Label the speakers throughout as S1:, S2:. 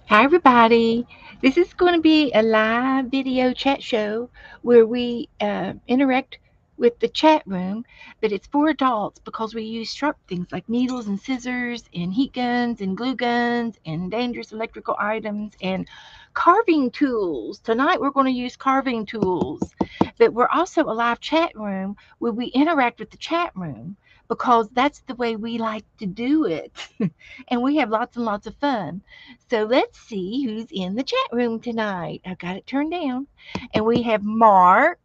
S1: Hi, everybody. This is going to be a live video chat show where we interact with the chat room, but it's for adults because we use sharp things like needles and scissors and heat guns and glue guns and dangerous electrical items and carving tools. Tonight, we're going to use carving tools, but we're also a live chat room where we interact with the chat room because that's the way we like to do it. And we have lots and lots of fun. So let's see who's in the chat room tonight. I've got it turned down. And we have Mark.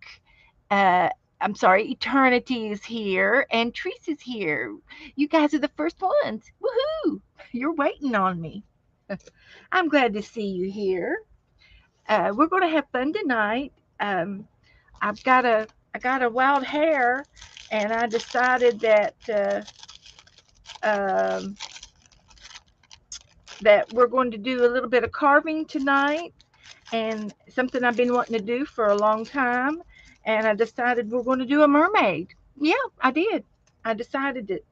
S1: Uh, I'm sorry, Eternity is here and Treese is here. You guys are the first ones. Woohoo! You're waiting on me. I'm glad to see you here. We're going to have fun tonight. Um, I've got a I got a wild hair, and I decided um, that we're going to do a little bit of carving tonight and something I've been wanting to do for a long time. And I decided we're going to do a mermaid. Yeah, I did. I decided it.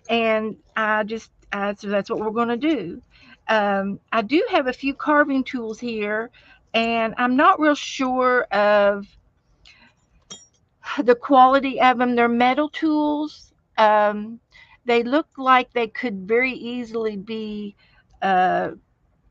S1: And so that's what we're going to do. I do have a few carving tools here, and I'm not real sure of the quality of them. They're metal tools. Um, they look like they could very easily be uh,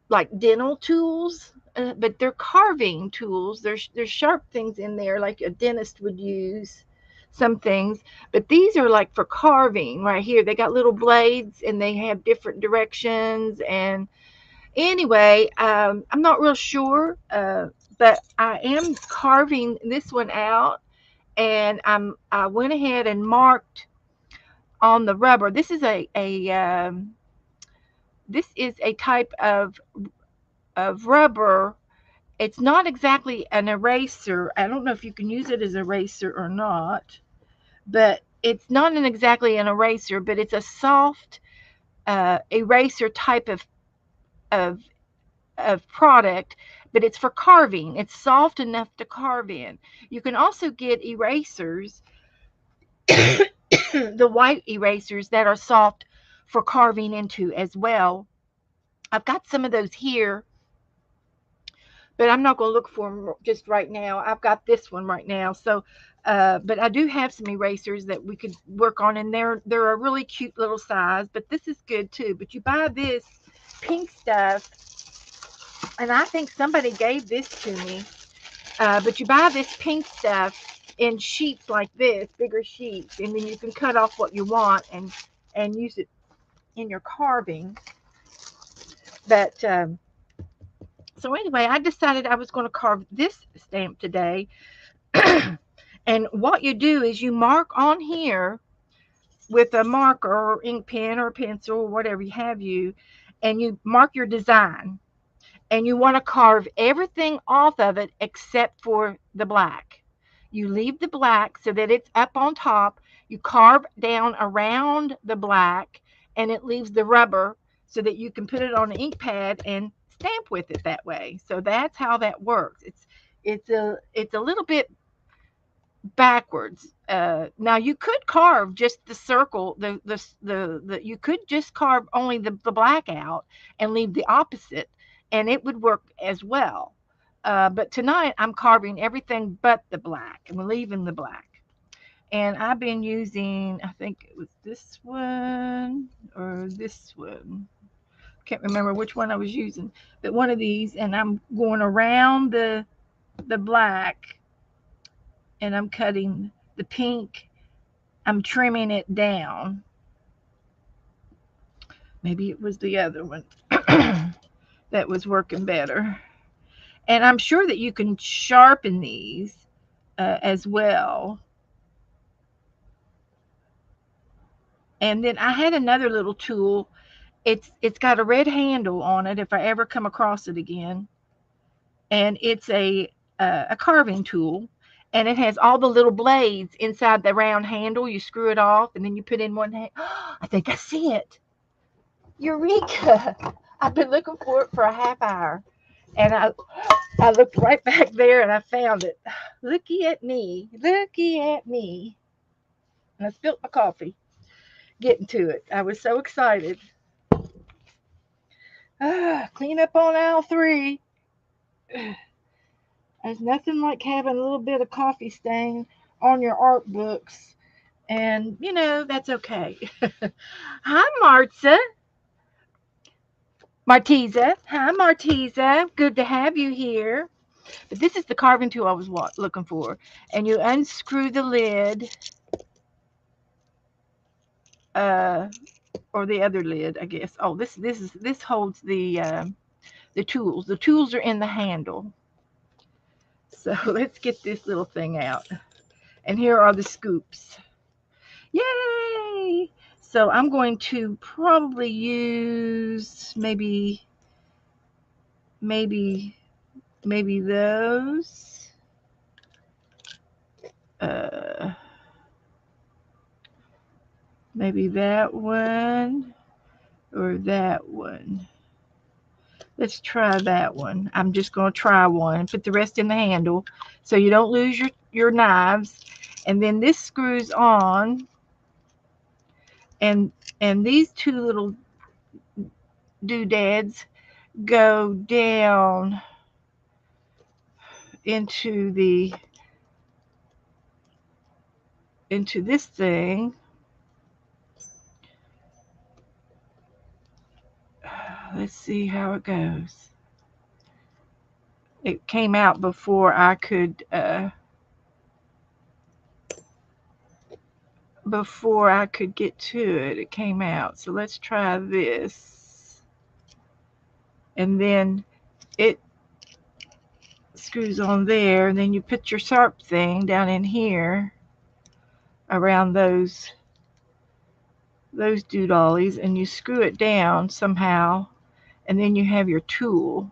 S1: like dental tools, but they're carving tools. There's sharp things in there like a dentist would use some things, but these are like for carving right here. They got little blades and they have different directions. And anyway, I'm not real sure, but I am carving this one out, and I went ahead and marked on the rubber. This is a type of rubber. It's not exactly an eraser. I don't know if you can use it as an eraser or not, but it's not exactly an eraser, but it's a soft eraser type of of product, but it's for carving. It's soft enough to carve in. You can also get erasers, the white erasers that are soft for carving into as well. I've got some of those here, but I'm not going to look for them just right now. I've got this one right now. So, but I do have some erasers that we could work on, and they're a really cute little size. But this is good too. But you buy this pink stuff, and I think somebody gave this to me. But you buy this pink stuff in sheets like this, bigger sheets, and then you can cut off what you want and use it in your carving. But so anyway, I decided I was going to carve this stamp today. And what you do is you mark on here with a marker or ink pen or pencil or whatever you have and you mark your design. And you want to carve everything off of it except for the black. You leave the black so that it's up on top. You carve down around the black, and it leaves the rubber so that you can put it on an ink pad and stamp with it that way. So that's how that works. It's a little bit backwards. Now you could carve just the circle, the you could just carve only the black out and leave the opposite, and it would work as well. But tonight I'm carving everything but the black. I'm leaving the black. And I've been using, I think it was this one or this one. Can't remember which one I was using, but one of these, and I'm going around the black, and I'm cutting the pink. I'm trimming it down. Maybe it was the other one that was working better. And I'm sure that you can sharpen these as well. And then I had another little tool. It's got a red handle on it if I ever come across it again. And it's a carving tool. And it has all the little blades inside the round handle. You screw it off, and then you put in one hand. I think I see it. Eureka! I've been looking for it for a half hour, and I looked right back there and I found it. Looky at me, looky at me. And I spilled my coffee getting to it. I was so excited. Clean up on aisle 3. There's nothing like having a little bit of coffee stain on your art books. And, that's okay. Hi, Martha. Martiza. Hi, Martiza. Good to have you here. But this is the carving tool I was looking for. And you unscrew the lid, uh, or the other lid, I guess. Oh, this holds the tools. The tools are in the handle. So let's get this little thing out. And here are the scoops. Yay! So I'm going to probably use maybe those. Uh, Maybe that one or that one. Let's try that one. I'm just going to try one. Put the rest in the handle so you don't lose your knives. And then this screws on, and these two little doodads go down into this thing. Let's see how it goes. It came out before I could get to it. It came out. So let's try this. And then it screws on there, and then you put your sharp thing down in here around those doodollies, and you screw it down somehow, and then you have your tool.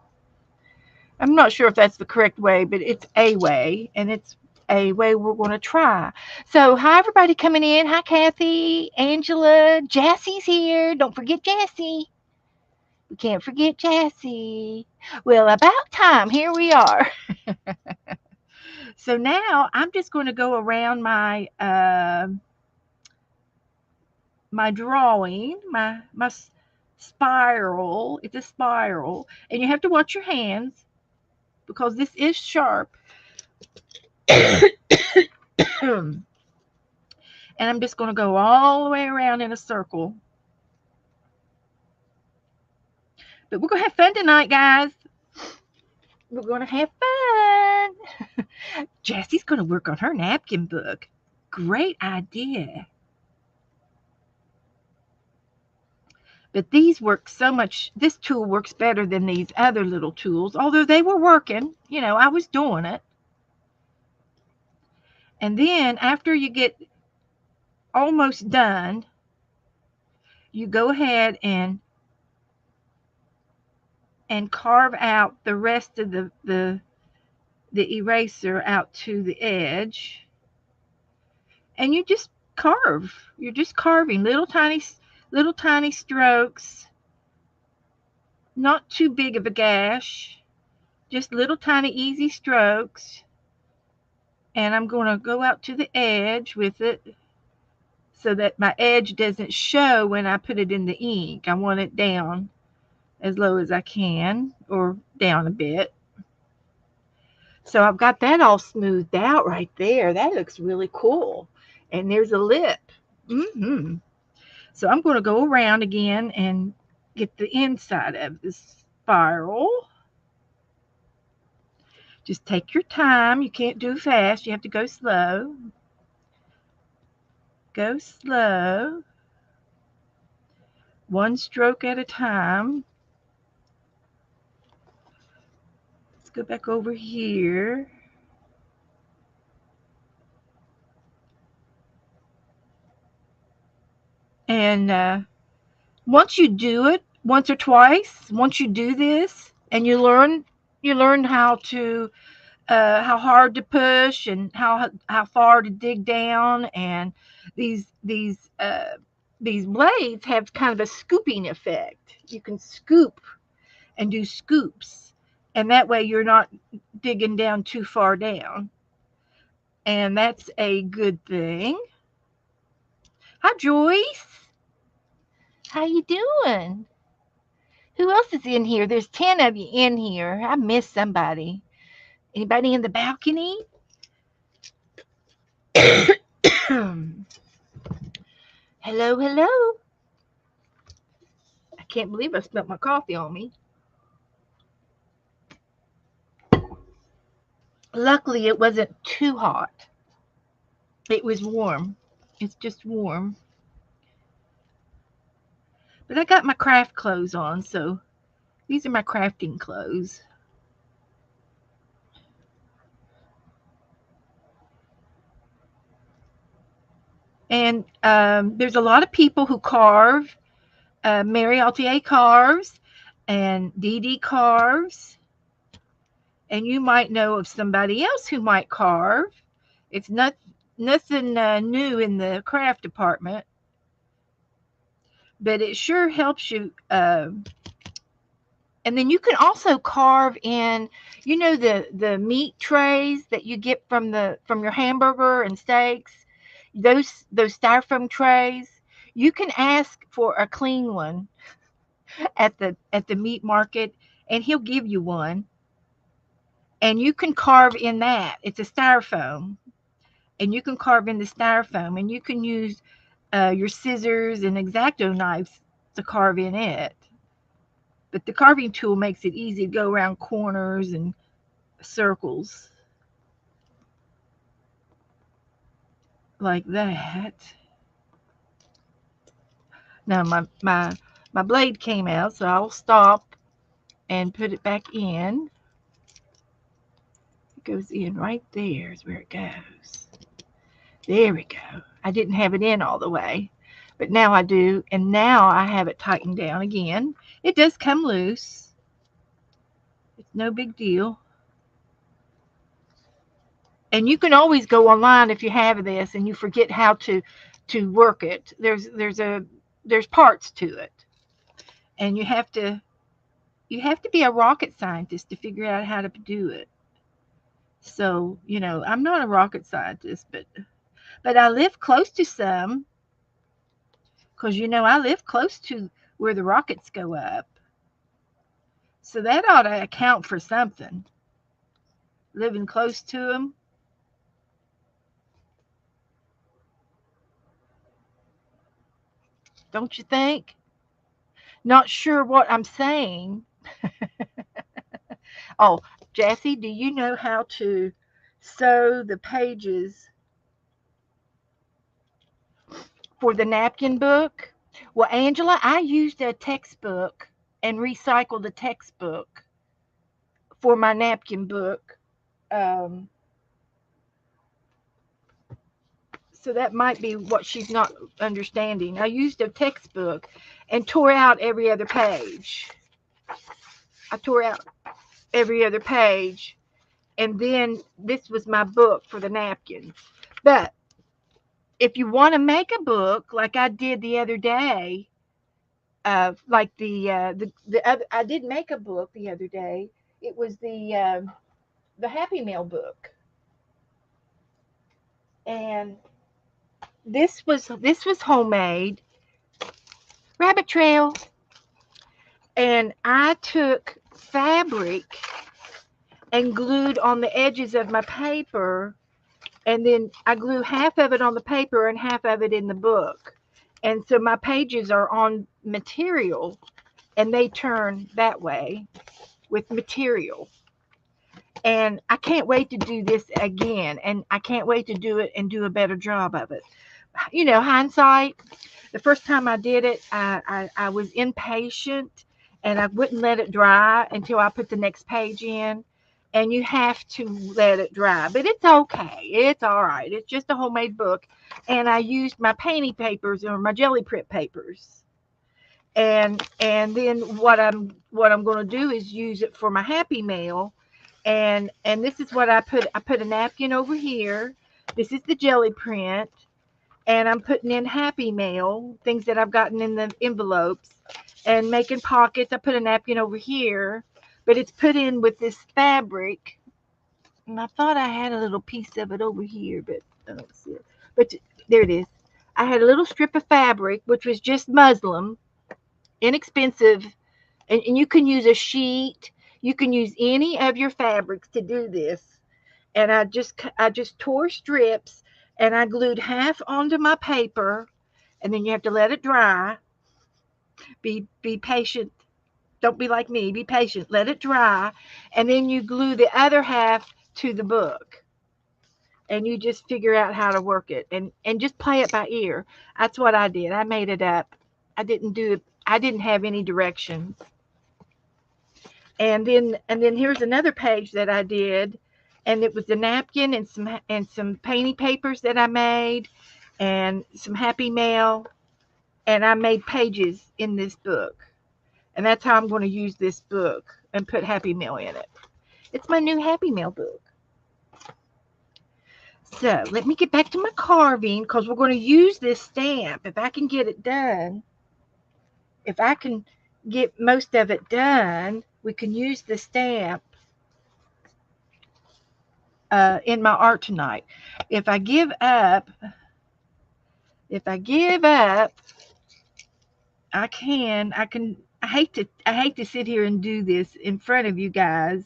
S1: I'm not sure if that's the correct way, but it's a way, and it's a way we're going to try. So, hi everybody coming in. Hi Kathy, Angela, Jassie's here. Don't forget Jassie. We can't forget Jassie. Well, about time. Here we are. So now I'm just going to go around my my drawing, my spiral. It's a spiral, and you have to watch your hands because this is sharp. And I'm just going to go all the way around in a circle. But we're going to have fun tonight, guys. We're going to have fun. Jassie's going to work on her napkin book. Great idea. But these work so much. This tool works better than these other little tools, although they were working. I was doing it. And then after you get almost done, you go ahead and carve out the rest of the eraser out to the edge, and you just carve. You're just carving little tiny strokes, not too big of a gash, just little tiny easy strokes. And I'm going to go out to the edge with it so that my edge doesn't show when I put it in the ink. I want it down as low as I can, or down a bit. So I've got that all smoothed out right there. That looks really cool. And there's a lip. So I'm going to go around again and get the inside of this spiral. Just take your time. You can't do fast. You have to go slow. Go slow. One stroke at a time. Let's go back over here. And once you do it once or twice, once you do this and you learn how hard to push and how far to dig down, and these blades have kind of a scooping effect. You can scoop and do scoops, and that way you're not digging down too far down, and that's a good thing. Hi Joyce, how you doing? Who else is in here? There's 10 of you in here. I missed somebody. Anybody in the balcony? Hello, hello. I can't believe I spilled my coffee on me. Luckily, it wasn't too hot. It was warm. It's just warm. But I got my craft clothes on, so these are my crafting clothes. And there's a lot of people who carve. Mary Altier carves, and Dee Dee carves. And you might know of somebody else who might carve. It's nothing new in the craft department, but it sure helps you. And then you can also carve in, the meat trays that you get from your hamburger and steaks. Those styrofoam trays. You can ask for a clean one at the meat market, and he'll give you one. And you can carve in that. It's a styrofoam, and you can carve in the styrofoam, and you can use your scissors and X-Acto knives to carve in it. But the carving tool makes it easy to go around corners and circles like that. Now my blade came out, so I'll stop and put it back in. It goes in right there is where it goes. There we go. I didn't have it in all the way, but now I do, and now I have it tightened down again. It does come loose. It's no big deal. And you can always go online if you have this and you forget how to work it. There's parts to it, and you have to be a rocket scientist to figure out how to do it. So I'm not a rocket scientist, but I live close to some, because I live close to where the rockets go up. So that ought to account for something. Living close to them. Don't you think? Not sure what I'm saying. Oh, Jessie, do you know how to sew the pages for the napkin book? Well, Angela, I used a textbook and recycled a textbook for my napkin book. So that might be what she's not understanding. I used a textbook and tore out every other page. I tore out every other page, and then this was my book for the napkins. But if you want to make a book like I did the other day, like the other, I did make a book the other day. It was the Happy Meal book, and this was homemade. Rabbit trail. And I took fabric and glued on the edges of my paper, and then I glue half of it on the paper and half of it in the book. And so my pages are on material, and they turn that way with material. And I can't wait to do this again, and I can't wait to do it and do a better job of it. Hindsight, the first time I did it, I was impatient, and I wouldn't let it dry until I put the next page in. And you have to let it dry, but it's okay. It's all right. It's just a homemade book, and I used my painting papers or my jelly print papers. And then what I'm going to do is use it for my Happy Mail. And this is what I put. I put a napkin over here. This is the jelly print. And I'm putting in Happy Mail, things that I've gotten in the envelopes, and making pockets. I put a napkin over here, but it's put in with this fabric. And I thought I had a little piece of it over here, but I don't see it. But there it is. I had a little strip of fabric, which was just muslin, inexpensive, And you can use a sheet. You can use any of your fabrics to do this. And I just tore strips, and I glued half onto my paper, and then you have to let it dry. Be patient. Don't be like me. Be patient. Let it dry, and then you glue the other half to the book, and you just figure out how to work it, and just play it by ear. That's what I did. I made it up. I didn't do it. I didn't have any directions. And then here's another page that I did, and it was a napkin and some painting papers that I made, and some happy mail, and I made pages in this book. And that's how I'm going to use this book and put happy mail in it. It's my new happy mail book. So let me get back to my carving, because we're going to use this stamp. If I can get it done, if I can get most of it done, we can use the stamp in my art tonight. If I give up, I can. I hate to sit here and do this in front of you guys,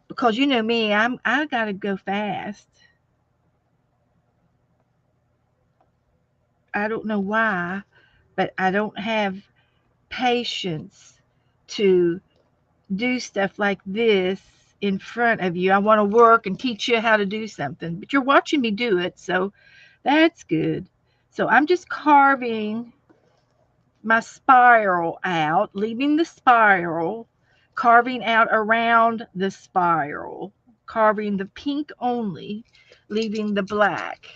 S1: because you know me, I gotta go fast. I don't know why, but I don't have patience to do stuff like this in front of you. I want to work and teach you how to do something, but you're watching me do it, so that's good. So I'm just carving my spiral out, leaving the spiral, carving out around the spiral, carving the pink only, leaving the black.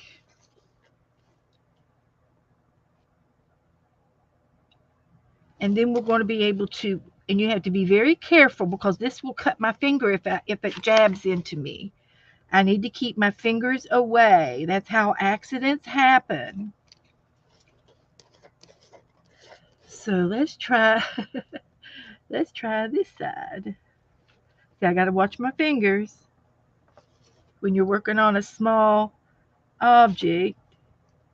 S1: And then we're going to be able to, and you have to be very careful, because this will cut my finger if it jabs into me. I need to keep my fingers away. That's how accidents happen. So let's try let's try this side. See, I got to watch my fingers. When you're working on a small object,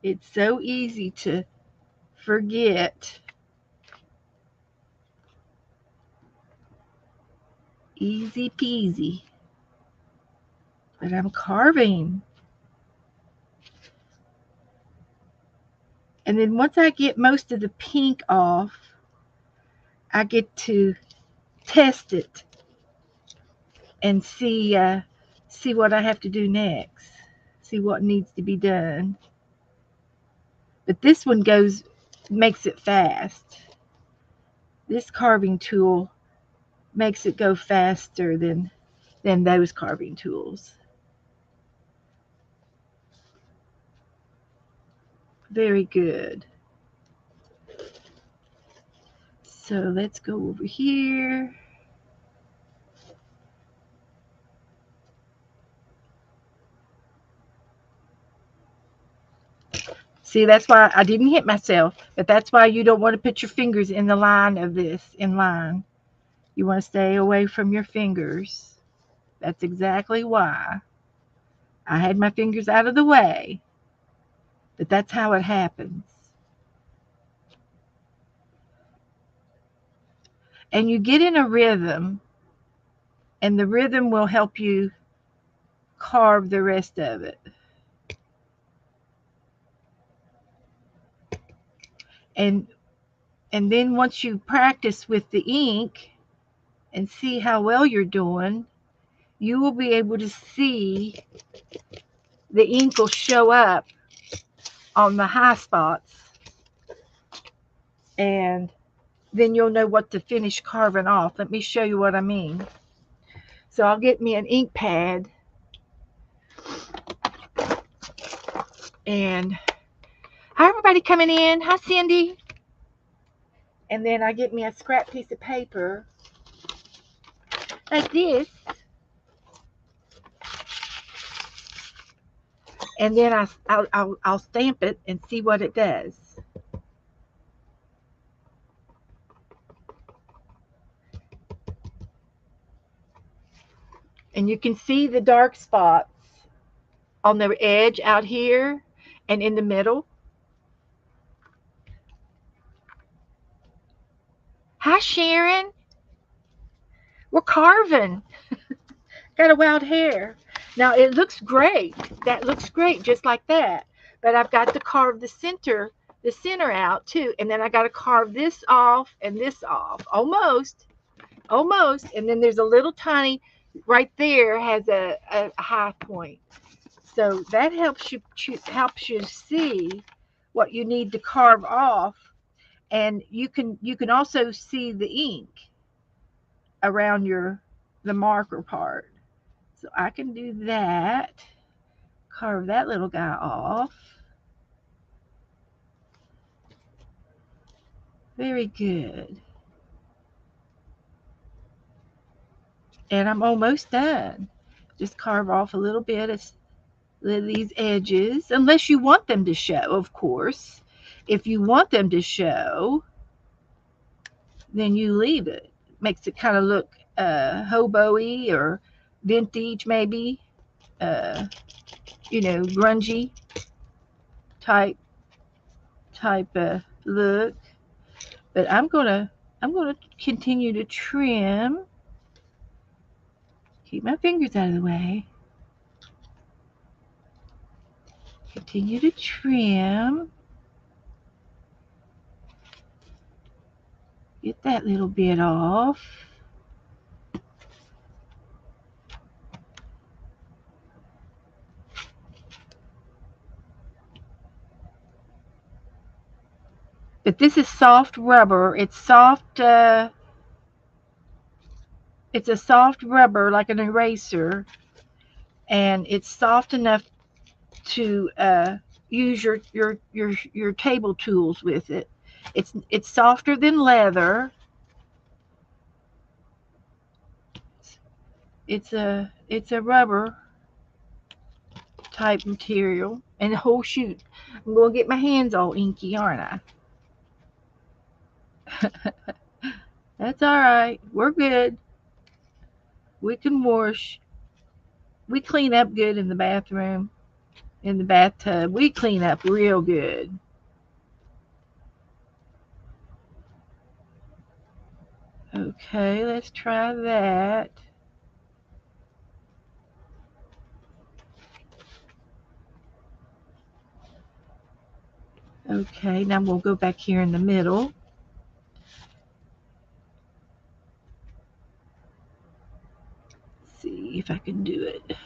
S1: it's so easy to forget. Easy peasy. But I'm carving. And then once I get most of the pink off, I get to test it and see what I have to do next. See what needs to be done. But this one makes it fast. This carving tool makes it go faster than those carving tools. Very good. So let's go over here. See, that's why I didn't hit myself, but that's why you don't want to put your fingers in the line of this, in line. You want to stay away from your fingers. That's exactly why. I had my fingers out of the way, but that's how it happens. And you get in a rhythm, and the rhythm will help you carve the rest of it. And then once you practice with the ink and see how well you're doing, you will be able to see the ink will show up on the high spots, and then you'll know what to finish carving off. Let me show you what I mean. So I'll get me an ink pad, and hi everybody coming in. Hi Cindy. And then I get me a scrap piece of paper like this, and then I'll stamp it and see what it does. And you can see the dark spots on the edge out here and in the middle. Hi, Sharon. We're carving. Got a wild hair. Now it looks great. That looks great, just like that. But I've got to carve the center out too, and then I got to carve this off and this off, almost. And then there's a little tiny, right there has a high point. So that helps you see what you need to carve off, and you can also see the ink around the marker part. So I can do that. Carve that little guy off. Very good. And I'm almost done. Just carve off a little bit of these edges, unless you want them to show, of course. If you want them to show, then you leave it. Makes it kind of look hobo-y or vintage, maybe. Uh, grungy type look. But I'm gonna continue to trim. Keep my fingers out of the way. Continue to trim. Get that little bit off. But this is soft rubber. It's soft. It's a soft rubber, like an eraser, and it's soft enough to use your table tools with it. It's softer than leather. It's a rubber type material. And oh shoot, I'm gonna get my hands all inky, aren't I? That's all right. We're good. We can wash. We clean up good in the bathroom, in the bathtub. We clean up real good. Okay, let's try that. Okay, now we'll go back here in the middle. See if I can do it.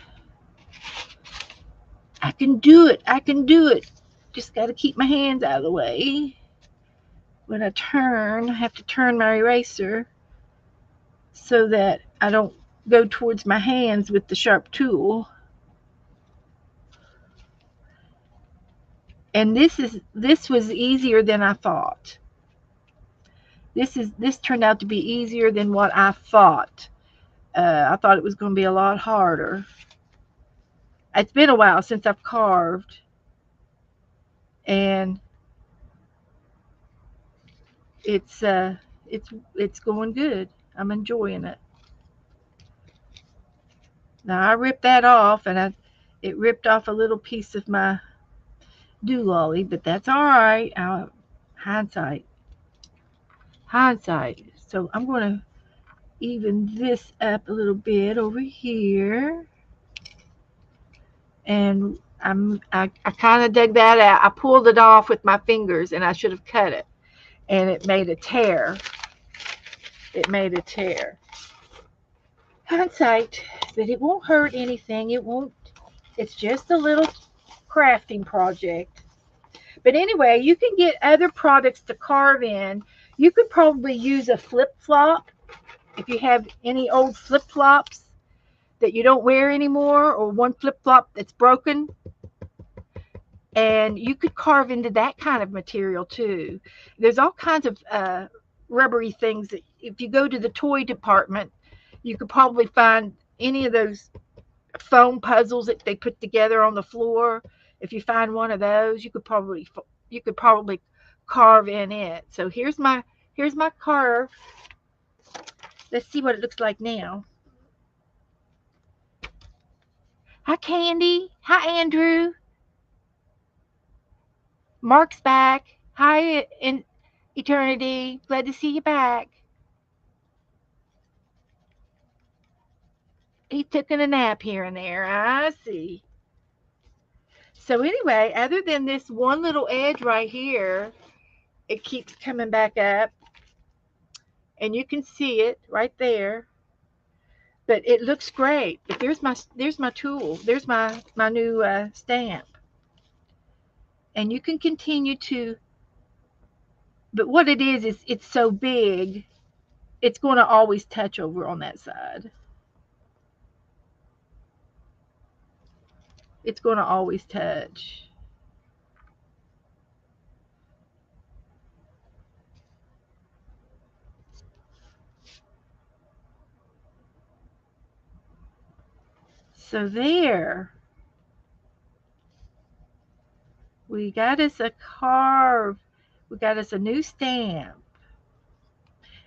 S1: I can do it. I can do it. Just got to keep my hands out of the way. When I turn, I have to turn my eraser so that I don't go towards my hands with the sharp tool. And this was easier than I thought. This turned out to be easier than what I thought. I thought it was going to be a lot harder. It's been a while since I've carved, and it's going good. I'm enjoying it. Now I ripped that off, and it ripped off a little piece of my doolally, but that's all right. Hindsight, hindsight. So I'm going to even this up a little bit over here, and I kind of dug that out. I pulled it off with my fingers, and I should have cut it, and it made a tear. It made a tear. Hindsight, but it won't hurt anything. It won't. It's just a little crafting project. But anyway, you can get other products to carve in. You could probably use a flip flop if you have any old flip flops that you don't wear anymore, or one flip flop that's broken. And you could carve into that kind of material too. There's all kinds of rubbery things that if you go to the toy department, you could probably find any of those foam puzzles that they put together on the floor. If you find one of those, you could probably carve in it. So here's my carve. Let's see what it looks like now. Hi Candy. Hi Andrew. Mark's back. Hi in Eternity. Glad to see you back. he took a nap here and there. I see. So anyway, other than this one little edge right here, it keeps coming back up, and you can see it right there. But it looks great. But there's my tool. There's my new stamp, and you can continue to. But what it is it's so big, it's going to always touch over on that side. It's going to always touch. So there, we got us a carve. We got us a new stamp.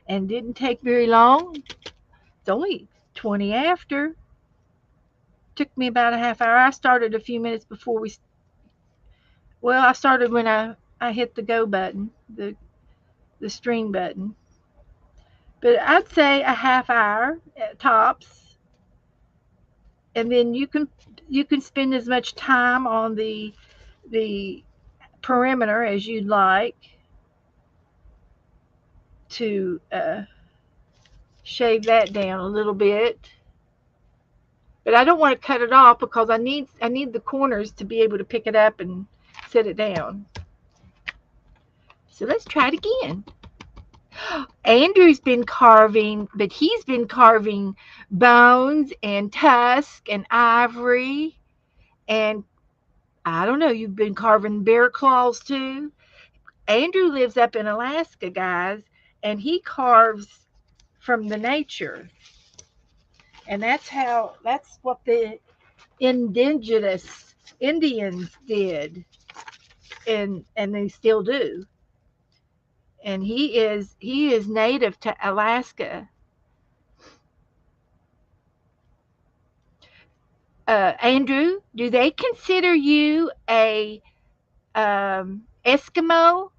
S1: And didn't take very long. It's only 20 after. Took me about a half hour. I started a few minutes before well, I started when I hit the go button, the string button. But I'd say a half hour at tops. And then you can spend as much time on the perimeter as you'd like to shave that down a little bit. But I don't want to cut it off because I need the corners to be able to pick it up and set it down. So let's try it again. Andrew's been carving, but he's been carving bones and tusk and ivory, and I don't know, you've been carving bear claws too. Andrew lives up in Alaska, guys, and he carves from the nature. And that's what the indigenous Indians did, and they still do. And he is native to Alaska. Andrew, do they consider you a Eskimo?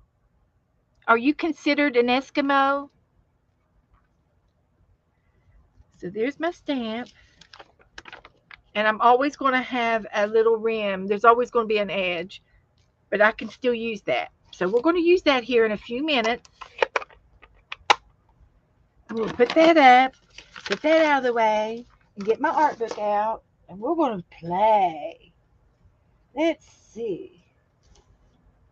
S1: Are you considered an Eskimo? So there's my stamp. And I'm always going to have a little rim. There's always going to be an edge, but I can still use that. So we're going to use that here in a few minutes. I'm going to put that up, put that out of the way, and get my art book out, and we're going to play. Let's see.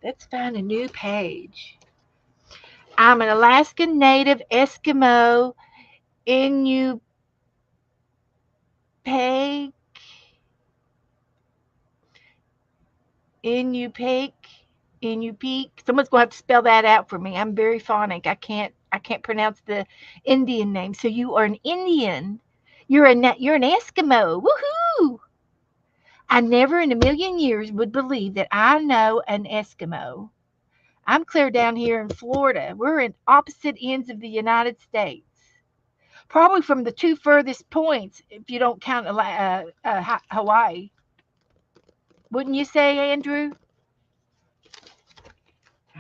S1: Let's find a new page. I'm an Alaskan Native Eskimo Inupeg. Inupeg. Someone's going to have to spell that out for me. I'm very phonic. I can't pronounce the Indian name. So you are an Indian. You're an Eskimo. Woohoo! I never in a million years would believe that I know an Eskimo. I'm clear down here in Florida. We're in opposite ends of the United States. Probably from the two furthest points, if you don't count Hawaii. Wouldn't you say, Andrew?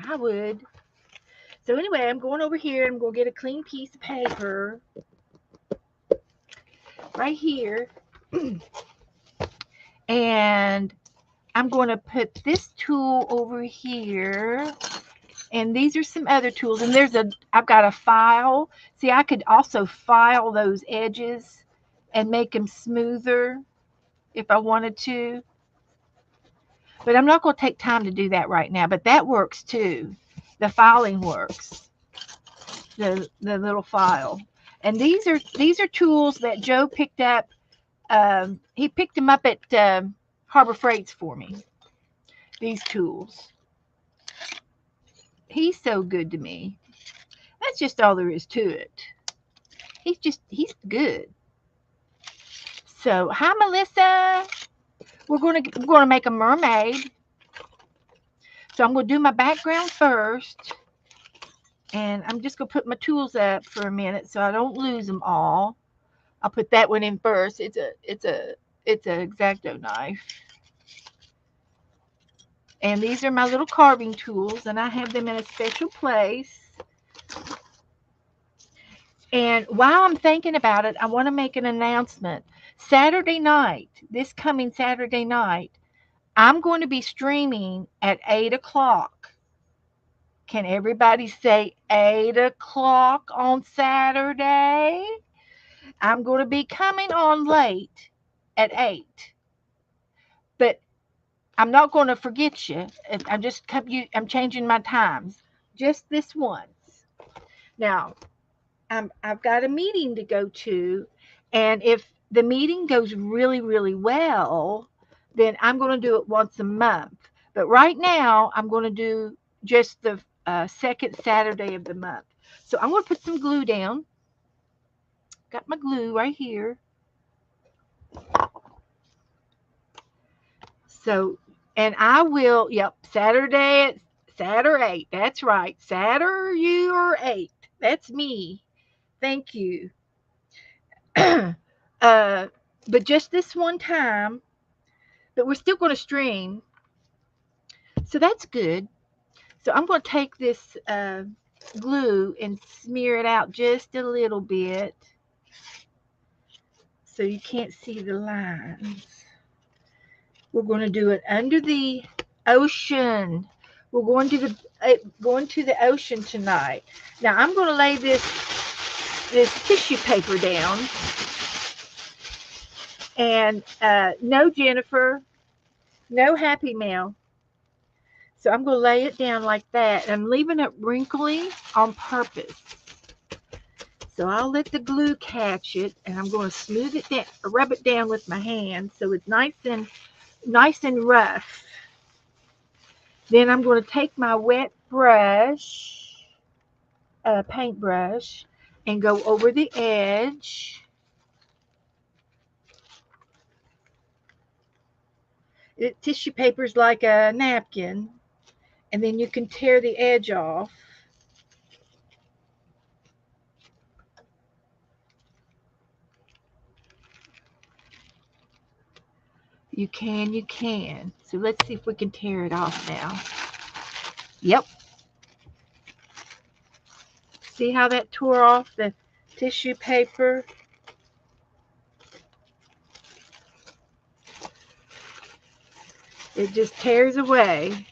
S1: I would. So anyway, I'm going over here. I'm going to get a clean piece of paper right here. And I'm going to put this tool over here. And these are some other tools. And I've got a file. See, I could also file those edges and make them smoother if I wanted to. But I'm not going to take time to do that right now. But that works too. The filing works. The little file. And these are tools that Joe picked up. He picked them up at Harbor Freights for me. These tools. He's so good to me. That's just all there is to it. He's good. So, hi Melissa. We're gonna make a mermaid. So I'm gonna do my background first, and I'm just gonna put my tools up for a minute so I don't lose them all. I'll put that one in first. It's a X-Acto knife. And these are my little carving tools, and I have them in a special place. And while I'm thinking about it, I want to make an announcement. Saturday night, this coming Saturday night, I'm going to be streaming at 8 o'clock. Can everybody say 8 o'clock on Saturday? I'm going to be coming on late at 8. But I'm not going to forget you. I'm changing my times. Just this once. Now, I've got a meeting to go to, and if the meeting goes really, really well, then I'm going to do it once a month. But right now, I'm going to do just the second Saturday of the month. So I'm going to put some glue down. Got my glue right here. So, and I will, yep, Saturday, that's right. Saturday, you are 8. That's me. Thank you. But just this one time, but we're still going to stream. So that's good. So I'm going to take this glue and smear it out just a little bit so you can't see the lines. We're going to do it under the ocean. We're going to the ocean tonight. Now I'm going to lay this tissue paper down. And no Jennifer, no Happy Mail. So I'm going to lay it down like that. I'm leaving it wrinkly on purpose. So I'll let the glue catch it, and I'm going to smooth it down, rub it down with my hand so it's nice and rough. Then I'm going to take my wet brush, paintbrush, and go over the edge. Tissue paper is like a napkin, and then you can tear the edge off. You can. So let's see if we can tear it off now. Yep. See how that tore off the tissue paper? It just tears away.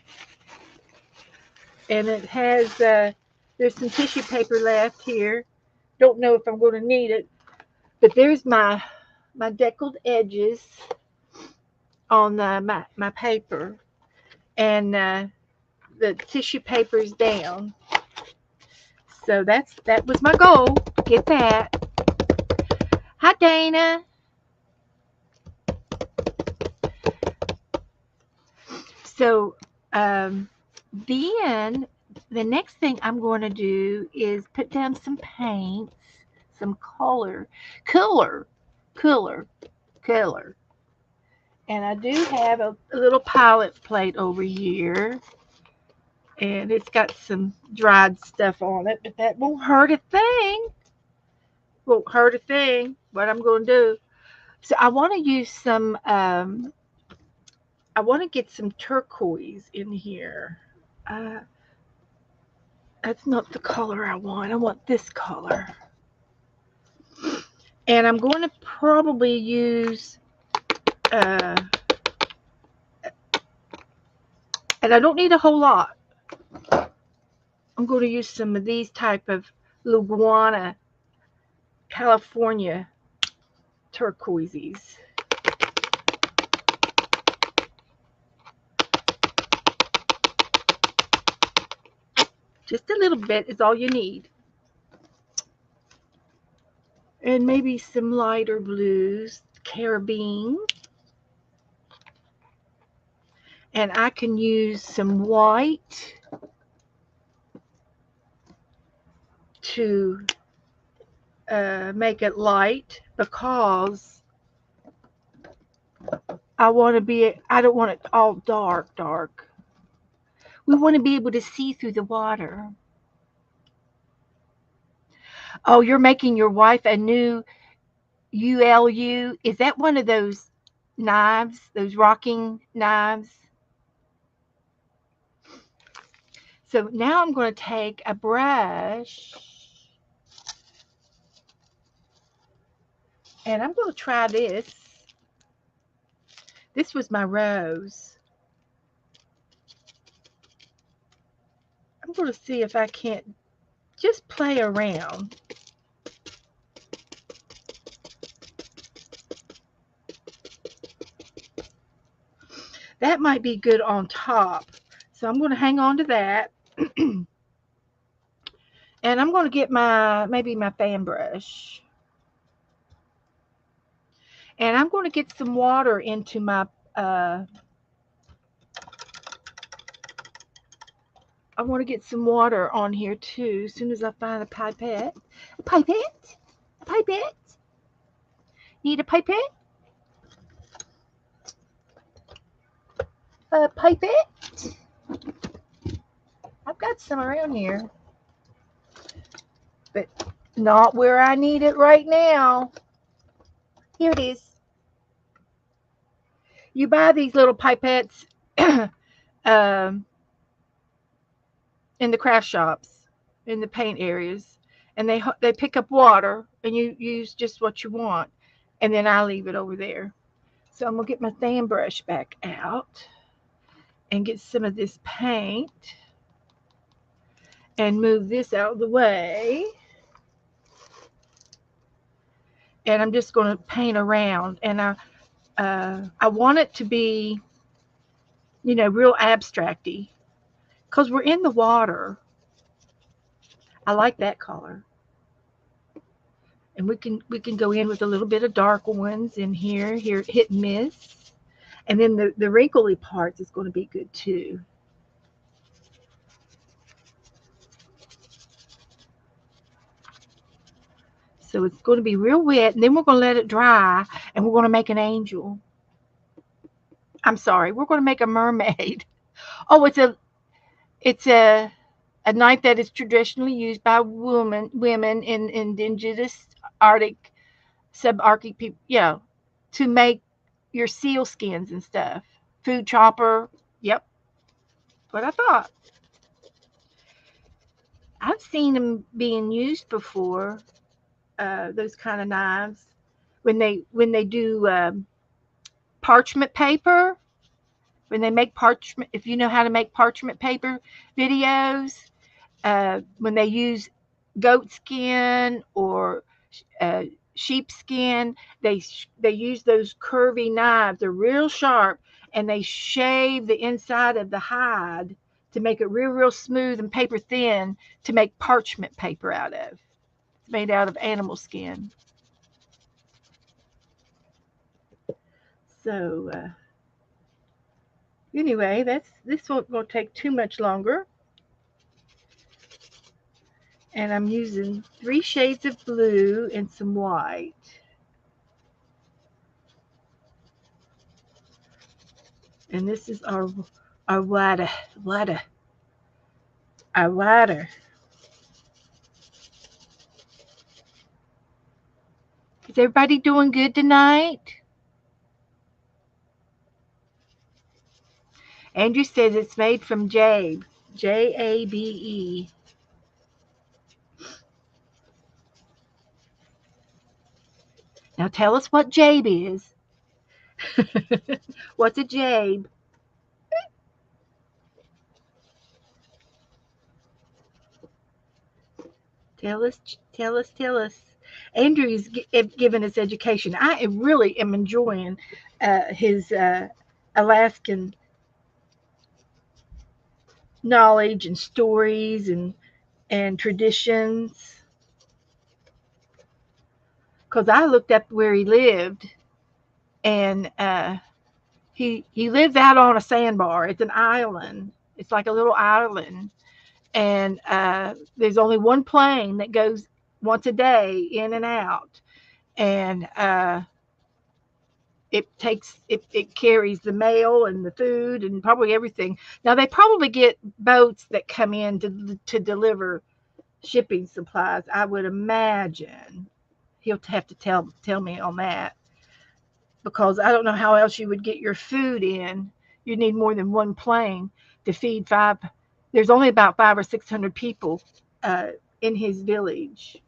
S1: And it has, there's some tissue paper left here. Don't know if I'm going to need it. But there's my deckled edges on my paper. And the tissue paper is down. So that was my goal. Get that. Hi, Dana. So then the next thing I'm going to do is put down some paints, some color. And I do have a little palette plate over here. And it's got some dried stuff on it, but that won't hurt a thing. Won't hurt a thing. What I'm going to do. So I want to use some, I want to get some turquoise in here. That's not the color I want. I want this color. And I'm going to probably use, and I don't need a whole lot. I'm going to use some of these type of Luguana, California turquoises. Just a little bit is all you need. And maybe some lighter blues, carabine. And I can use some white to make it light because I don't want it all dark. We want to be able to see through the water. Oh, you're making your wife a new ULU. Is that one of those knives, those rocking knives? So now I'm going to take a brush And I'm going to try this. This was my rose. I'm going to see if I can't just play around. That might be good on top. So I'm going to hang on to that. And I'm going to get maybe my fan brush. And I'm going to get some water into my, I want to get some water on here too, as soon as I find a pipette. A pipette? A pipette? Need a pipette? A pipette? I've got some around here, but not where I need it right now. Here it is. You buy these little pipettes um, in the craft shops, in the paint areas, and they pick up water, and you use just what you want, and then I leave it over there. So I'm gonna get my fan brush back out and get some of this paint and move this out of the way. And I'm just going to paint around. And I want it to be, real abstracty because we're in the water. I like that color. And we can go in with a little bit of dark ones in here hit and miss. And then the wrinkly parts is going to be good too. So it's going to be real wet, and then we're going to let it dry, and we're going to make an angel. I'm sorry, we're going to make a mermaid. Oh, it's a knife that is traditionally used by women in indigenous Arctic, subarctic people, to make your seal skins and stuff. Food chopper. Yep, what I thought. I've seen them being used before. Those kind of knives when they do parchment paper. When they make parchment, if you know how to make parchment paper videos, when they use goat skin or uh, sheep skin, they use those curvy knives. They're real sharp, and they shave the inside of the hide to make it real smooth and paper thin to make parchment paper out of. It's made out of animal skin. So anyway, this won't take too much longer. And I'm using 3 shades of blue and some white. And this is our water. Our water. Is everybody doing good tonight? Andrew says it's made from Jabe. Jabe. Now tell us what Jabe is. What's a Jabe? Tell us. Andrew's given us education. I really am enjoying his Alaskan knowledge and stories and traditions. Because I looked up where he lived, and he lives out on a sandbar. It's an island. It's like a little island, and there's only one plane that goes once a day in and out, and it carries the mail and the food and probably everything. Now they probably get boats that come in to deliver shipping supplies. I would imagine he'll have to tell me on that, because I don't know how else you would get your food in. You need more than one plane to feed five. There's only about 500 or 600 people in his village.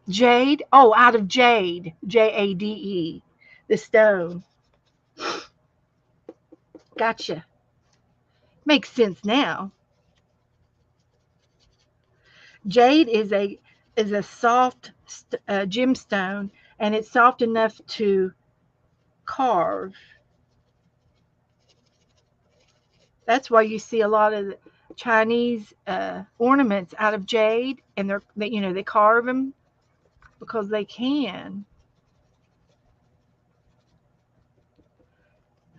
S1: Jade. Oh, out of jade. Jade. The stone. Gotcha. Makes sense now. Jade is a soft gemstone, and it's soft enough to carve. That's why you see a lot of Chinese ornaments out of jade, and they carve them because they can.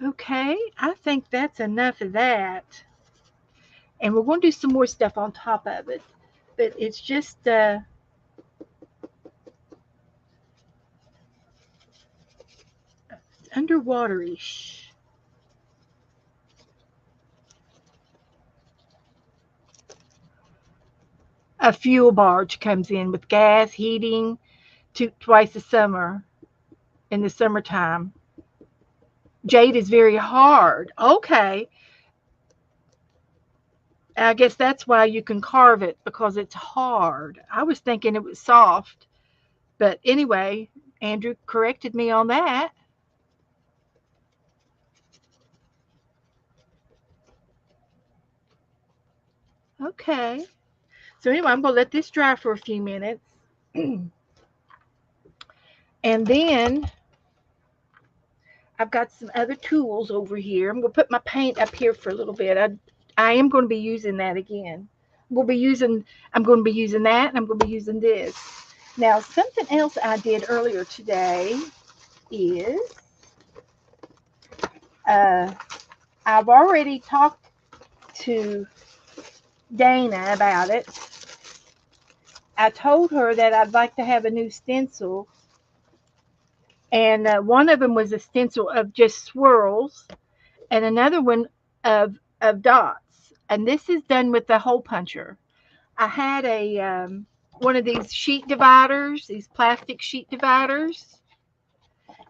S1: Okay, I think that's enough of that. And we're going to do some more stuff on top of it, but it's just underwaterish. A fuel barge comes in with gas, heating, twice a summer in the summertime. Jade is very hard. Okay, I guess that's why you can carve it because it's hard. I was thinking it was soft, but anyway, Andrew corrected me on that. Okay. So anyway, I'm going to let this dry for a few minutes. And then I've got some other tools over here. I'm going to put my paint up here for a little bit. I am going to be using that again. I'm going to be using that, and I'm going to be using this. Now, something else I did earlier today is uh, I've already talked to Dana about it. I told her that I'd like to have a new stencil, and one of them was a stencil of just swirls, and another one of dots. And this is done with the hole puncher. I had a one of these sheet dividers, these plastic sheet dividers,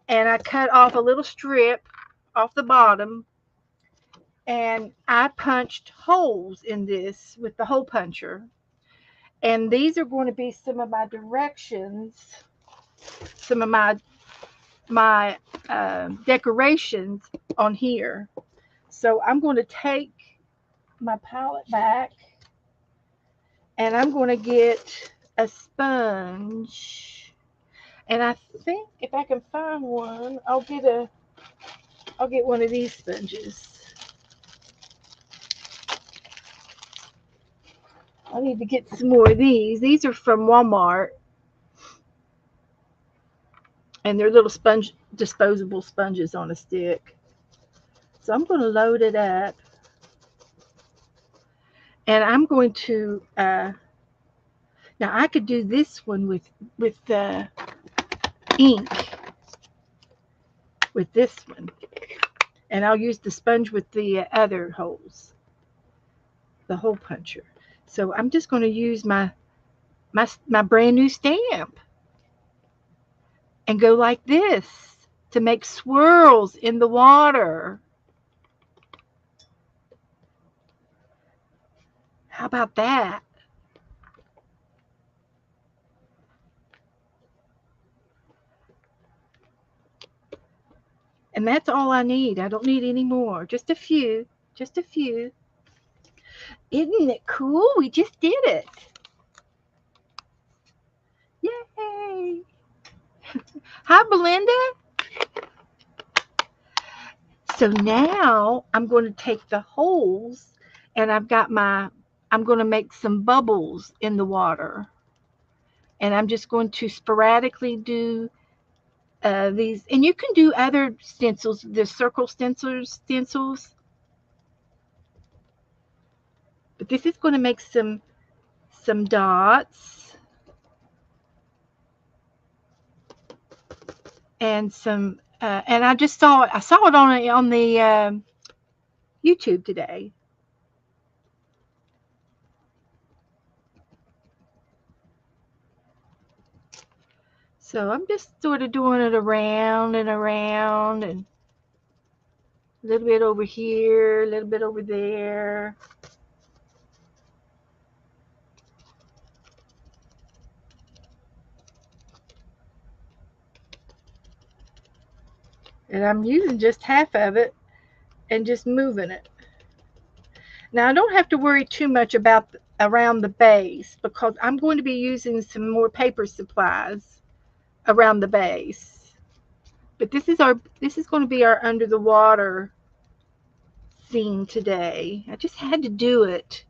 S1: and I cut off a little strip off the bottom, and I punched holes in this with the hole puncher. And these are going to be some of my directions, some of my decorations on here. So I'm going to take my palette back, and I'm going to get a sponge. And I think if I can find one, I'll get one of these sponges. I need to get some more of these. These are from Walmart, and they're little disposable sponges on a stick. So I'm going to load it up, and I'm going to. Now I could do this one with the ink with this one, and I'll use the sponge with the other holes, the hole puncher. So I'm just going to use my brand new stamp and go like this to make swirls in the water. How about that? And that's all I need. I don't need any more. Just a few. Just a few. Isn't it cool? We just did it. Yay. Hi, Belinda. So now I'm going to take the holes, and I'm going to make some bubbles in the water. And I'm just going to sporadically do these. And you can do other stencils, the circle stencils. But this is going to make some dots and some. And I just saw it. I saw it on the YouTube today. So I'm just sort of doing it around and around, and a little bit over here, a little bit over there. And I'm using just half of it and just moving it. Now I don't have to worry too much about around the base because I'm going to be using some more paper supplies around the base. But this is going to be our under the water scene today. I just had to do it.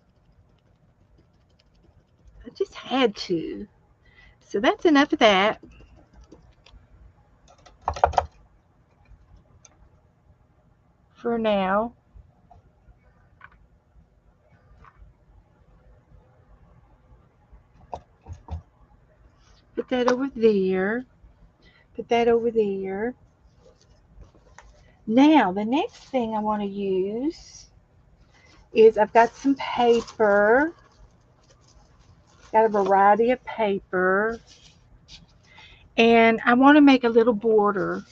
S1: I just had to. So that's enough of that. For now. Put that over there. Put that over there. Now, the next thing I want to use is I've got some paper. Got a variety of paper. And I want to make a little border.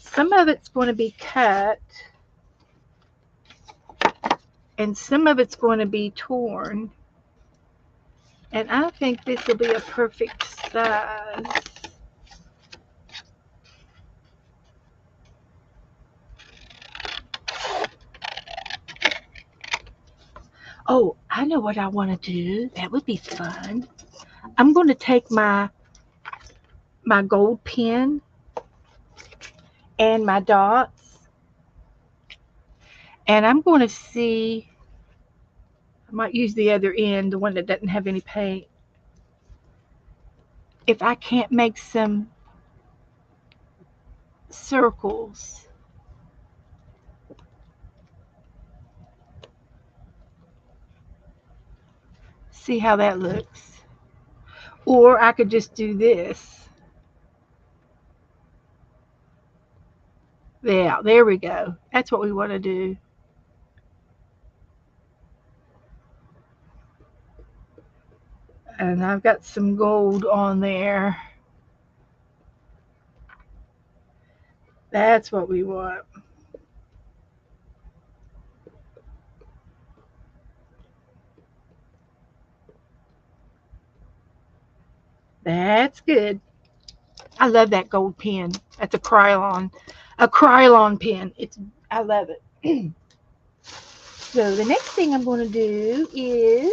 S1: Some of it's going to be cut. And some of it's going to be torn. And I think this will be a perfect size. Oh, I know what I want to do. That would be fun. I'm going to take my gold pen and my dots, and I'm going to see, I might use the other end, the one that doesn't have any paint, if I can't make some circles. See how that looks. Or I could just do this. Yeah, there we go. That's what we want to do. And I've got some gold on there. That's what we want. That's good. I love that gold pen. That's a Krylon pen. I love it. So the next thing I'm going to do is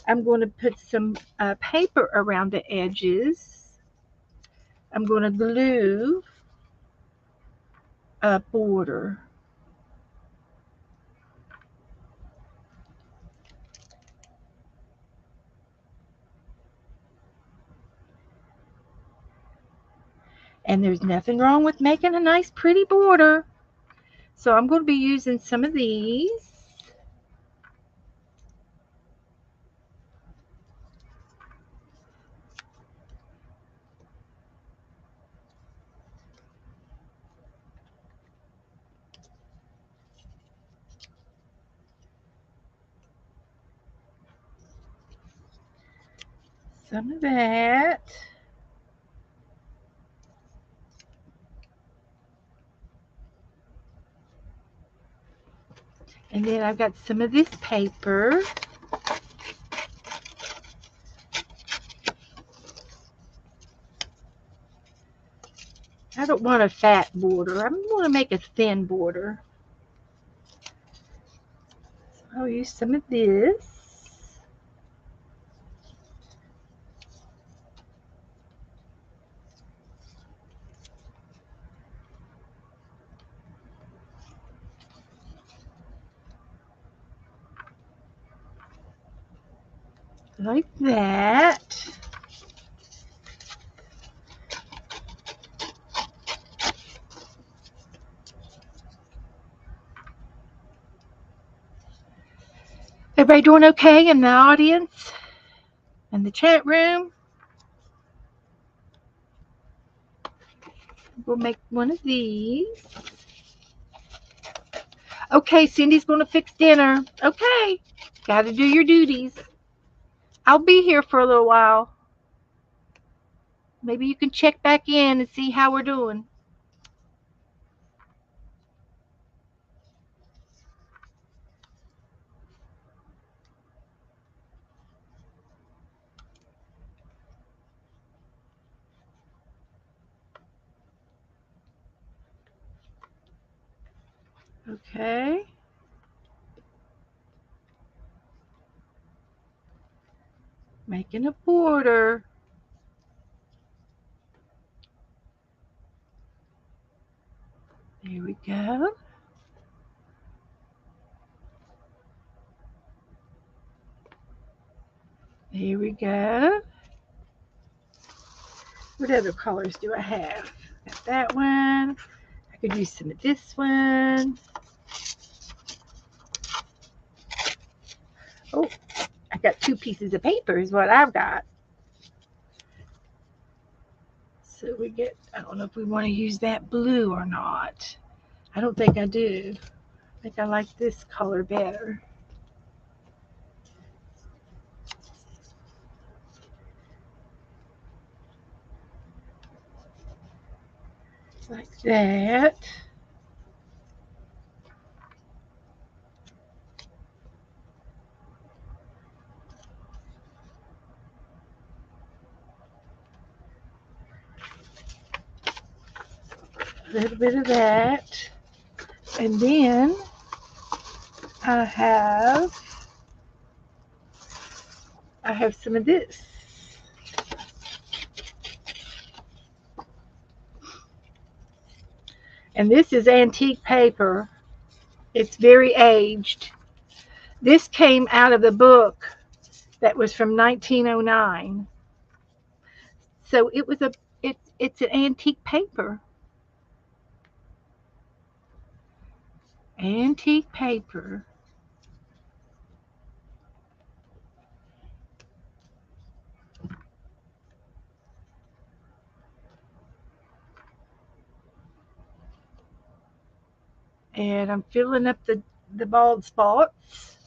S1: I'm going to put some paper around the edges. I'm going to glue a border. And there's nothing wrong with making a nice pretty border. So I'm going to be using some of these. Some of that. And then I've got some of this paper. I don't want a fat border. I'm going to make a thin border. So I'll use some of this. Like that. Everybody doing okay in the audience? In the chat room? We'll make one of these. Okay, Cindy's going to fix dinner. Okay, got to do your duties. I'll be here for a little while. Maybe you can check back in and see how we're doing. Okay. Making a border. There we go. There we go. What other colors do I have? Got that one. I could use some of this one. Oh, I got 2 pieces of paper is what I've got. So we get, I don't know if we want to use that blue or not. I don't think I do. I think I like this color better. Like that. A little bit of that. And then I have some of this. And this is antique paper. It's very aged. This came out of the book that was from 1909. So it's an antique paper. Antique paper. And I'm filling up the bald spots.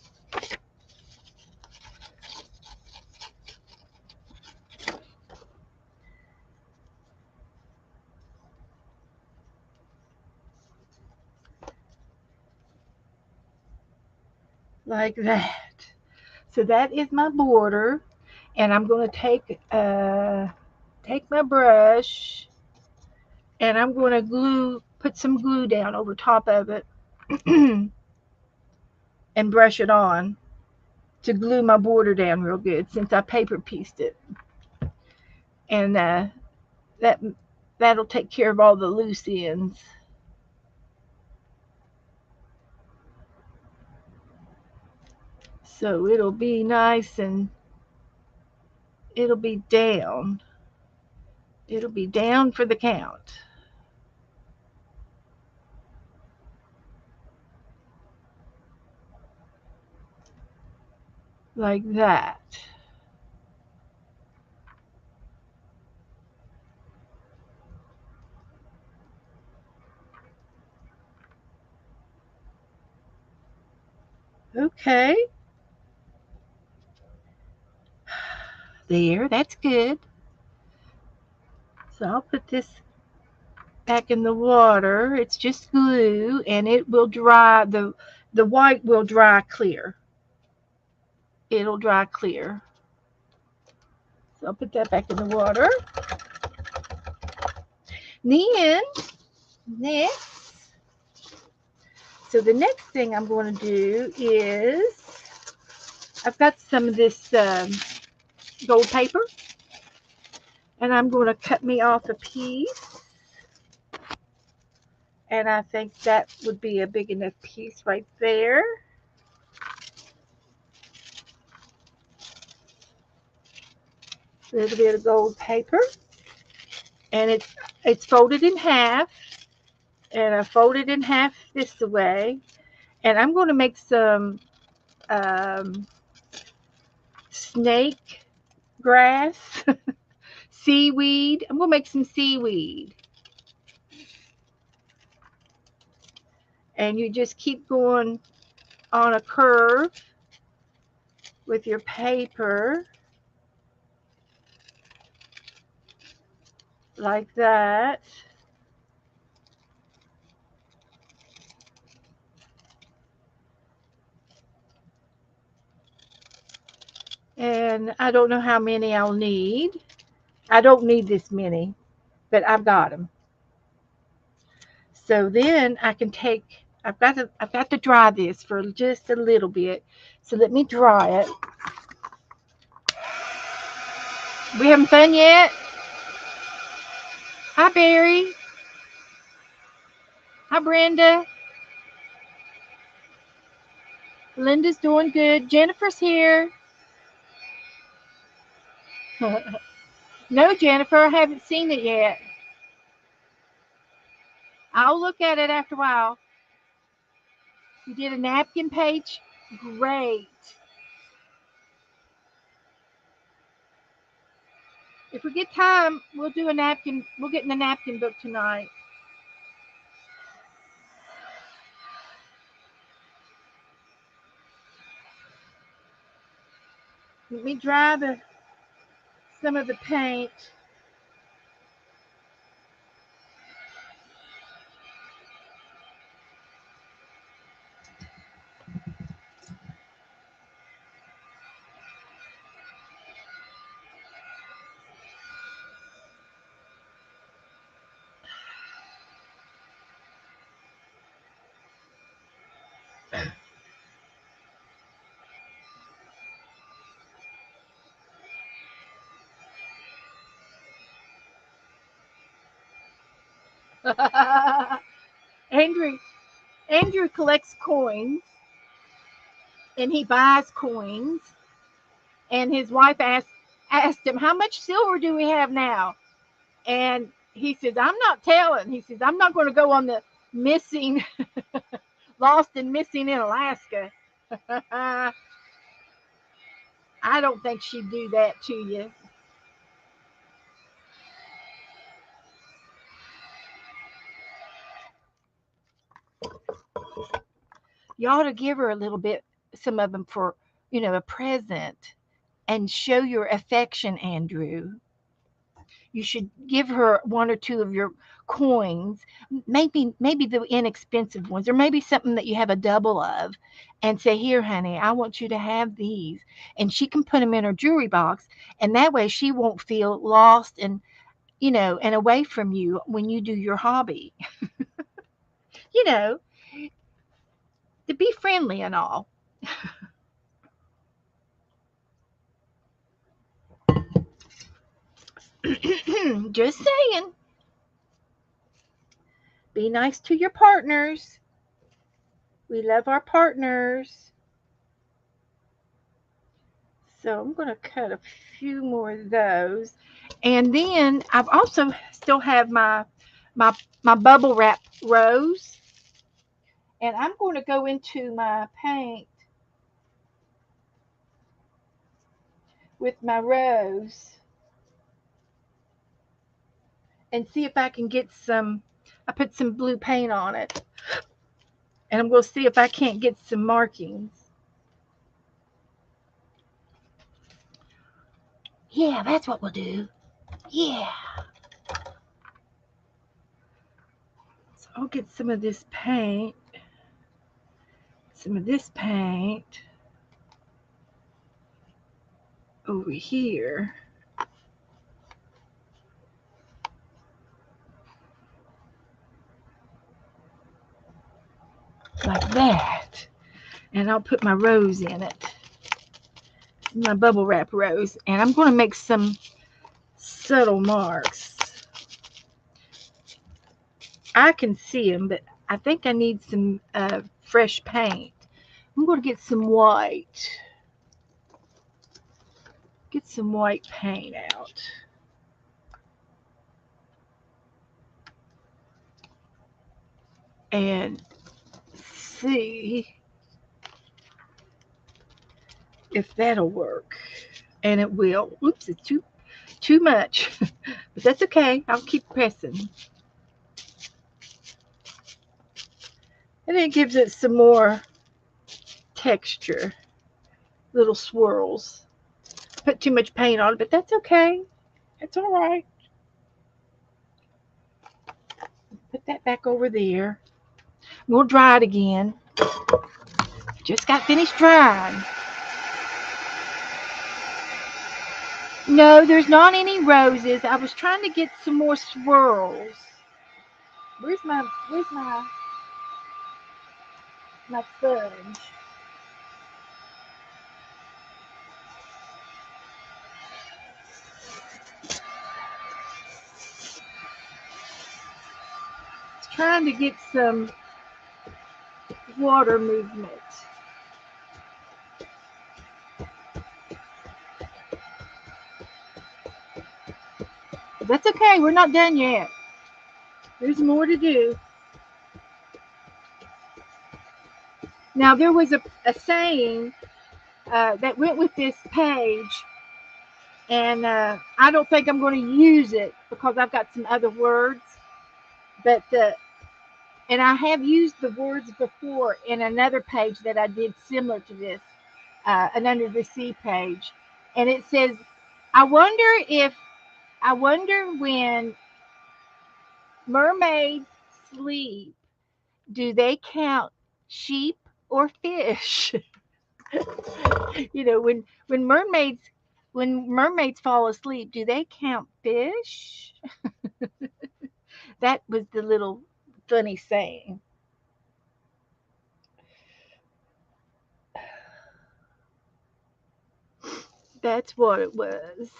S1: Like that. So that is my border. And I'm going to take my brush and I'm going to put some glue down over top of it and brush it on to glue my border down real good since I paper pieced it. And that that'll take care of all the loose ends. So it'll be nice and it'll be down. It'll be down for the count. Like that. Okay. There, that's good. So I'll put this back in the water. It's just glue and it will dry, the white will dry clear. It'll dry clear. So I'll put that back in the water. Then next, so the next thing I'm going to do is I've got some of this gold paper and I'm going to cut me off a piece. And I think that would be a big enough piece right there. A little bit of gold paper. And it's folded in half. And I fold it in half this way. And I'm going to make some snake grass, seaweed. I'm going to make some seaweed. And you just keep going on a curve with your paper like that. And I don't know how many I'll need. I don't need this many, but I've got them. So then I can take I've got to dry this for just a little bit. So let me dry it. We having fun yet? Hi, Barry. Hi, Brenda. Linda's doing good. Jennifer's here. No, Jennifer, I haven't seen it yet. I'll look at it after a while. You did a napkin page? Great. If we get time, we'll do a napkin. We'll get in the napkin book tonight. Let me dry some of the paint. Andrew Andrew collects coins and he buys coins. And his wife asked him, "How much silver do we have now?" And he says, "I'm not telling." He says, "I'm not going to go on the missing, lost and missing in Alaska." I don't think she'd do that to you. You ought to give her a little bit, some of them for, a present and show your affection, Andrew. You should give her one or two of your coins, maybe the inexpensive ones, or maybe something that you have a double of, and say, "Here, honey, I want you to have these." And she can put them in her jewelry box, and that way she won't feel lost and and away from you when you do your hobby. you know, to be friendly and all. Just saying. Be nice to your partners. We love our partners. So I'm going to cut a few more of those. And then I've also still have my my bubble wrap rose. And I'm going to go into my paint with my rose and see if I can get some. I put some blue paint on it. And I'm going to see if I can't get some markings. Yeah, that's what we'll do. Yeah. So I'll get some of this paint. Some of this paint over here. Like that. And I'll put my rose in it. My bubble wrap rose. And I'm going to make some subtle marks. I can see them, but I think I need some fresh paint. I'm going to get some white. Get some white paint out. And see if that'll work. And it will. Oops, it's too much. But that's okay. I'll keep pressing. And it gives it some more texture. Little swirls. Put too much paint on it, but that's okay. It's all right. Put that back over there. We'll dry it again. Just got finished drying. No, there's not any roses. I was trying to get some more swirls. Where's my my sponge. It's trying to get some water movement. But that's okay. We're not done yet. There's more to do. Now, there was a saying that went with this page, and I don't think I'm going to use it because I've got some other words. But and I have used the words before in another page that I did similar to this, an under the sea page, and it says, "I wonder if I wonder when mermaids sleep, do they count sheep or fish?" When mermaids fall asleep, do they count fish? That was the little funny saying. That's what it was.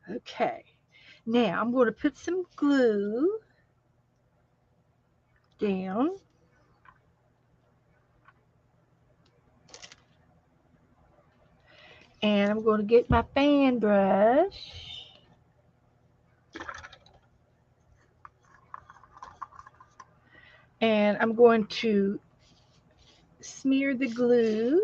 S1: Okay. Now I'm going to put some glue down, and I'm going to get my fan brush, and I'm going to smear the glue.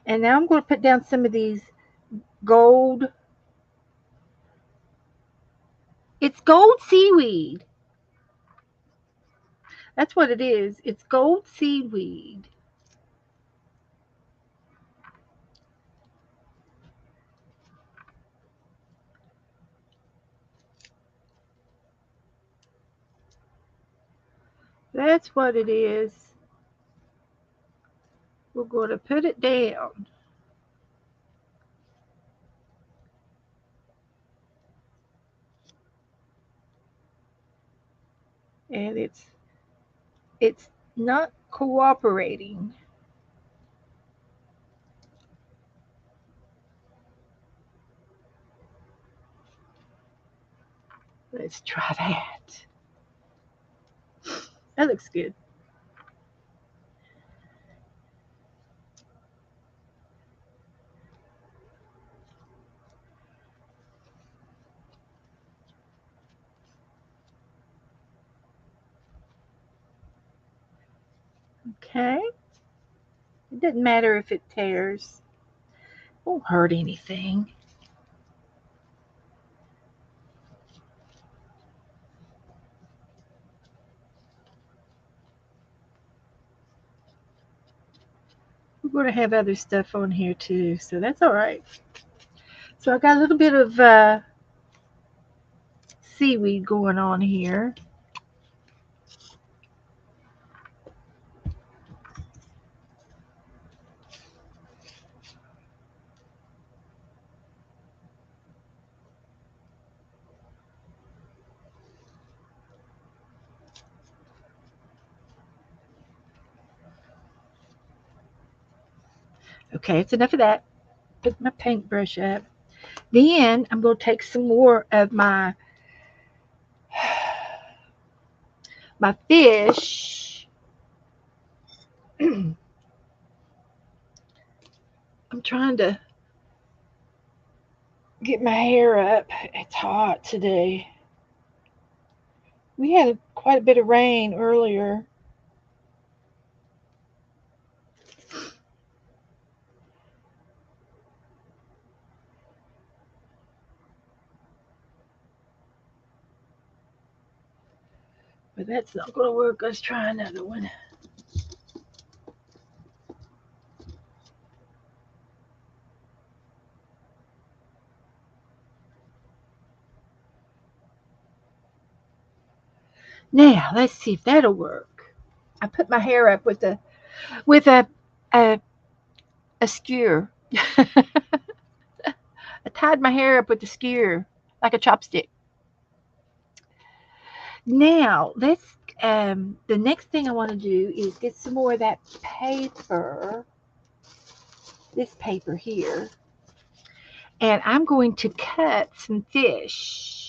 S1: And now I'm going to put down some of these gold. It's gold seaweed. That's what it is. It's gold seaweed. That's what it is. We're going to put it down. And it's not cooperating. Let's try that. That looks good. Okay. It doesn't matter if it tears. It won't hurt anything. We're going to have other stuff on here too, so that's all right. So I got a little bit of seaweed going on here. Okay, it's enough of that. Pick my paintbrush up. Then I'm going to take some more of my fish. I'm trying to get my hair up. It's hot today. We had quite a bit of rain earlier. But that's not going to work. Let's try another one. Now, let's see if that'll work. I put my hair up with a, a skewer. I tied my hair up with a skewer like a chopstick. Now let's the next thing I want to do is get some more of that paper, this paper here, and I'm going to cut some fish.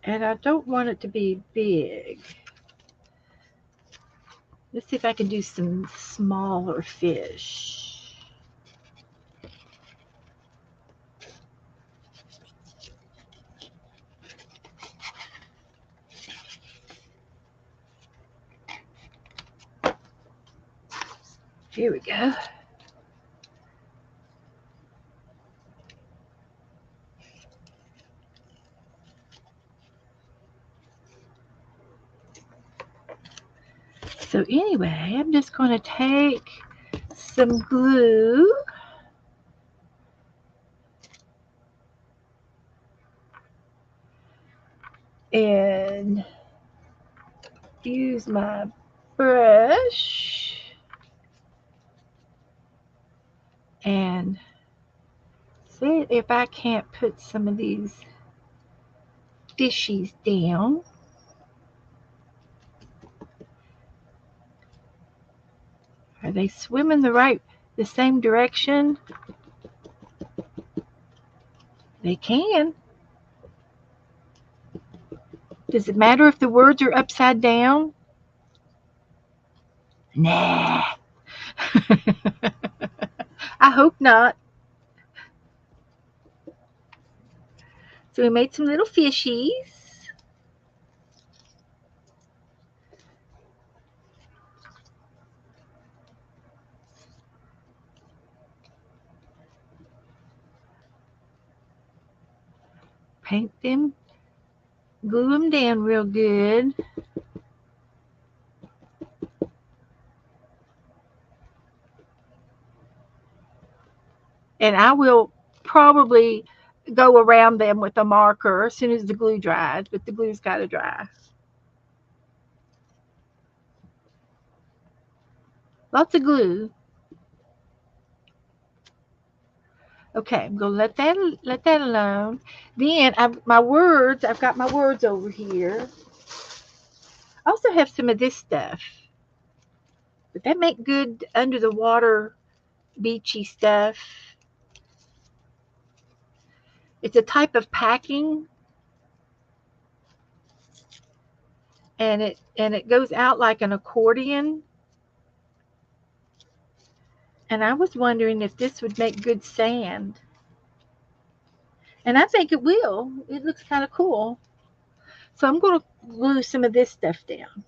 S1: And I don't want it to be big. Let's see if I can do some smaller fish. Here we go. So anyway, I'm just going to take some glue and use my brush and see if I can't put some of these fishies down. Are they swimming the same direction? They can. Does it matter if the words are upside down? Nah. I hope not. So we made some little fishies. Paint them, glue them down real good. And I will probably go around them with a marker as soon as the glue dries, but the glue's got to dry. Lots of glue. Okay, I'm gonna let that alone. Then I've got my words over here. I also have some of this stuff, but that make good under the water beachy stuff. It's a type of packing, and it goes out like an accordion. And I was wondering if this would make good sand. And I think it will. It looks kind of cool. So I'm going to glue some of this stuff down.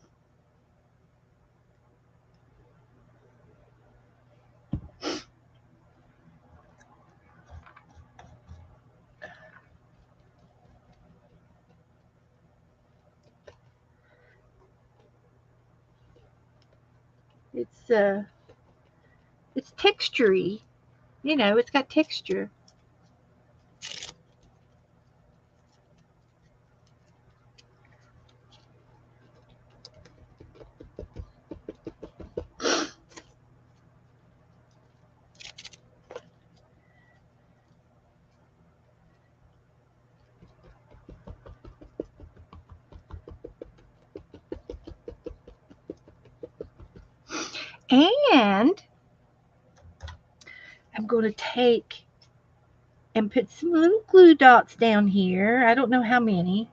S1: It's textury. You know, it's got texture. And I'm going to take and put some little glue dots down here. I don't know how many.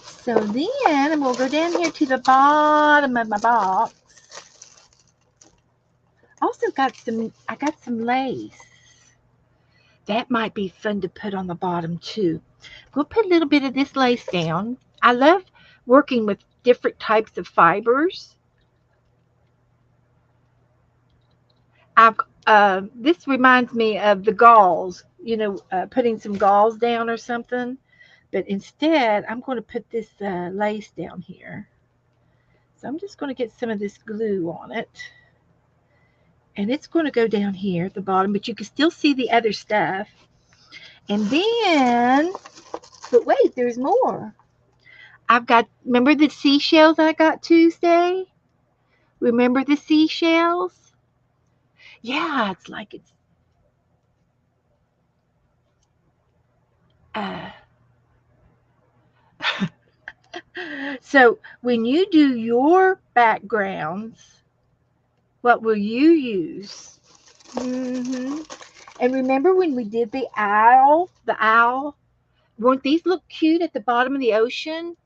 S1: So then I'm going to go down here to the bottom of my box. Also I got some lace. That might be fun to put on the bottom too. We'll put a little bit of this lace down. I love working with different types of fibers. This reminds me of the gauze, putting some gauze down or something. But instead, I'm going to put this lace down here. So I'm just going to get some of this glue on it. And it's going to go down here at the bottom, but you can still see the other stuff. And then, but wait, there's more. I've got, remember the seashells I got Tuesday? Remember the seashells? Yeah, it's like it's, uh, so when you do your backgrounds, what will you use? Mm-hmm. And remember when we did the owl? The owl? Won't these look cute at the bottom of the ocean?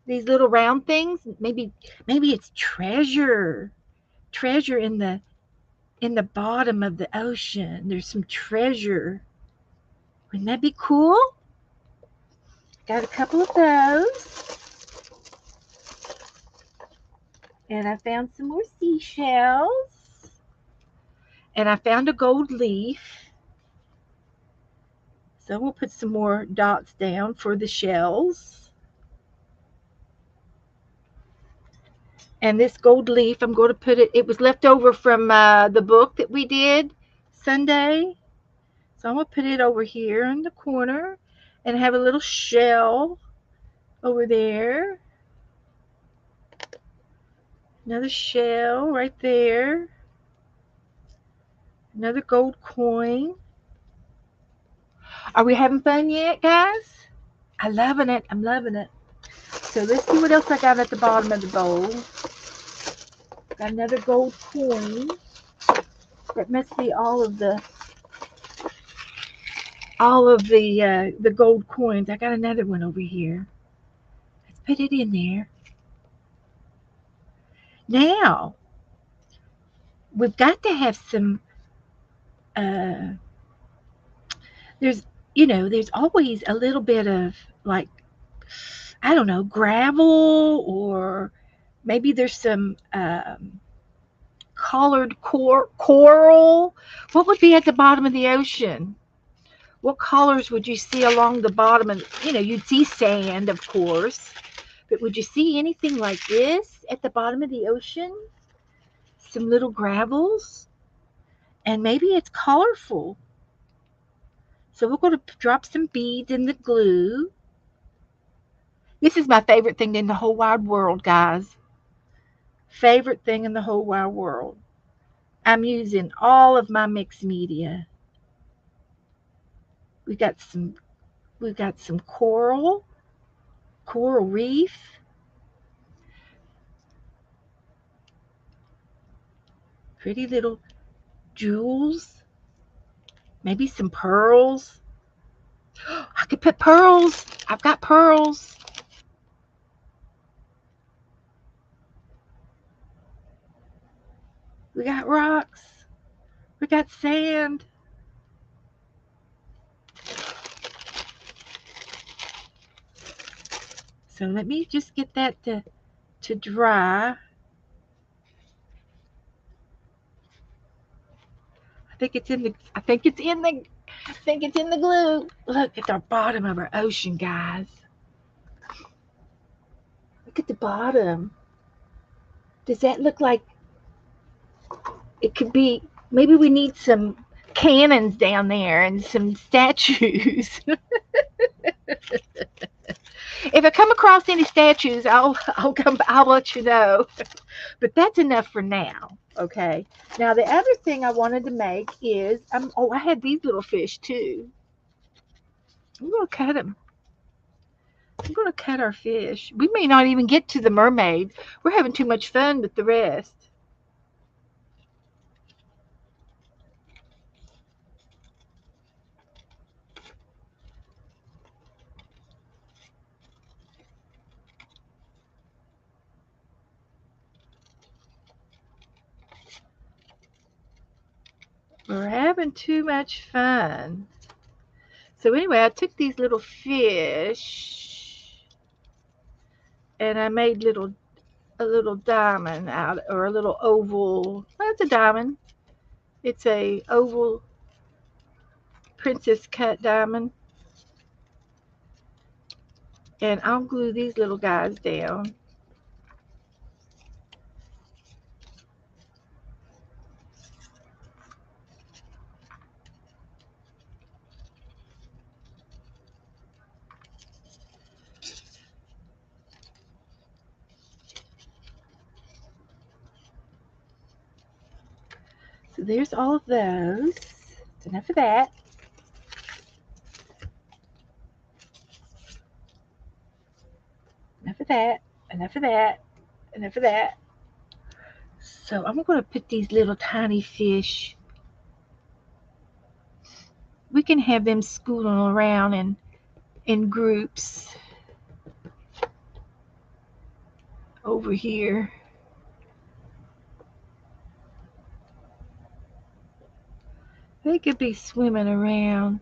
S1: These little round things? Maybe it's treasure. Treasure in the bottom of the ocean. There's some treasure. Wouldn't that be cool? Got a couple of those. And I found some more seashells. And I found a gold leaf. So we'll put some more dots down for the shells. And this gold leaf, I'm going to put it, it was left over from the book that we did Sunday. So I'm going to put it over here in the corner and have a little shell over there. Another shell right there. Another gold coin. Are we having fun yet, guys? I'm loving it. I'm loving it. So let's see what else I got at the bottom of the bowl. Got another gold coin. That must be all of the gold coins. I got another one over here. Let's put it in there. Now, we've got to have some, there's, there's always a little bit of like, I don't know, gravel, or maybe there's some colored coral. What would be at the bottom of the ocean? What colors would you see along the bottom of, you'd see sand, of course, but would you see anything like this at the bottom of the ocean? Some little gravels, and maybe it's colorful. So we're going to drop some beads in the glue. This is my favorite thing in the whole wide world, guys. Favorite thing in the whole wide world. I'm using all of my mixed media. We got some coral reef. Pretty little jewels. Maybe some pearls. I could put pearls. I've got pearls. We got rocks. We got sand. So let me just get that to dry. I think it's in the glue. Look at the bottom of our ocean, guys. Look at the bottom. Does that look like it could be? Maybe we need some cannons down there and some statues. If I come across any statues, I'll let you know. But that's enough for now. Okay. Now the other thing I wanted to make is I had these little fish too. I'm gonna cut them. I'm gonna cut our fish. We may not even get to the mermaid. We're having too much fun with the rest. We're having too much fun. So anyway, I took these little fish and I made a little diamond out, or a little oval. Well, it's a diamond. It's a oval princess cut diamond. And I'll glue these little guys down. So there's all of those. That's enough of that. Enough of that. Enough of that. Enough of that. So I'm going to put these little tiny fish. We can have them scooting around in groups over here. They could be swimming around.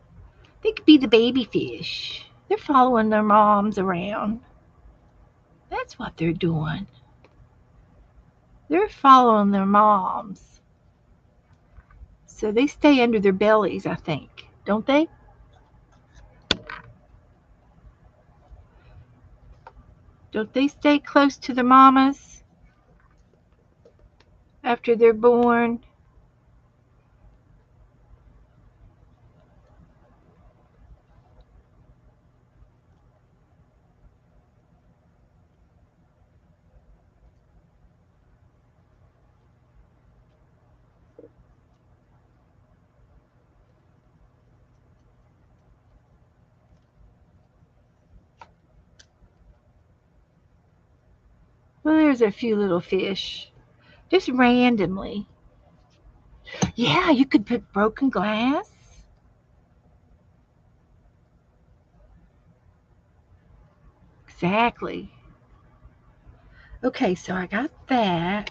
S1: They could be the baby fish. They're following their moms around. That's what they're doing. They're following their moms. So they stay under their bellies, I think. Don't they? Don't they stay close to their mamas after they're born? Well, there's a few little fish. Just randomly. Yeah, you could put broken glass. Exactly. Okay, so I got that.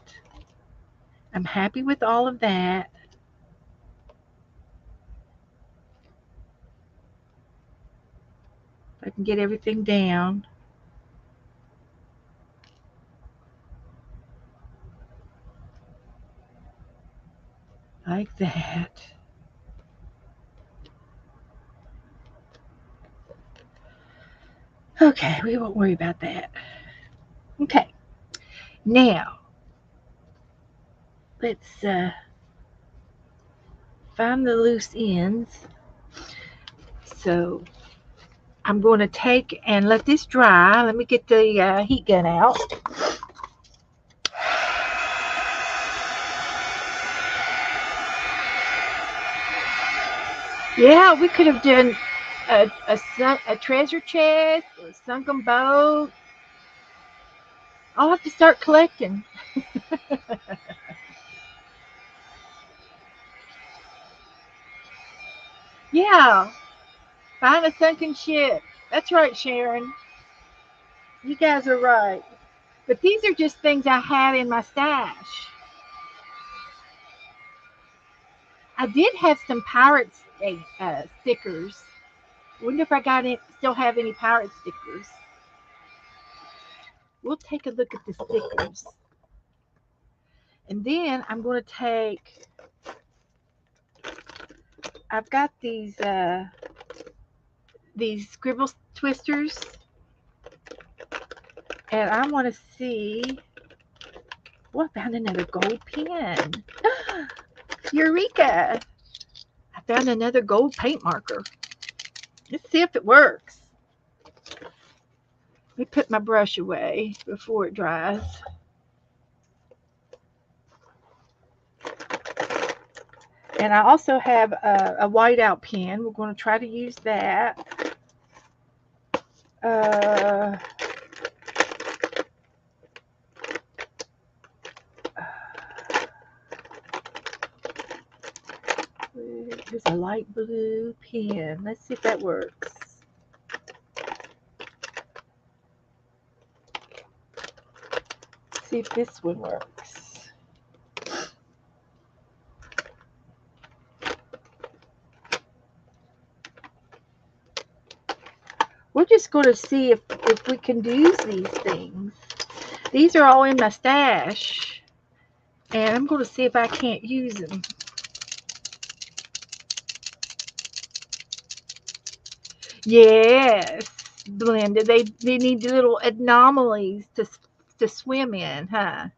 S1: I'm happy with all of that. If I can get everything down. Like that. Okay, we won't worry about that. Okay, now let's find the loose ends. So I'm going to take and let this dry. Let me get the heat gun out. Yeah, we could have done a treasure chest or a sunken boat. I'll have to start collecting. Yeah, find a sunken ship. That's right, Sharon. You guys are right. But these are just things I had in my stash. I did have some pirates stickers. Wonder if I got it. Still have any pirate stickers? We'll take a look at the stickers, and then I'm going to take. I've got these scribble twisters, and I want to see. Oh, I found another gold pen. Eureka! I found another gold paint marker. Let's see if it works. Let me put my brush away before it dries. And I also have a whiteout pen. We're going to try to use that. Here's a light blue pen. Let's see if that works. See if this one works. We're just going to see if we can use these things. These are all in my stash, and I'm going to see if I can't use them. Yes, blended. They need little anomalies to swim in, huh?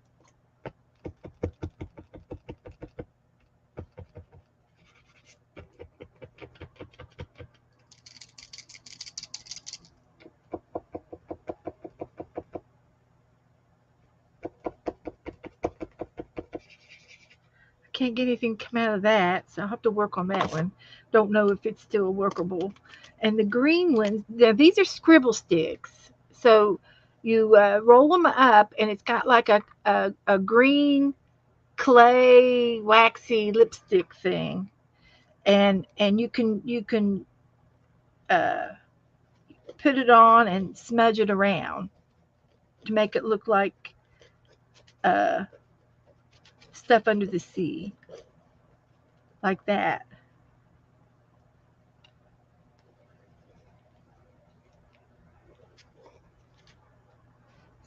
S1: Can't get anything to come out of that, so I'll have to work on that one. Don't know if it's still workable. And the green ones, these are scribble sticks. So you roll them up, and it's got like a green clay waxy lipstick thing, and you can uh, put it on and smudge it around to make it look like uh, stuff under the sea, like that.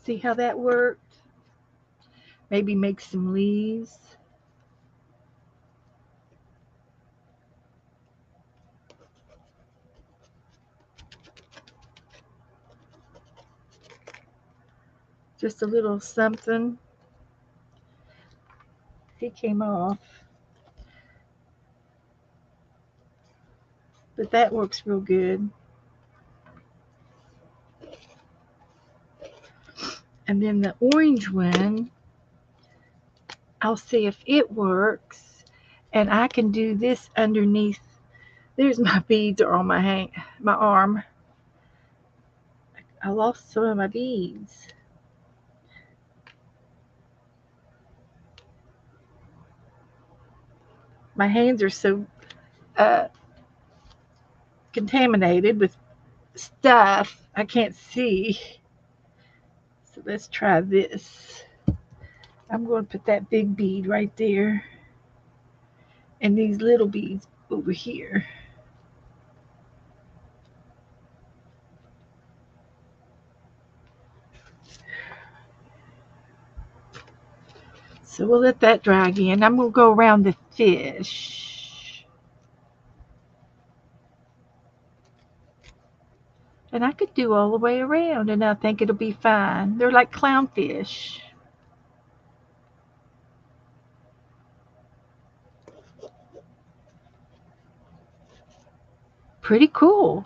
S1: See how that worked? Maybe make some leaves. Just a little something. He came off, but that works real good. And then the orange one, I'll see if it works. And I can do this underneath. There's my beads are on my arm. I lost some of my beads. My hands are so uh, contaminated with stuff I can't see. So let's try this. I'm going to put that big bead right there and these little beads over here. So we'll let that dry again. I'm going to go around the fish. And I could do all the way around, and I think it'll be fine. They're like clownfish. Pretty cool.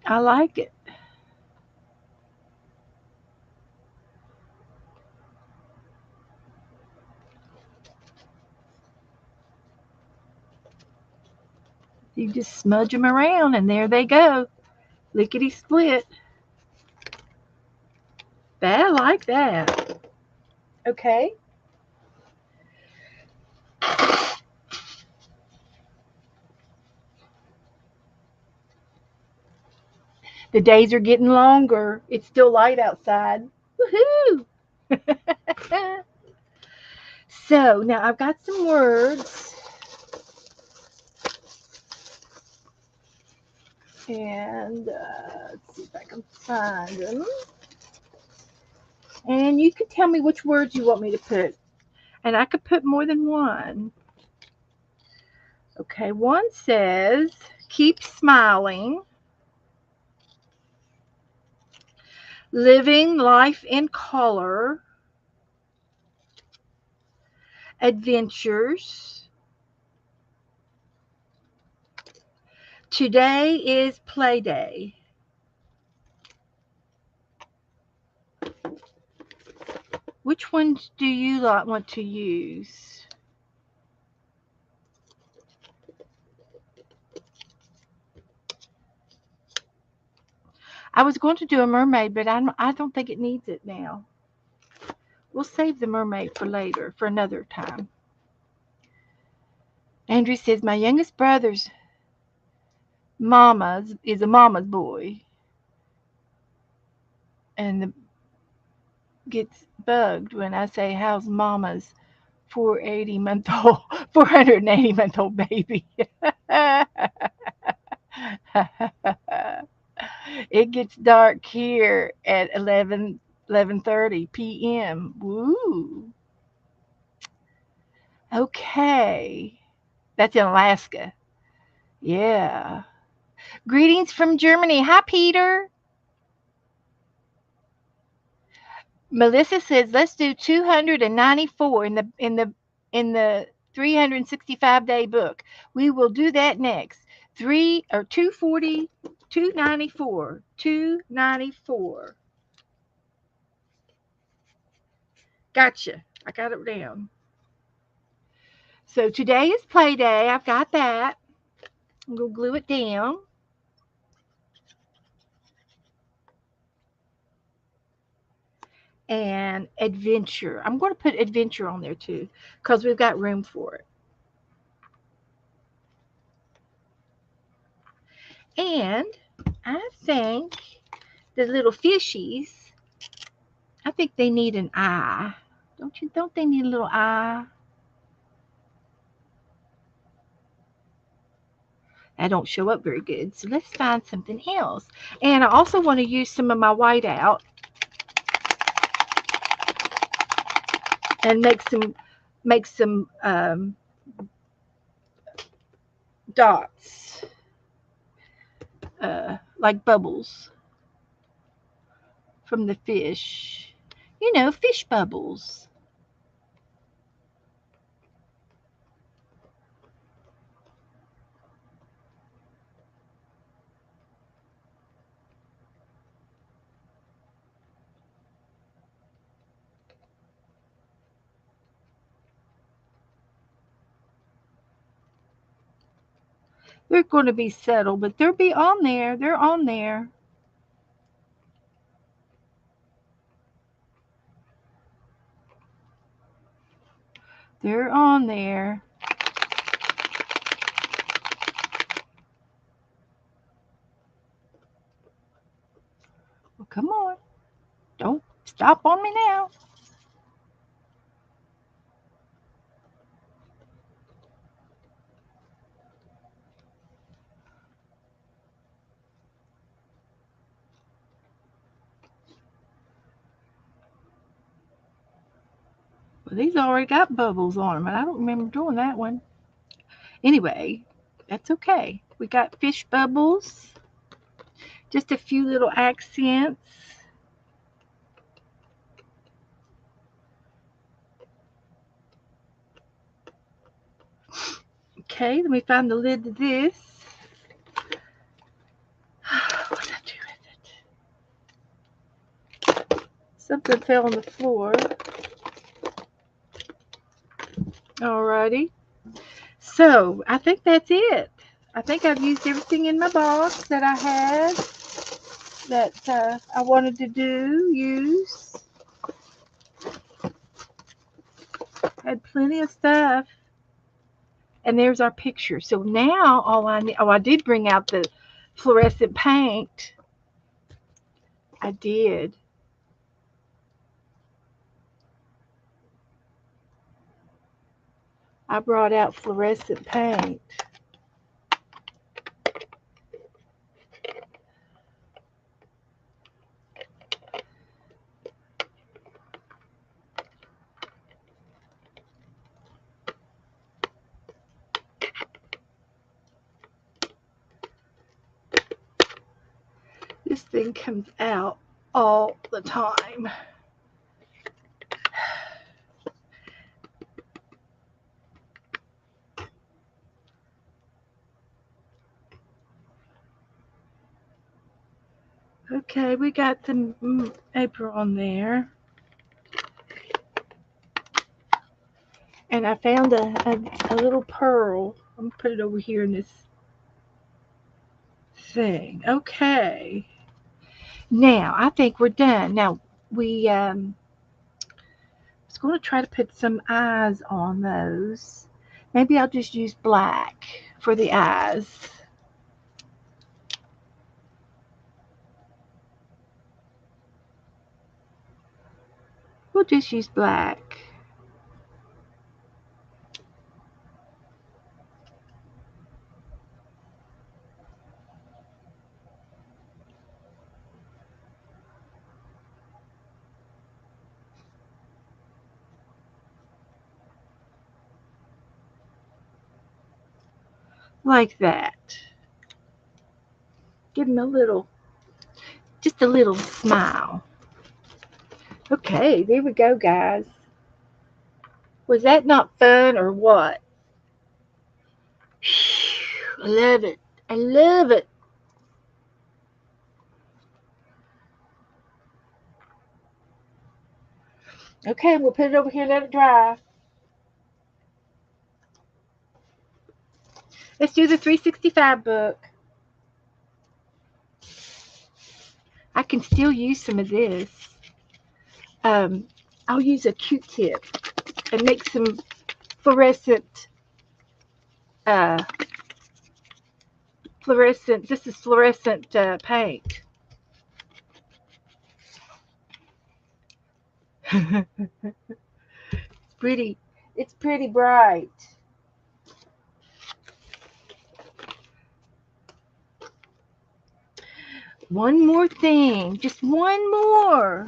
S1: I like it. You just smudge them around, and there they go. Lickety split. I like that. Okay. The days are getting longer. It's still light outside. Woohoo! So now I've got some words, and let's see if I can find them. And you can tell me which words you want me to put, and I could put more than one. Okay, one says keep smiling, living life in color, adventures. Today is play day. Which ones do you want to use? I was going to do a mermaid, but I don't think it needs it now. We'll save the mermaid for later, for another time. Andrew says, my youngest brother's mama's is a mama's boy, and gets bugged when I say, how's mama's 480-month-old baby? It gets dark here at 11:30 p.m. Woo! Okay. That's in Alaska. Yeah. Greetings from Germany. Hi, Peter. Melissa says let's do 294 in the 365-day book. We will do that next. 240, 294, 294. Gotcha. I got it down. So today is play day. I've got that. I'm gonna glue it down. And adventure. I'm going to put adventure on there too because we've got room for it. And I think the little fishies, I think they need an eye. Don't you? Don't they need a little eye? That don't show up very good. So let's find something else. And I also want to use some of my white out and make some dots, like bubbles from the fish. You know, fish bubbles. They're going to be subtle, but they'll be on there. They're on there. They're on there. Well, come on. Don't stop on me now. Well, these already got bubbles on them, and I don't remember doing that one. Anyway, that's okay. We got fish bubbles, just a few little accents. Okay, let me find the lid to this. What did I do with it? Something fell on the floor. Alrighty. So I think that's it. I think I've used everything in my box that I had that I wanted to use. Had plenty of stuff. And there's our picture. So now all I need, I did bring out the fluorescent paint. I did. I brought out fluorescent paint. This thing comes out all the time. Okay, we got some April on there. And I found a little pearl. I'm going to put it over here in this thing. Okay. Now, I think we're done. Now, we was going to try to put some eyes on those. Maybe I'll just use black for the eyes. We'll just use black. like that. Give him just a little smile. Okay, there we go, guys. Was that not fun or what? I love it. I love it. Okay, we'll put it over here and let it dry. Let's do the 365 book. I can still use some of this. Um, I'll use a Q-tip and make some fluorescent, uh, this is fluorescent paint. pretty, it's pretty bright. One more thing, just one more.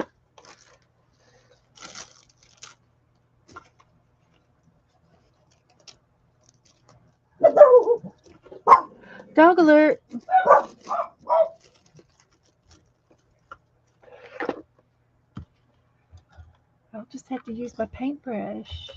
S1: Dog alert. I'll just have to use my paintbrush.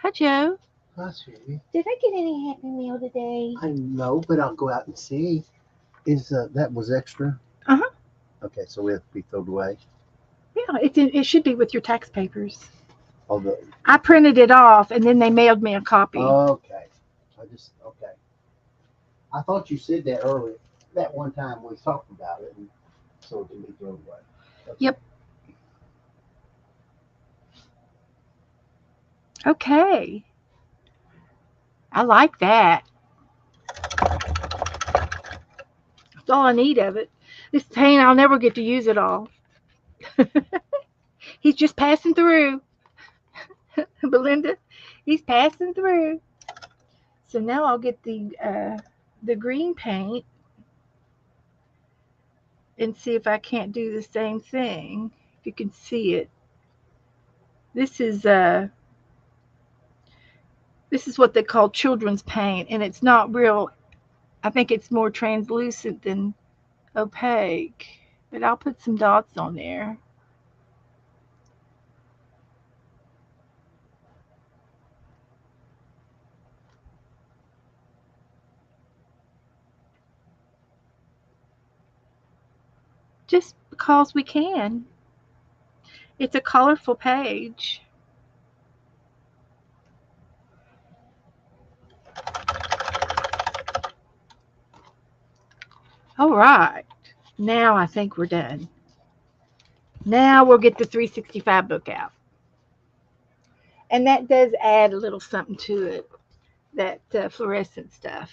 S1: Hi, Joe.
S2: Hi, sweetie.
S1: Did I get any Happy Meal today?
S2: I know, but I'll go out and see. Is that was extra?
S1: Uh-huh.
S2: Okay, so we have to be thrown away.
S1: Yeah, it should be with your tax papers.
S2: Oh, the
S1: I printed it off, and then they mailed me a copy.
S2: okay. Okay. I thought you said that earlier. That one time we talked about it, and so it can be thrown away.
S1: Yep. Okay. I like that. That's all I need of it. This paint, I'll never get to use it all. He's just passing through. Belinda, he's passing through. So now I'll get the green paint and see if I can't do the same thing. If you can see it. This is what they call children's paint, and it's not real. I think it's more translucent than opaque. But I'll put some dots on there. Just because we can. It's a colorful page. All right. Now I think we're done. Now we'll get the 365 book out. And that does add a little something to it, that fluorescent stuff.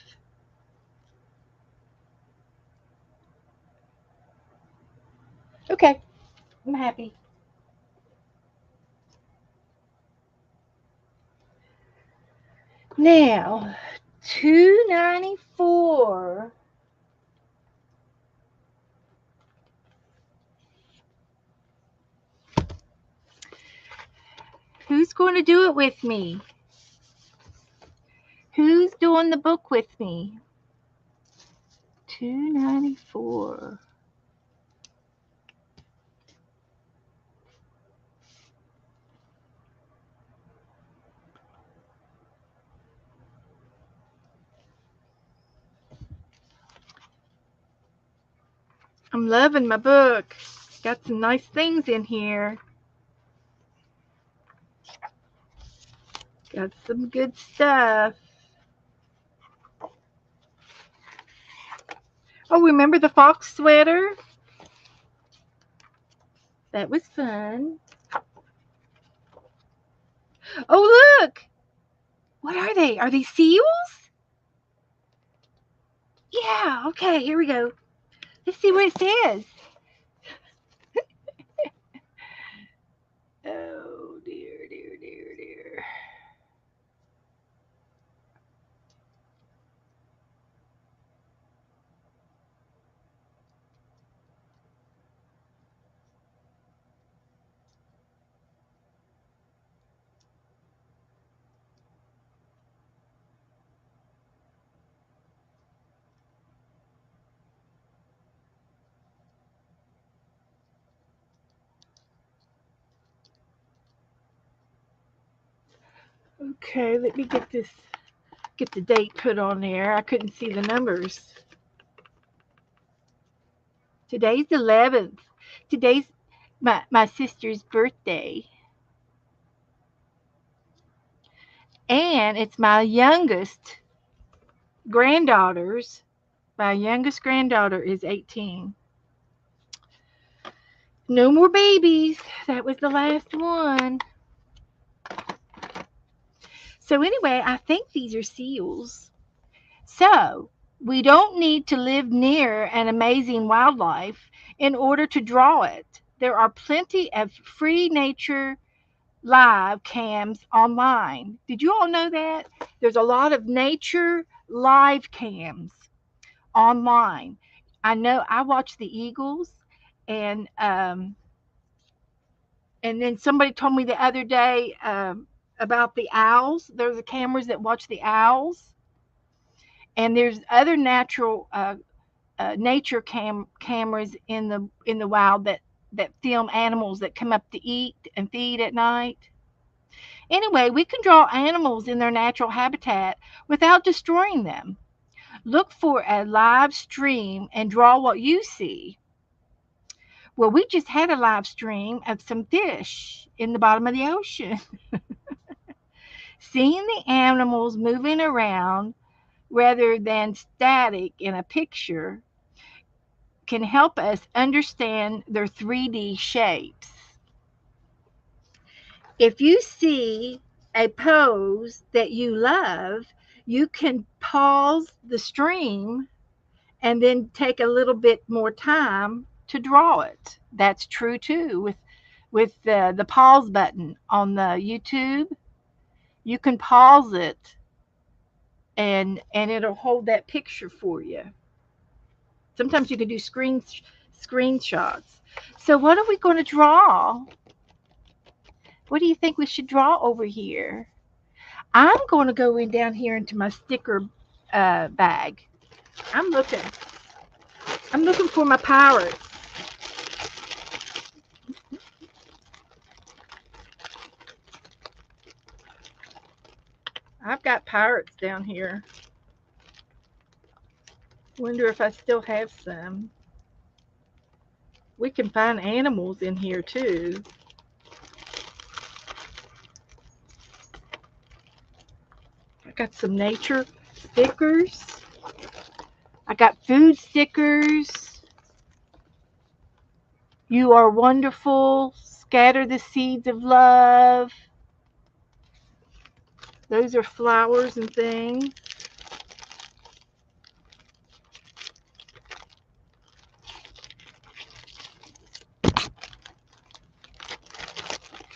S1: Okay, I'm happy. Now, 294. Who's going to do it with me? Who's doing the book with me? 294. I'm loving my book. Got some nice things in here. Got some good stuff. Oh, remember the fox sweater? That was fun. Oh, look! What are they? Are they seals? Yeah, okay, here we go. Let's see what it says. Oh, dear, dear, dear, dear. Okay, let me get the date put on there. I couldn't see the numbers. Today's the 11th. Today's my sister's birthday. And it's granddaughter's. My youngest granddaughter is 18. No more babies. That was the last one. So, anyway, I think these are seals. So, we don't need to live near an amazing wildlife in order to draw it. There are plenty of free nature live cams online. Did you all know that? There's a lot of nature live cams online. I know I watch the eagles, and then somebody told me the other day about the owls. There's the cameras that watch the owls, and there's other natural nature cameras in the wild that film animals that come up to eat and feed at night. Anyway, we can draw animals in their natural habitat without destroying them. Look for a live stream and draw what you see. Well, we just had a live stream of some fish in the bottom of the ocean. Seeing the animals moving around rather than static in a picture can help us understand their 3D shapes. If you see a pose that you love, you can pause the stream and then take a little bit more time to draw it. That's true too with the pause button on the YouTube. You can pause it and it'll hold that picture for you. Sometimes you can do screenshots. So what are we going to draw? What do you think we should draw over here? I'm going to go in down here into my sticker bag. I'm looking. I'm looking for my pirates. I've got pirates down here. Wonder if I still have some. We can find animals in here too. I got some nature stickers. I got food stickers. You are wonderful. Scatter the seeds of love. Those are flowers and things.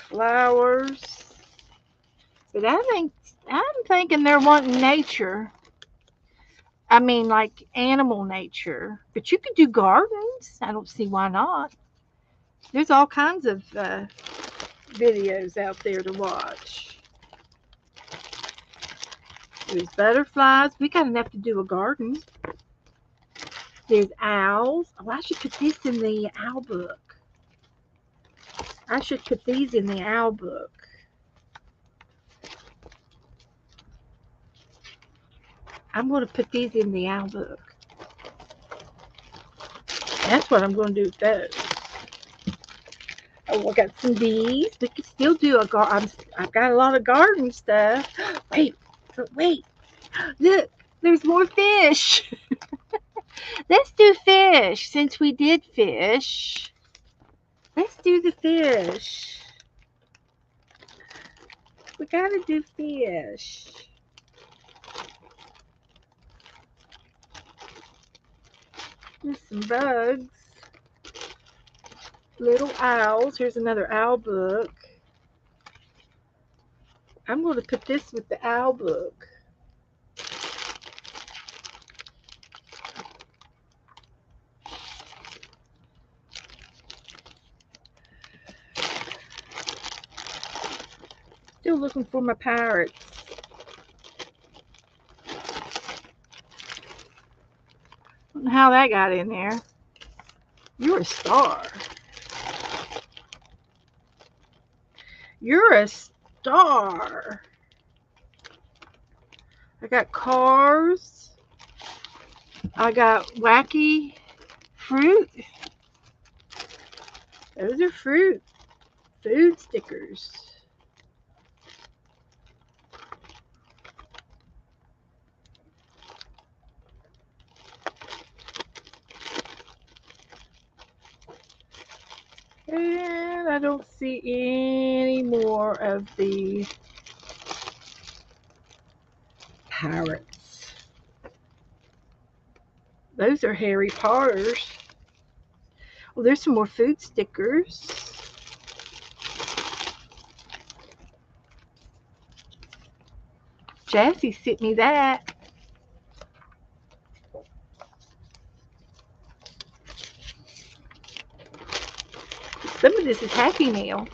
S1: Flowers. But I'm thinking they're wanting nature. I mean, like animal nature. But you could do gardens. I don't see why not. There's all kinds of videos out there to watch. There's butterflies. We got enough to do a garden. There's owls. Oh, I should put this in the owl book. I should put these in the owl book. I'm going to put these in the owl book. That's what I'm going to do with those. Oh, I got some bees. We could still do a garden. I've got a lot of garden stuff. Wait. Look, there's more fish. Let's do fish since we did fish. Let's do the fish. We gotta do fish. There's some bugs. Little owls. Here's another owl book. I'm going to put this with the owl book. Still looking for my pirates. Don't know how that got in there. You're a star. You're a star. I got cars. I got wacky fruit. Those are fruit. Food stickers. And I don't see any more of the pirates. Those are Harry Potter's. Well, there's some more food stickers. Jazzy sent me that. Some of this is Happy Meal.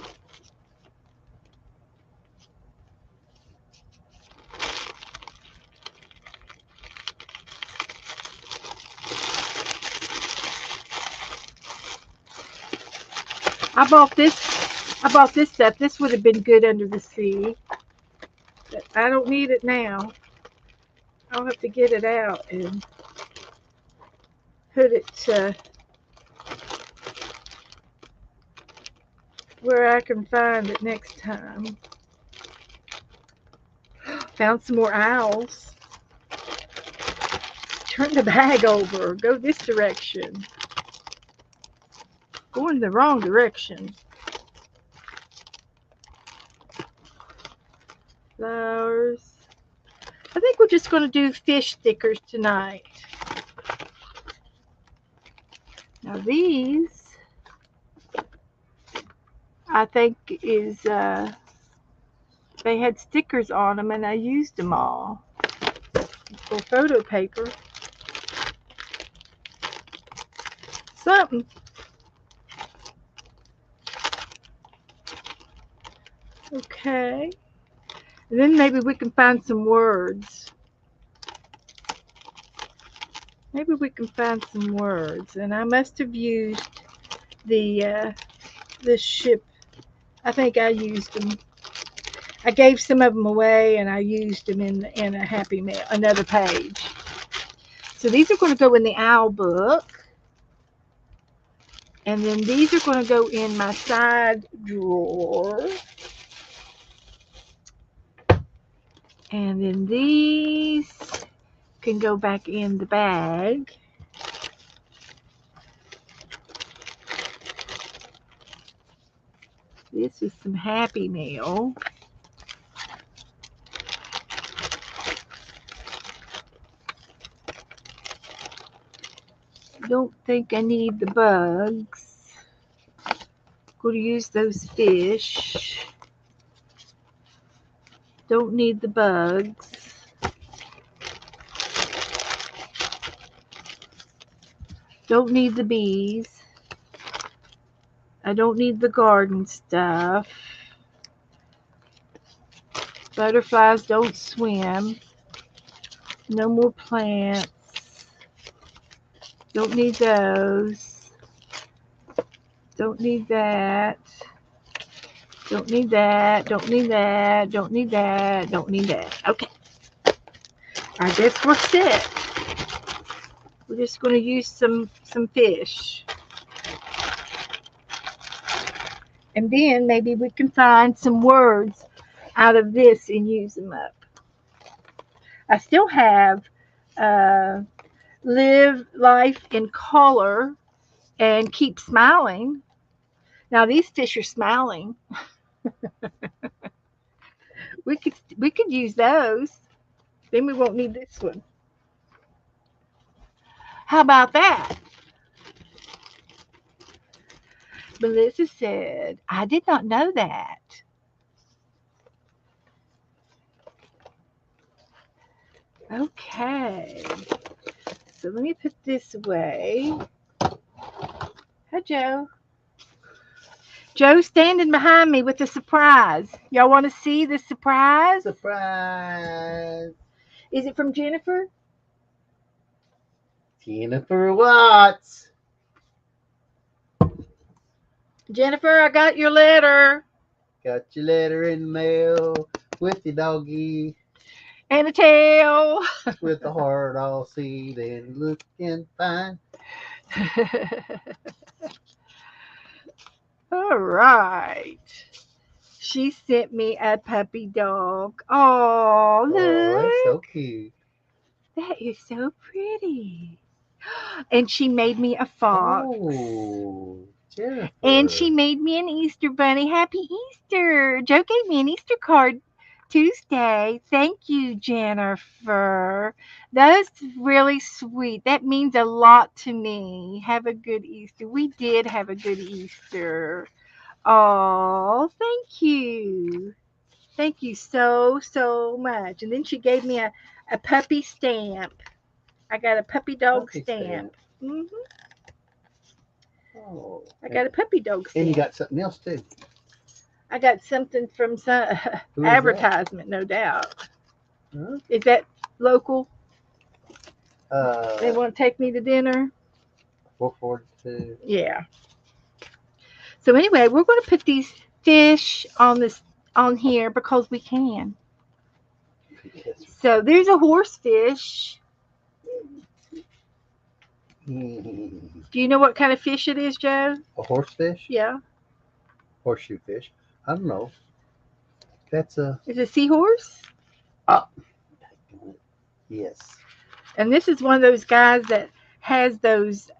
S1: I bought this stuff. This would have been good under the sea. But I don't need it now. I'll have to get it out and put it where I can find it next time. Found some more owls. Turn the bag over. Go this direction. Going the wrong direction. Flowers. I think we're just going to do fish stickers tonight. Now these, I think is, they had stickers on them and I used them all. For photo paper. Something. Okay. And then maybe we can find some words. Maybe we can find some words. And I must have used the ship. I think I used them. I gave some of them away and I used them in a Happy Mail, another page. So these are going to go in the owl book. And then these are going to go in my side drawer. And then these can go back in the bag. This is some Happy Meal. Don't think I need the bugs. Going to use those fish. Don't need the bugs. Don't need the bees. I don't need the garden stuff. Butterflies don't swim. No more plants. Don't need those. Don't need that. Don't need that. Don't need that. Don't need that. Don't need that. Okay. I guess we're set. We're just going to use some fish. And then maybe we can find some words out of this and use them up. I still have live life in color and keep smiling. Now these fish are smiling. We could use those. Then we won't need this one. How about that? Melissa said, I did not know that. Okay. So let me put this away. Hi, Joe. Joe's standing behind me with a surprise. Y'all want to see the surprise?
S2: Surprise!
S1: Is it from Jennifer?
S2: Jennifer Watts.
S1: Jennifer, I got your letter.
S2: Got your letter in the mail with your doggy,
S1: And a tail.
S2: with the heart all seed and looking fine.
S1: All right. She sent me a puppy dog. Oh,
S2: Oh, that's so
S1: look.
S2: cute.
S1: That is so pretty. And she made me a fox.
S2: Oh,
S1: And she
S2: Jennifer.
S1: made me an Easter bunny. Happy Easter. Joe gave me an Easter card Tuesday. Thank you, Jennifer. That's really sweet. That means a lot to me. Have a good Easter. We did have a good Easter. Oh, thank you. Thank you so, so much. And then she gave me a puppy stamp. I got a puppy dog
S2: Puppy
S1: stamp.
S2: stamp.
S1: Hmm.
S2: Oh,
S1: I got a puppy dog
S2: and you
S1: stamp.
S2: got something else too.
S1: I got something from some
S2: Who is that?
S1: advertisement, no doubt.
S2: Huh?
S1: Is that local? They
S2: Uh,
S1: want to take me to dinner?
S2: 442.
S1: Yeah. So anyway, we're going to put these fish on here because we can.
S2: Yes.
S1: So there's a horsefish. Do you know what kind of fish it is, Joe?
S2: A horsefish?
S1: Yeah.
S2: Horseshoe fish? I don't know. That's a.
S1: It's a seahorse.
S2: Ah, yes.
S1: And this is one of those guys that has those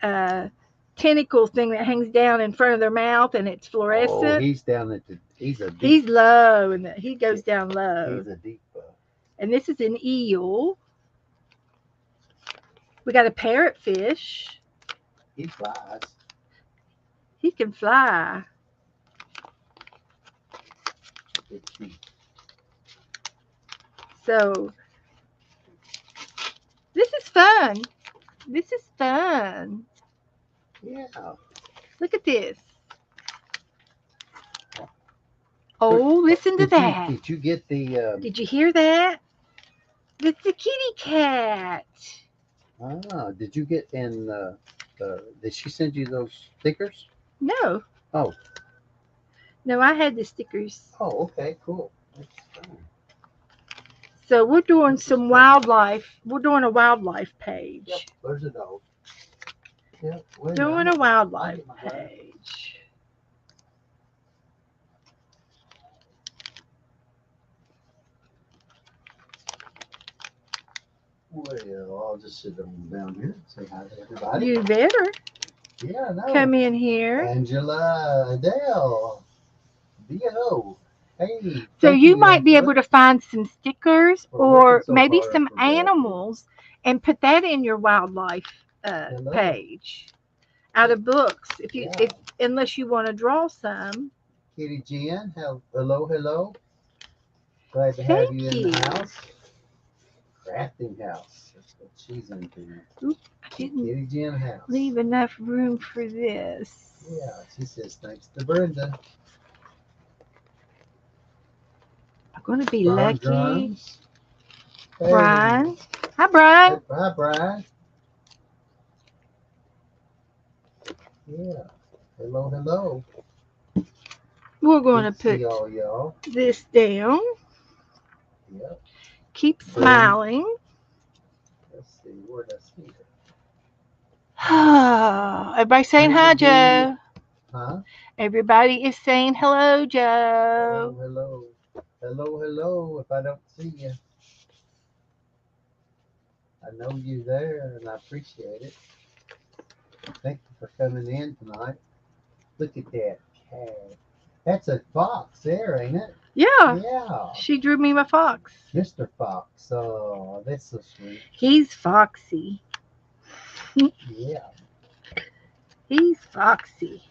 S1: tentacle thing that hangs down in front of their mouth and it's
S2: Oh,
S1: fluorescent.
S2: he's down at the. He's a deep.
S1: He's low and he goes down low.
S2: He's a deep.
S1: And this is an eel. We got a parrotfish.
S2: He flies.
S1: He can fly.
S2: It's deep.
S1: So this is fun. This is fun.
S2: Yeah.
S1: Look at this. Oh, listen to that.
S2: Did you get the?
S1: Did you hear that? It's a kitty cat.
S2: Did you get in? Did she send you those stickers?
S1: No.
S2: Oh.
S1: No, I had the stickers.
S2: Oh, okay, cool. That's fine.
S1: So we're doing some wildlife. We're doing a wildlife page.
S2: Yep, there's a dog. Yep,
S1: Doing a wildlife page.
S2: Well, I'll just sit down here and say hi to everybody.
S1: You better
S2: Yeah, I know.
S1: come in here.
S2: Angela, Adele, Dio. Hey,
S1: So
S2: thank
S1: you
S2: you,
S1: might be
S2: Angela.
S1: able to find some stickers
S2: We're
S1: or
S2: working so
S1: maybe
S2: hard
S1: some
S2: for that.
S1: animals and put that in your wildlife
S2: Hello.
S1: page out of books. If you,
S2: Yeah.
S1: if unless you want to draw some.
S2: Kitty Jen, hello, hello. Glad to have
S1: Thank
S2: you in
S1: you.
S2: the house. Crafting house. That's what she's into.
S1: Oop, I didn't
S2: Kitty Jen house.
S1: leave enough room for this.
S2: Yeah, she says thanks to Brenda.
S1: I'm going to be
S2: Brian
S1: lucky.
S2: Drums. Hey.
S1: Brian. Hi, Brian.
S2: Hi, Brian. Yeah. Hello, hello.
S1: We're going to
S2: Good
S1: put
S2: see all y'all.
S1: this down.
S2: Yep.
S1: Keep smiling.
S2: Let's see. Where'd I see it?
S1: Everybody saying hi, Joe.
S2: Huh?
S1: Everybody is saying hello,
S2: Hello,
S1: Joe.
S2: hello. Hello, hello. If I don't see you, I know you're there and I appreciate it. Thank you for coming in tonight. Look at that cat. That's a fox there, ain't it?
S1: Yeah.
S2: Yeah.
S1: She drew me my fox.
S2: Mr. Fox. Oh, that's so sweet.
S1: He's foxy.
S2: Yeah.
S1: He's foxy.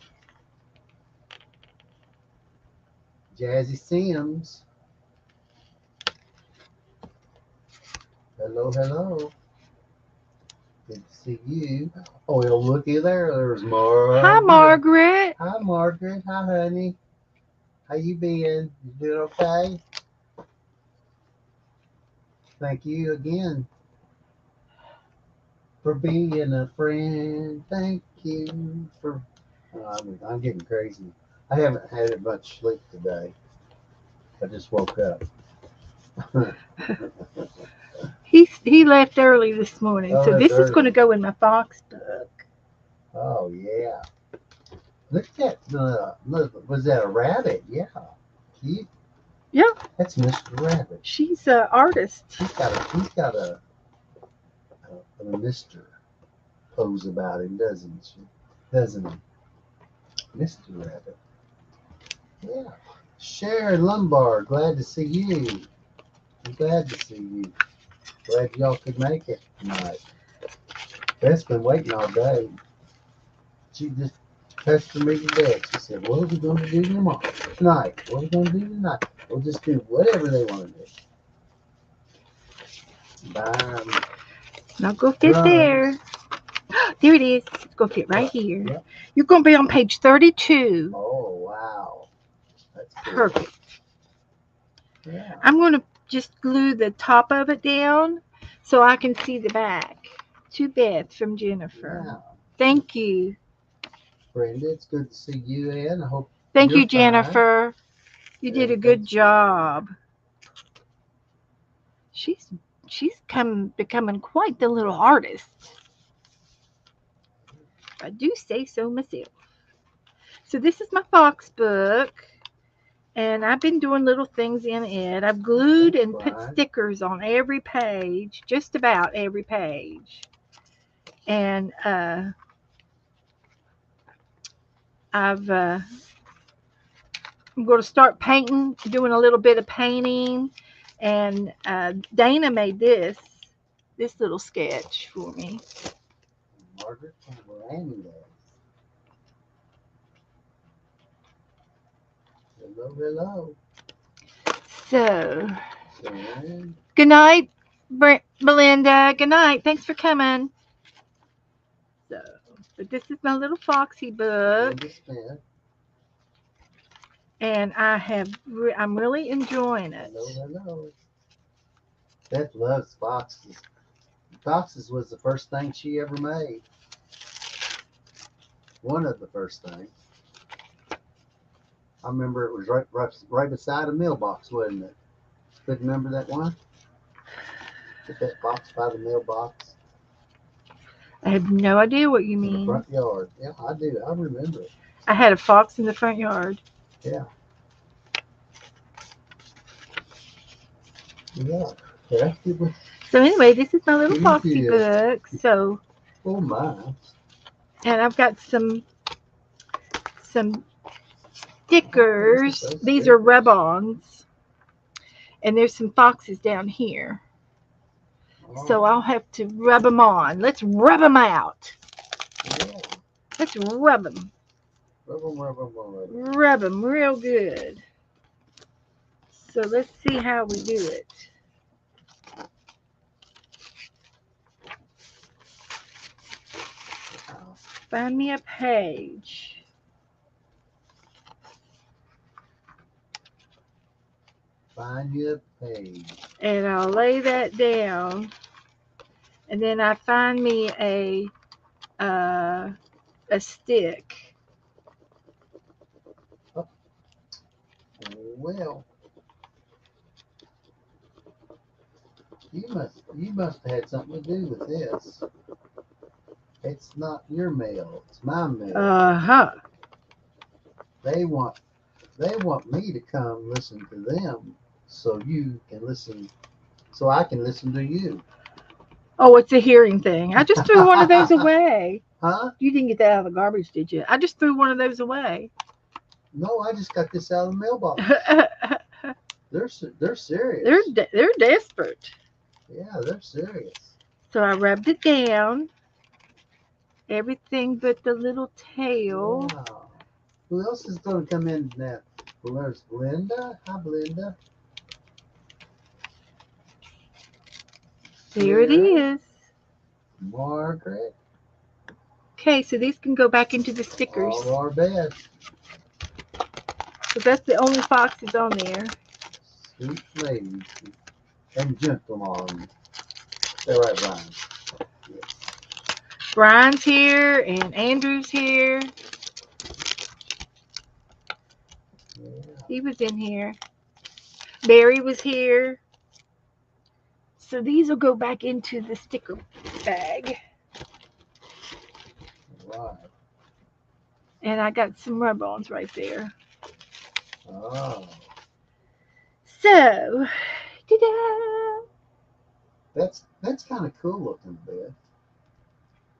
S2: Jazzy Sims. Hello, hello. Good to see you. Oh, well, looky there. There's Margaret.
S1: Hi, Margaret.
S2: Hi, Margaret. Hi, honey. How you been? You doing okay? Thank you again for being a friend. Thank you for. I'm getting crazy. I haven't had much sleep today. I just woke up.
S1: He left early this morning,
S2: Oh,
S1: so
S2: that's
S1: this is going to
S2: early.
S1: go in my fox book.
S2: Oh, yeah. Look at that. Look, was that a rabbit? Yeah. Cute.
S1: Yeah,
S2: That's Mr. Rabbit.
S1: she's an artist.
S2: He's got a Mr. pose about him, doesn't she? Doesn't he? Mr. Rabbit. Yeah. Sharon Lombard, glad to see you. I'm glad to see you. Glad y'all could make it tonight. Beth's been waiting all day. She just pestered me to death. She said, what are we going to do tomorrow? Tonight. What are we going to do tonight? We'll just do whatever they want to do. Bye.
S1: Now go fit
S2: Drums.
S1: there. There it is. Go fit right here.
S2: Yep.
S1: You're going to be on page 32.
S2: Oh, wow. That's cool.
S1: Perfect.
S2: Yeah.
S1: I'm going to just glue the top of it down so I can see the back. To Beth from Jennifer.
S2: Yeah.
S1: Thank you.
S2: Brenda, it's good to see you, Ann. I hope
S1: Thank
S2: you're
S1: you, Jennifer. You did a good
S2: Everything's
S1: job. She's becoming quite the little artist. I do say so myself. So this is my fox book, and I've been doing little things in it. I've glued and put
S2: fine.
S1: stickers on every page, just about every page. And I'm going to start painting, doing a little bit of painting. And Dana made this little sketch for me.
S2: Margaret Miranda. Hello, hello.
S1: So,
S2: Sharon.
S1: good night, Belinda. Good night. Thanks for coming. So, but this is my little foxy book,
S2: Brenda Smith.
S1: and I'm really enjoying it.
S2: Hello, hello. Beth loves foxes. Foxes was the first thing she ever made. One of the first things. I remember it was right beside a mailbox, wasn't it? Could remember that one? Put that box by the mailbox
S1: I have no idea what you
S2: in the
S1: mean.
S2: front yard. Yeah, I do. I remember it.
S1: I had a fox in the front yard.
S2: Yeah. Yeah. Yeah. It was
S1: So anyway, this is my little
S2: pretty
S1: foxy
S2: good.
S1: book. So,
S2: Oh my.
S1: and I've got some stickers.
S2: Those
S1: These are
S2: stickers.
S1: rub-ons, and there's some foxes down here. So
S2: Oh,
S1: I'll have to rub them on. Let's rub them out.
S2: yeah.
S1: Let's rub them.
S2: Rub 'em, rub 'em, rub 'em.
S1: Rub them real good. So let's see how we do it. Find me a page.
S2: Find you a page.
S1: And I'll lay that down. And then I find me a stick.
S2: Oh, well, you must have had something to do with this. It's not your mail. It's my mail.
S1: Uh-huh.
S2: They want me to come listen to them, so you can listen, so I can listen to you.
S1: Oh, it's a hearing thing. I just threw one of those away.
S2: Huh?
S1: You didn't get that out of the garbage, did you? I just threw one of those away.
S2: No, I just got this out of the mailbox. They're serious.
S1: they're desperate.
S2: Yeah, they're serious.
S1: So I rubbed it down. Everything but the little tail.
S2: Wow. Who else is going to come in now? Well, there's Belinda. Hi, Belinda.
S1: There it
S2: Sarah,
S1: is.
S2: Margaret,
S1: Okay, so these can go back into the stickers.
S2: all our best.
S1: But that's the only foxes on there.
S2: Sweet ladies and gentlemen. They're right, Ryan. Yes.
S1: Brian's here and Andrew's here.
S2: Yeah.
S1: He was in here. Barry was here. So these will go back into the sticker bag.
S2: Right.
S1: And I got some rub-ons right there.
S2: Oh.
S1: So, ta-da!
S2: That's kind of cool looking, Beth.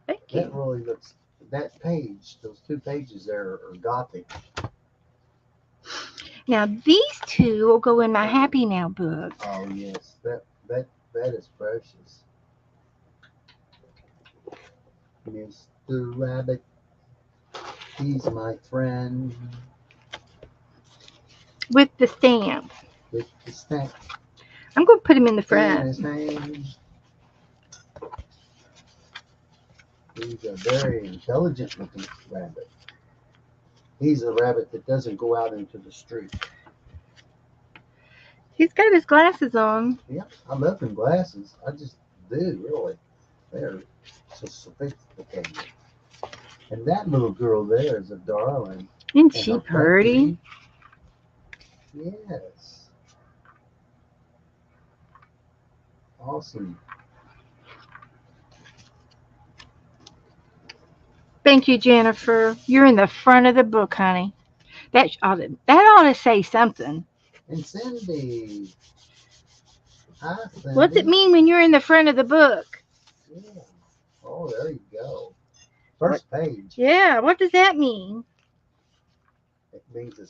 S1: Thank
S2: That
S1: you.
S2: really looks. That page, those 2 pages there are gothic.
S1: Now these two will go in my Happy Now book.
S2: Oh yes, that is precious. Mr. Rabbit, he's my friend
S1: With the stamp.
S2: with the stamp
S1: I'm going to put him in the
S2: in
S1: front.
S2: his hand. He's a very intelligent looking rabbit. He's a rabbit that doesn't go out into the street.
S1: He's got his glasses on.
S2: Yeah, I love them glasses. I just do, really. They're so sophisticated. And that little girl there is a darling.
S1: Isn't
S2: And
S1: she
S2: her
S1: pretty?
S2: puppy. Yes. Awesome.
S1: Thank you, Jennifer. You're in the front of the book, honey. That ought to say something.
S2: And Cindy. Hi, Cindy.
S1: What's it mean when you're in the front of the book?
S2: Yeah. Oh, there you go. First page.
S1: Yeah, what does that mean?
S2: It means
S1: It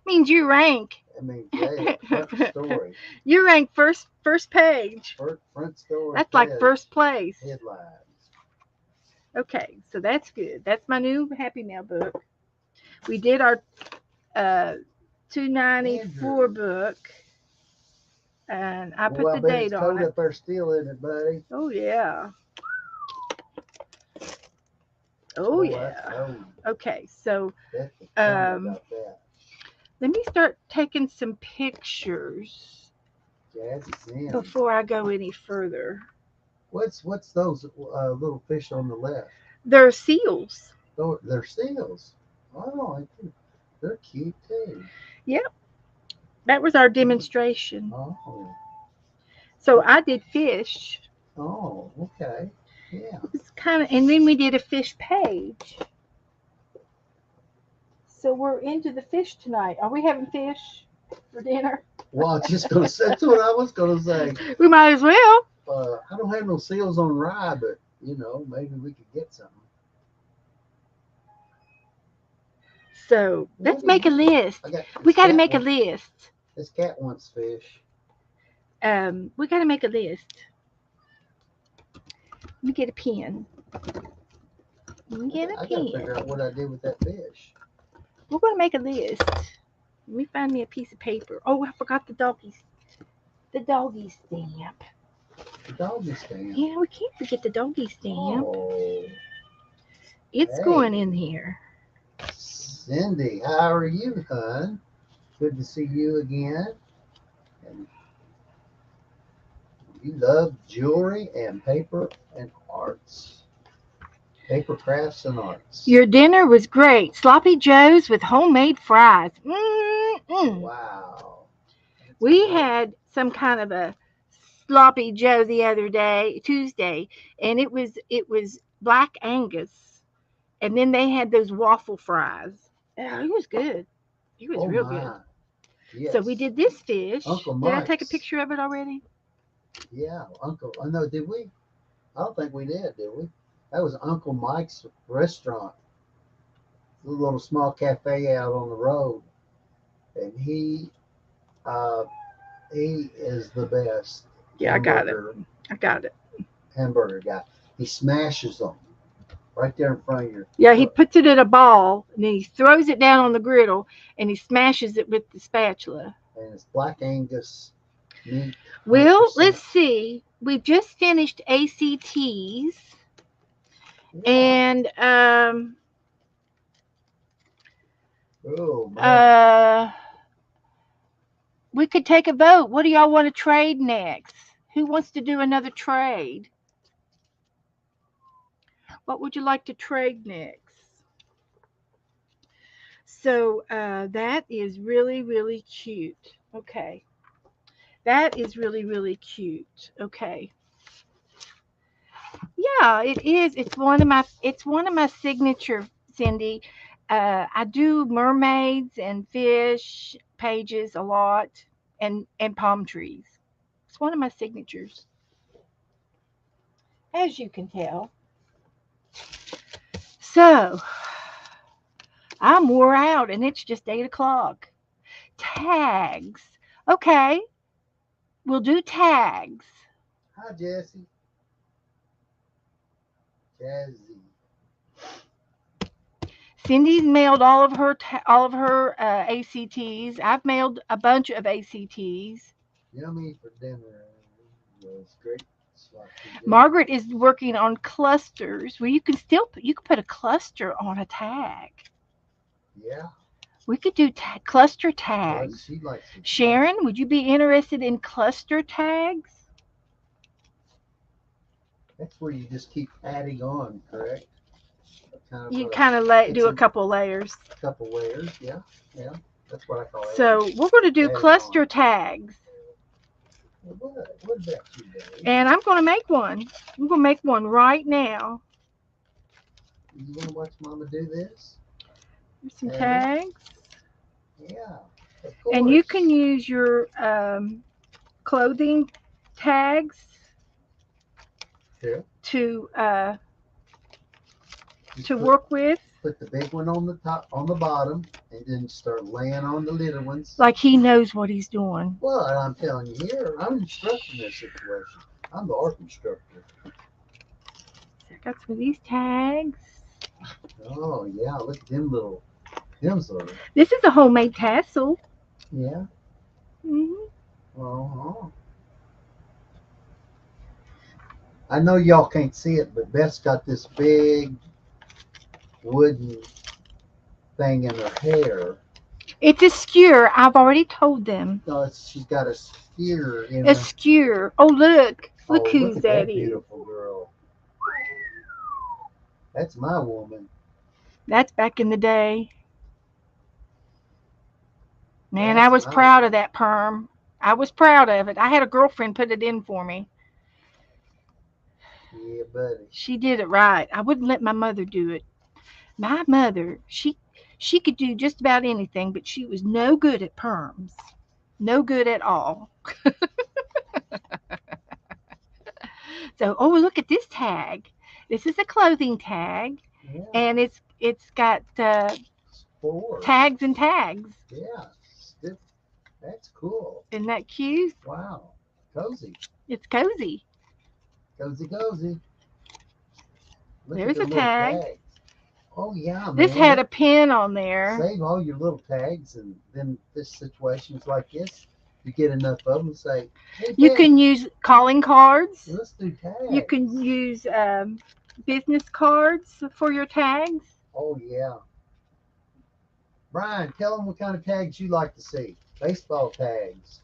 S1: means you rank.
S2: It means yeah, front story.
S1: You rank first page.
S2: Front story.
S1: That's like first place.
S2: Headlines.
S1: Okay, so that's good. That's my new Happy Mail book. We did our 294 book, and I put the date on it.
S2: Up there still, isn't it, buddy?
S1: Oh yeah. Oh yeah. Okay, so let me start taking some pictures before I go any further.
S2: What's those little fish on the left?
S1: They're seals.
S2: Oh, they're seals. Oh, they're cute too.
S1: Yep. That was our demonstration.
S2: Oh.
S1: So I did fish.
S2: Oh, okay. Yeah.
S1: It's kind of, and then we did a fish page. So we're into the fish tonight. Are we having fish for dinner?
S2: Well, I was just gonna say, that's what I was gonna say.
S1: We might as well.
S2: I don't have no seals on rye, but maybe we could get something.
S1: So let's make a list. We got to make a list.
S2: This cat wants fish.
S1: We got to make a list. Let me get a pen. Let me get a pen.
S2: I got to figure out what I did with that fish.
S1: We're going to make a list. Let me find me a piece of paper. Oh, I forgot the doggy stamp.
S2: The doggy stamp?
S1: Yeah, we can't forget the doggy stamp.
S2: Oh.
S1: It's going in here.
S2: Cindy, how are you, hon? Good to see you again. And you love jewelry and paper and arts. Paper crafts and arts.
S1: Your dinner was great. Sloppy Joes with homemade fries. Mm-mm.
S2: Wow.
S1: We had some kind of a sloppy Joe the other day, Tuesday, and it was Black Angus, and then they had those waffle fries. Yeah, it was good. It was real good.
S2: Yes.
S1: So we did this fish.
S2: Uncle
S1: Did I take a picture of it already?
S2: Yeah, Uncle. Oh no, did we? I don't think we did we? That was Uncle Mike's restaurant. A little small cafe out on the road, and he is the best.
S1: Yeah, I got it.
S2: Hamburger guy. He smashes them right there in front of you.
S1: Yeah, he puts it in a ball, and then he throws it down on the griddle, and he smashes it with the spatula.
S2: And it's Black Angus Neat.
S1: Well,
S2: 100%.
S1: let's see. We've just finished ACTs,
S2: Yeah.
S1: and
S2: Oh man.
S1: uh, we could take a vote. What do y'all want to trade next? Who wants to do another trade? What would you like to trade next? So that is really, really cute. Okay. That is really, really cute. Okay. Yeah, it is. It's one of my signature, Cindy. I do mermaids and fish pages a lot, and palm trees. It's one of my signatures, as you can tell. So I'm wore out, and it's just 8 o'clock. Tags. Okay, we'll do tags.
S2: Hi, Jesse. Jazzy.
S1: Cindy's mailed all of her ACTs. I've mailed a bunch of ACTs.
S2: Yummy for dinner. Was great sloppy dinner.
S1: Margaret is working on clusters. Well, you can put a cluster on a tag.
S2: Yeah.
S1: We could do cluster
S2: Well,
S1: tags.
S2: she likes it.
S1: Sharon, would you be interested in cluster tags?
S2: That's where you just keep adding on, correct? Kind of
S1: You kind of do
S2: it's
S1: a couple layers.
S2: couple layers. Yeah. Yeah. That's what I call adding.
S1: So we're going to do
S2: Adding
S1: cluster
S2: on.
S1: tags,
S2: Well, what about you, Dave?
S1: and I'm going to make one. I'm going to make one right now.
S2: You want to watch Mama do this?
S1: Here's some
S2: Adding?
S1: tags,
S2: Yeah. Of
S1: and you can
S2: course.
S1: use your clothing tags
S2: Yeah.
S1: to
S2: Just
S1: to work with.
S2: put the big one on the top, on the bottom, and then start laying on the little ones.
S1: Like he knows what he's doing.
S2: Well, I'm telling you here, I'm instructing this situation. I'm the art instructor.
S1: I got some of these tags.
S2: Oh yeah, look at them little, them's little.
S1: This is a homemade tassel.
S2: Yeah.
S1: Hmm.
S2: Uh-huh. I know y'all can't see it, but Beth's got this big wooden thing in her hair.
S1: It's a skewer. I've already told them.
S2: No, she's got a spear in
S1: A
S2: her.
S1: skewer. Oh, look. Look
S2: Oh, look
S1: whose
S2: at
S1: that
S2: that
S1: is.
S2: beautiful girl. That's my woman.
S1: That's back in the day. Man, I
S2: That's
S1: was
S2: my
S1: proud of
S2: woman.
S1: that perm. I was proud of it. I had a girlfriend put it in for me.
S2: Yeah, buddy.
S1: She did it right. I wouldn't let my mother do it. My mother, she could do just about anything, but she was no good at perms. No good at all. So, oh, look at this tag. This is a clothing tag,
S2: Yeah.
S1: and it's got
S2: Four.
S1: tags and tags.
S2: Yeah. That's cool.
S1: Isn't that cute?
S2: Wow. Cozy.
S1: It's cozy.
S2: Cozy, cozy. Look at
S1: There's
S2: the
S1: a
S2: little
S1: tag.
S2: tags. Oh yeah,
S1: This
S2: man.
S1: had a pin on there.
S2: Save all your little tags, and then this situations like this, you get enough of them. Say, hey
S1: You
S2: Beth,
S1: can use calling cards.
S2: let's do
S1: You
S2: tags.
S1: can use business cards for your tags.
S2: Oh yeah. Brian, tell them what kind of tags you like to see. Baseball tags.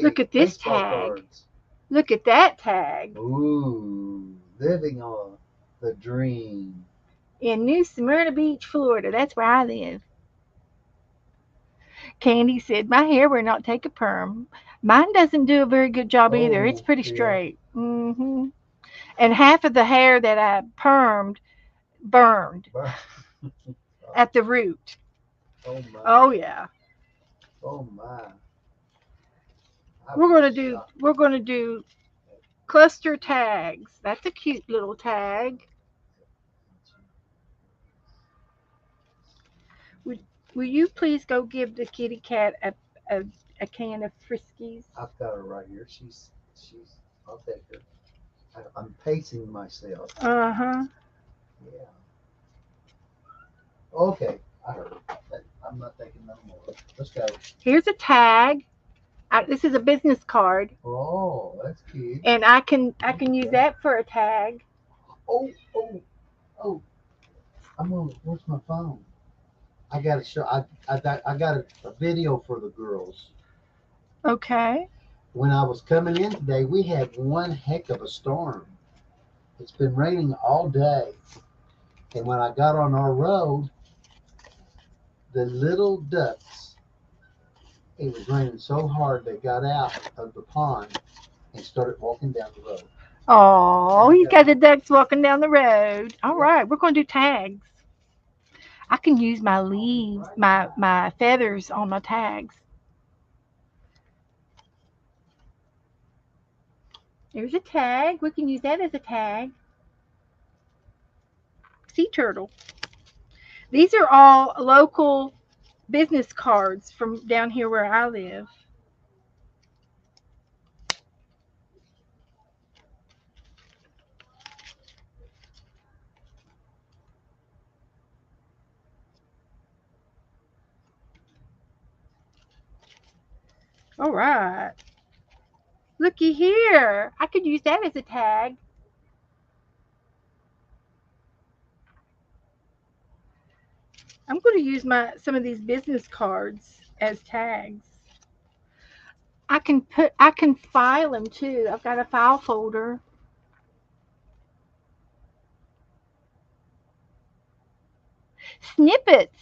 S1: Look
S2: Yay,
S1: at this
S2: baseball
S1: tag.
S2: cards.
S1: Look at that tag.
S2: Ooh, living on the dream.
S1: In New Smyrna Beach, Florida. That's where I live. Candy said, my hair will not take a perm. Mine doesn't do a very good job either. It's
S2: Oh,
S1: pretty
S2: yeah.
S1: straight. And half of the hair that I permed burned at the root.
S2: Oh my.
S1: Oh yeah.
S2: Oh my. I
S1: We're
S2: was
S1: gonna do
S2: shocked.
S1: we're gonna do cluster tags. That's a cute little tag. Would will you please go give the kitty cat a, a can of Friskies?
S2: I've got her right here. She's. I'll take her. I'm pacing myself.
S1: Uh-huh.
S2: Yeah. Okay. I heard. I'm not taking no more. Let's go.
S1: Here's a tag. This is a business card.
S2: Oh Good.
S1: And I can use that for a tag.
S2: Oh, oh, oh. Where's my phone? I got to show. I got a video for the girls.
S1: Okay.
S2: When I was coming in today, we had one heck of a storm. It's been raining all day. And when I got on our road, the little ducks, it was raining so hard they got out of the pond and started walking down the road.
S1: Oh,
S2: And I
S1: he's
S2: got
S1: got the ducks walking down the road. All
S2: yeah.
S1: right, we're going to do tags. I can use my leaves, my feathers on my tags. There's a tag. We can use that as a tag. Sea turtle. These are all local business cards from down here where I live. All right. Looky here. I could use that as a tag. I'm going to use some of these business cards as tags. I can file them too. I've got a file folder. Snippets.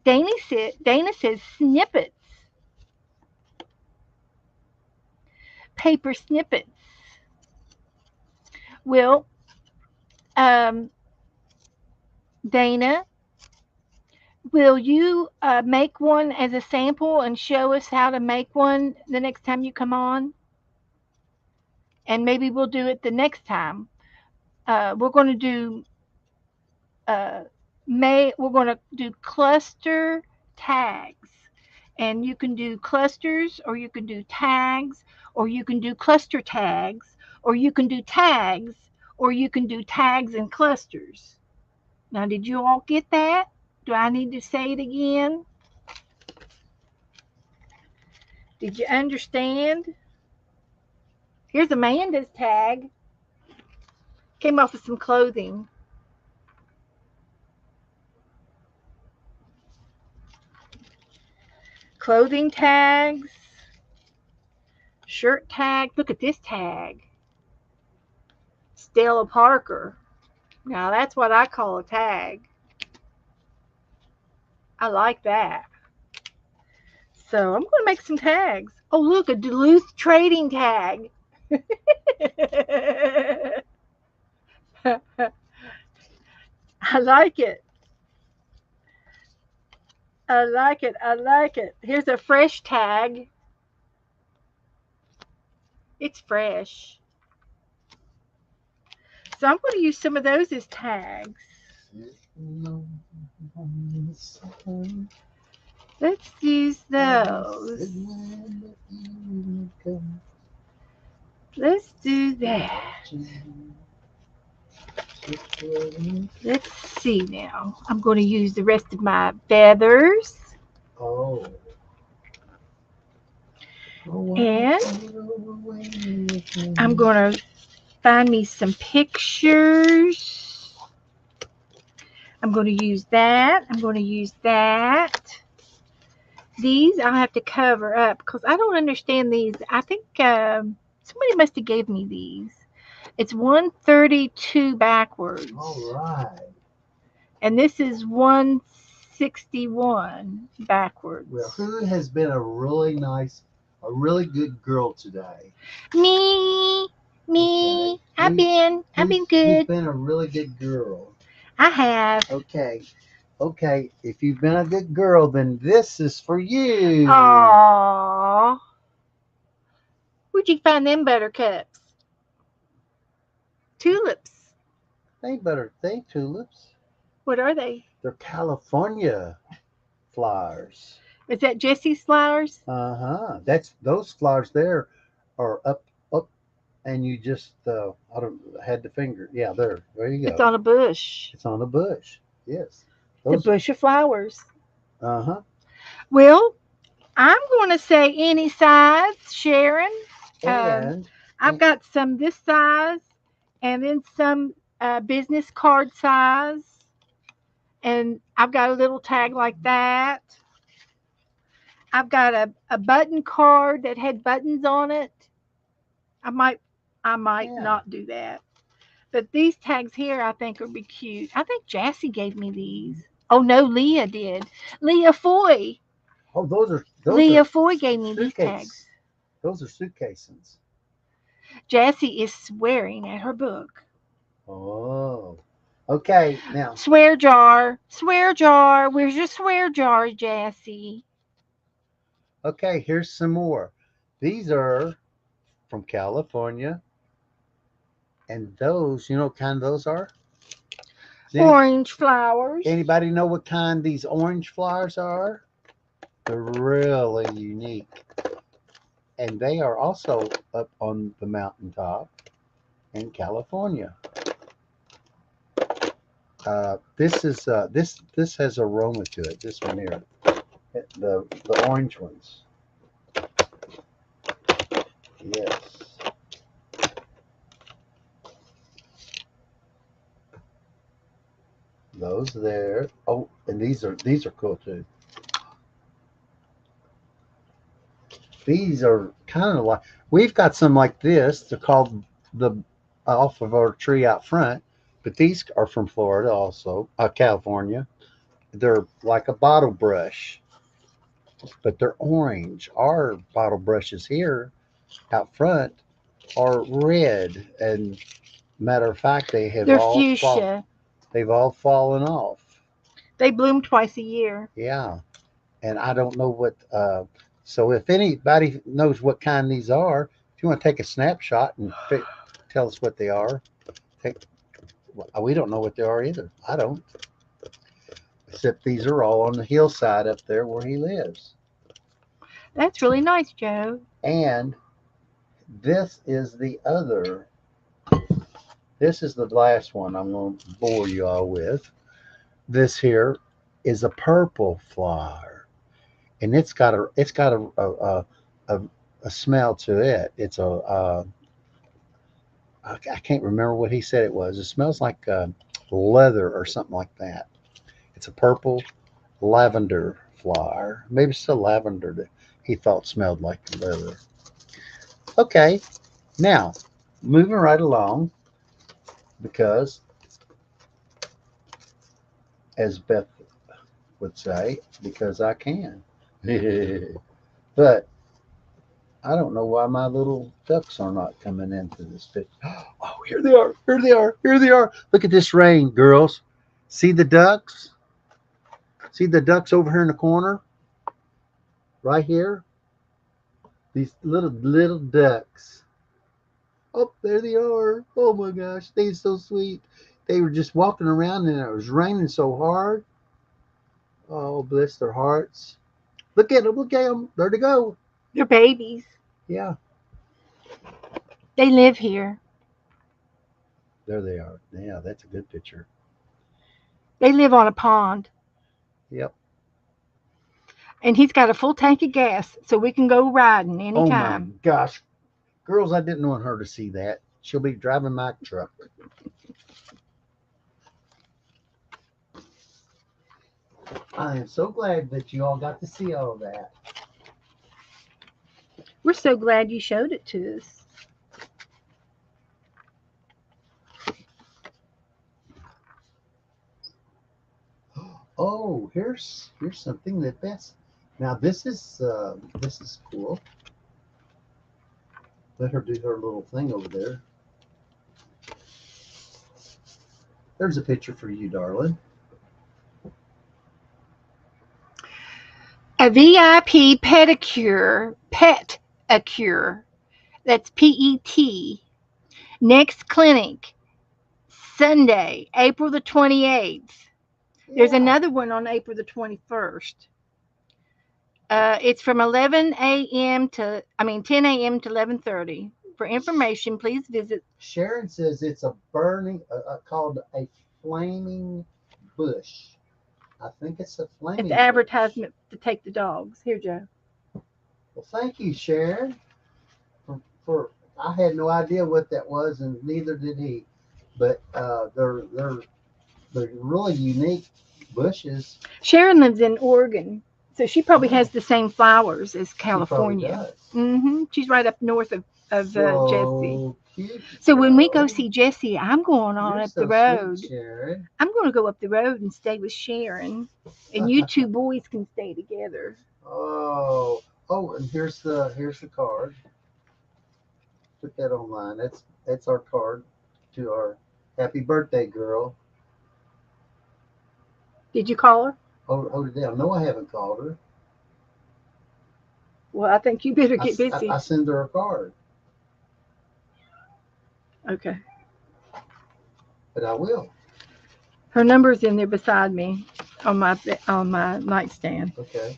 S1: Dana says snippets. Paper snippets. Well, um, Dana, will you make one as a sample and show us how to make one the next time you come on? And maybe we'll do it the next time. We're going to do uh, we're going to do cluster tags, and you can do clusters, or you can do tags, or you can do cluster tags, or you can do tags, or you can do tags and clusters. Now, did you all get that? Do I need to say it again? Did you understand? Here's Amanda's tag. Came off of some clothing. Clothing tags, shirt tag. Look at this tag. Stella Parker. Now that's what I call a tag. I like that. So I'm going to make some tags. Oh, look, a Duluth trading tag. I like it. I like it. I like it. Here's a fresh tag. It's fresh. So I'm going to use some of those as tags. Let's use those. Let's do that. Let's see now. I'm going to use the rest of my feathers.
S2: Oh.
S1: And I'm going to find me some pictures. I'm going to use that. I'm going to use that. These I'll have to cover up because I don't understand these. I think somebody must have gave me these. It's 132 backwards.
S2: All right.
S1: And this is 161 backwards.
S2: Well, who has been a really good girl today?
S1: Me. Okay. I've been good.
S2: Who's been a really good girl?
S1: I have.
S2: Okay. If you've been a good girl, then this is for you.
S1: Aww. Where'd you find them buttercups? Tulips.
S2: They tulips.
S1: What are they?
S2: They're California flowers.
S1: Is that Jesse's flowers?
S2: Those flowers there are up, and you just had the finger. Yeah, there you go.
S1: It's on a bush.
S2: It's on a bush. Yes.
S1: The bush of flowers.
S2: Well,
S1: I'm going to say any size, Sharon.
S2: And
S1: I've got some this size and then some business card size. And I've got a little tag like that. I've got a button card that had buttons on it. I might I might
S2: Yeah.
S1: not do that. But these tags here I think would be cute. I think Jassy gave me these. Oh no, Leah did. Leah Foy.
S2: Oh, those are
S1: Leah Foy gave me these tags.
S2: suitcase. Those are suitcases.
S1: Jassy is swearing at her book.
S2: Oh. Okay. Now,
S1: Swear jar. Swear jar. Where's your swear jar, Jassy?
S2: okay, here's some more. These are from California. And those, you know what kind those are?
S1: Orange flowers.
S2: Anybody know what kind these orange flowers are? They're really unique. And they are also up on the mountaintop in California. This has aroma to it. This one here, the orange ones. Yes, those there. Oh, and these are cool too. These are kind of like we've got some like this. They're called the off of our tree out front, but these are from Florida also, California. They're like a bottle brush, but they're orange. Our bottle brushes here out front are red, and matter of fact,
S1: They're fuchsia.
S2: they've all fallen off.
S1: They bloom twice a year.
S2: Yeah, and I don't know what. So if anybody knows what kind these are, if you want to take a snapshot and tell us what they are, take. We don't know what they are either. I don't. Except these are all on the hillside up there where he lives.
S1: That's really nice, Joe.
S2: And this is the other. This is the last one I'm going to bore you all with. This here is a purple flower, and a, a smell to it. It's I can't remember what he said it was. It smells like leather or something like that. It's a purple lavender flower. Maybe it's a lavender that he thought smelled like leather. Okay, now moving right along because, as Beth would say, because I can. But I don't know why my little ducks are not coming into this picture. Oh, here they are. Here they are. Here they are. Look at this rain, girls. See the ducks? See the ducks over here in the corner? Right here? These little ducks. Oh, there they are. Oh my gosh, they're so sweet. They were just walking around and it was raining so hard. Oh, bless their hearts. Look at them. Look at them. There they go.
S1: They're babies.
S2: Yeah,
S1: They live here.
S2: there they are. Yeah, that's a good picture.
S1: They live on a pond.
S2: Yep.
S1: And he's got a full tank of gas, so we can go riding
S2: Oh my
S1: anytime.
S2: gosh. Girls, I didn't want her to see that. She'll be driving my truck. I am so glad that you all got to see all that.
S1: We're so glad you showed it to us.
S2: Oh, here's something that Beth. Now this is cool. Let her do her little thing over there. There's a picture for you, darling.
S1: A VIP pedicure, pet a cure. That's PET. Next clinic, Sunday, April the 28th. There's
S2: Yeah.
S1: another one on April the 21st. It's from 10 a.m. to 11:30. For information, please visit.
S2: Sharon says it's a burning, called a flaming bush. I think it's a
S1: It's
S2: flaming
S1: the
S2: bush.
S1: advertisement to take the dogs. Here, Joe.
S2: Well, thank you, Sharon, for I had no idea what that was, and neither did he. But they're really unique bushes.
S1: Sharon lives in Oregon, so she probably has
S2: Oh,
S1: the same flowers as
S2: she probably
S1: California.
S2: does.
S1: She's right up north of Jessie.
S2: So cute,
S1: So when we go
S2: girl.
S1: see Jessie, I'm going on
S2: You're
S1: up the
S2: so sweet,
S1: road.
S2: Sharon.
S1: I'm going to go up the road and stay with Sharon, and you two boys can stay together.
S2: Oh, oh, and here's the card. Put that online. That's our card to our happy birthday girl.
S1: Did you call her?
S2: Hold it down. No, I haven't called her.
S1: Well, I think you better
S2: I,
S1: get
S2: s- I-
S1: busy.
S2: I send her a card,
S1: Okay.
S2: but I will.
S1: Her number's in there beside me on my nightstand.
S2: Okay,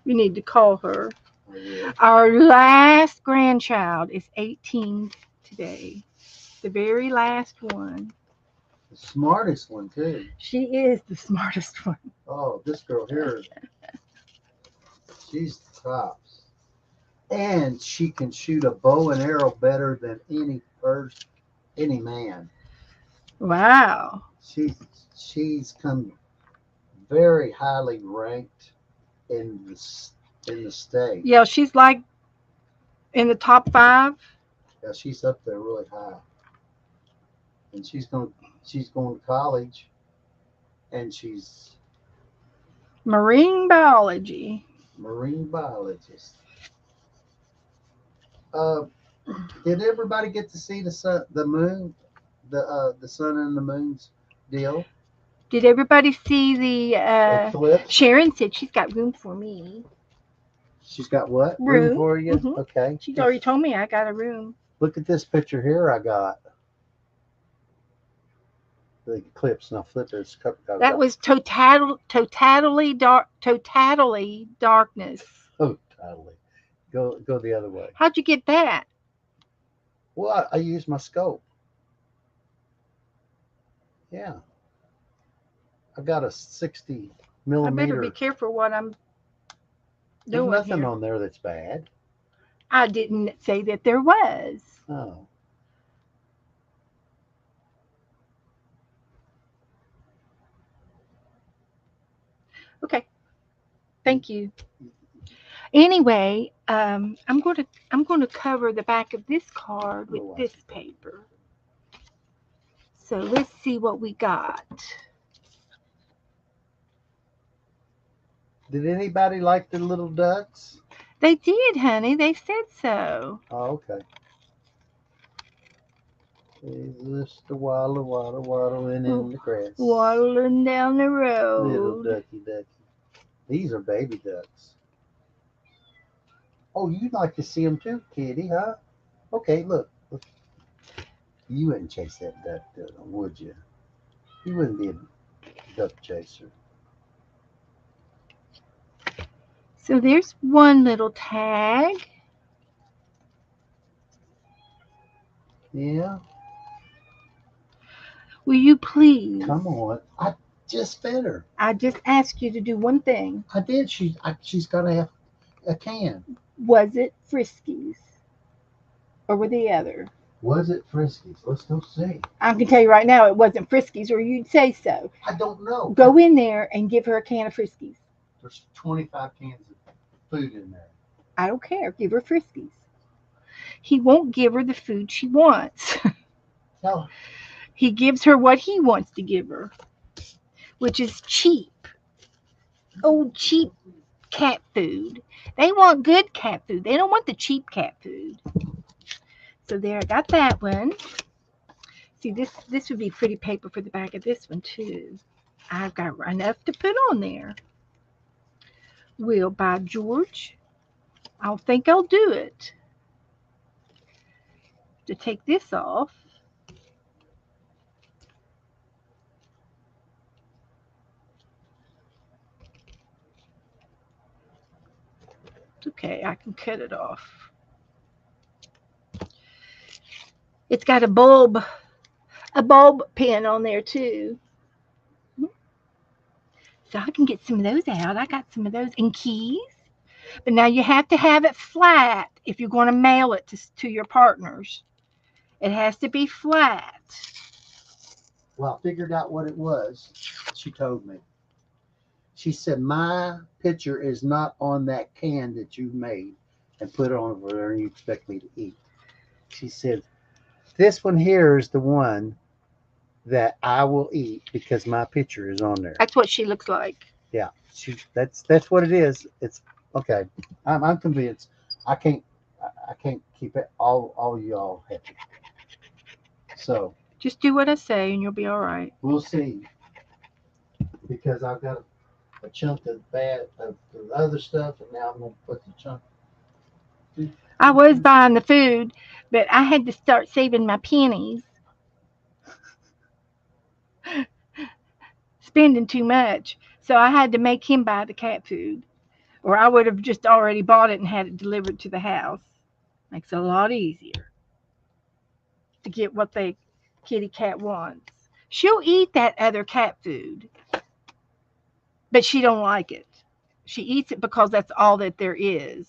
S1: You need to call her.
S2: I will.
S1: Our last grandchild is 18 today. The very last one.
S2: The smartest one too.
S1: She is the smartest one.
S2: Oh, this girl here, she's the tops, and she can shoot a bow and arrow better than any man.
S1: Wow.
S2: She she's come very highly ranked in the state.
S1: Yeah, she's like in the top 5.
S2: Yeah, she's up there really high, and she's going to college, and she's
S1: Marine biology.
S2: marine biologist. Uh, did everybody get to see the moon, the sun and the moon's deal?
S1: Did everybody see the
S2: Eclipse.
S1: Sharon said she's got room for me.
S2: She's got what room
S1: Room.
S2: for you?
S1: Hmm.
S2: Okay.
S1: She's already told me I got a room.
S2: Look at this picture here. I got the eclipse. Now flip it. It's
S1: That was totally darkness.
S2: oh, totally. Go the other way.
S1: How'd you get that?
S2: Well, I use my scope. Yeah, I got a 60
S1: I better
S2: millimeter.
S1: be careful what I'm
S2: There's
S1: doing
S2: nothing
S1: here.
S2: on there that's bad.
S1: I didn't say that there was.
S2: Oh,
S1: Okay, thank you. Anyway, I'm going to cover the back of this card with
S2: oh, I
S1: this
S2: see.
S1: paper. So let's see what we got.
S2: Did anybody like the little ducks?
S1: They did, honey. They said so.
S2: Oh, okay. Is this the waddling in the grass?
S1: Waddling down the
S2: Little
S1: road.
S2: ducky. These are baby ducks. Oh, you'd like to see them too, kitty, huh? Okay, look. You wouldn't chase that duck, would you? You wouldn't be a duck chaser.
S1: So there's one little tag.
S2: Yeah.
S1: Will you please?
S2: Come on. I just fed her.
S1: I just asked you to do one thing.
S2: I did. She's got to have a can.
S1: Was it Friskies? Or were the other?
S2: Was it Friskies? Let's go see.
S1: I can tell you right now it wasn't Friskies, or you'd say so.
S2: I don't know.
S1: Go in there and give her a can of Friskies.
S2: There's 25 cans of food in there.
S1: I don't care. Give her Friskies. He won't give her the food she wants.
S2: Tell her.
S1: He gives her what he wants to give her, which is cheap. Old cheap cat food. They want good cat food. They don't want the cheap cat food. So there, I got that one. See, this would be pretty paper for the back of this one too. I've got enough to put on there. Will by George. I think I'll do it. To take this off. Okay, I can cut it off. It's got a bulb pin on there too. So I can get some of those out. I got some of those and keys. But now you have to have it flat if you're going to mail it to your partners. It has to be flat.
S2: Well, I figured out what it was. She told me. She said, my picture is not on that can that you made and put on over there and you expect me to eat. She said, this one here is the one that I will eat because my picture is on there.
S1: That's what she looks like.
S2: Yeah, that's what it is. It's okay. I'm convinced. I can't I can't keep it all y'all happy. So
S1: Just do what I say and you'll be all right.
S2: we'll see because I've got a chunk of the other stuff, and now I'm gonna put the chunk.
S1: I was buying the food, but I had to start saving my pennies. Spending too much. So I had to make him buy the cat food. Or I would have just already bought it and had it delivered to the house. Makes it a lot easier to get what the kitty cat wants. She'll eat that other cat food, but she don't like it. She eats it because that's all that there is.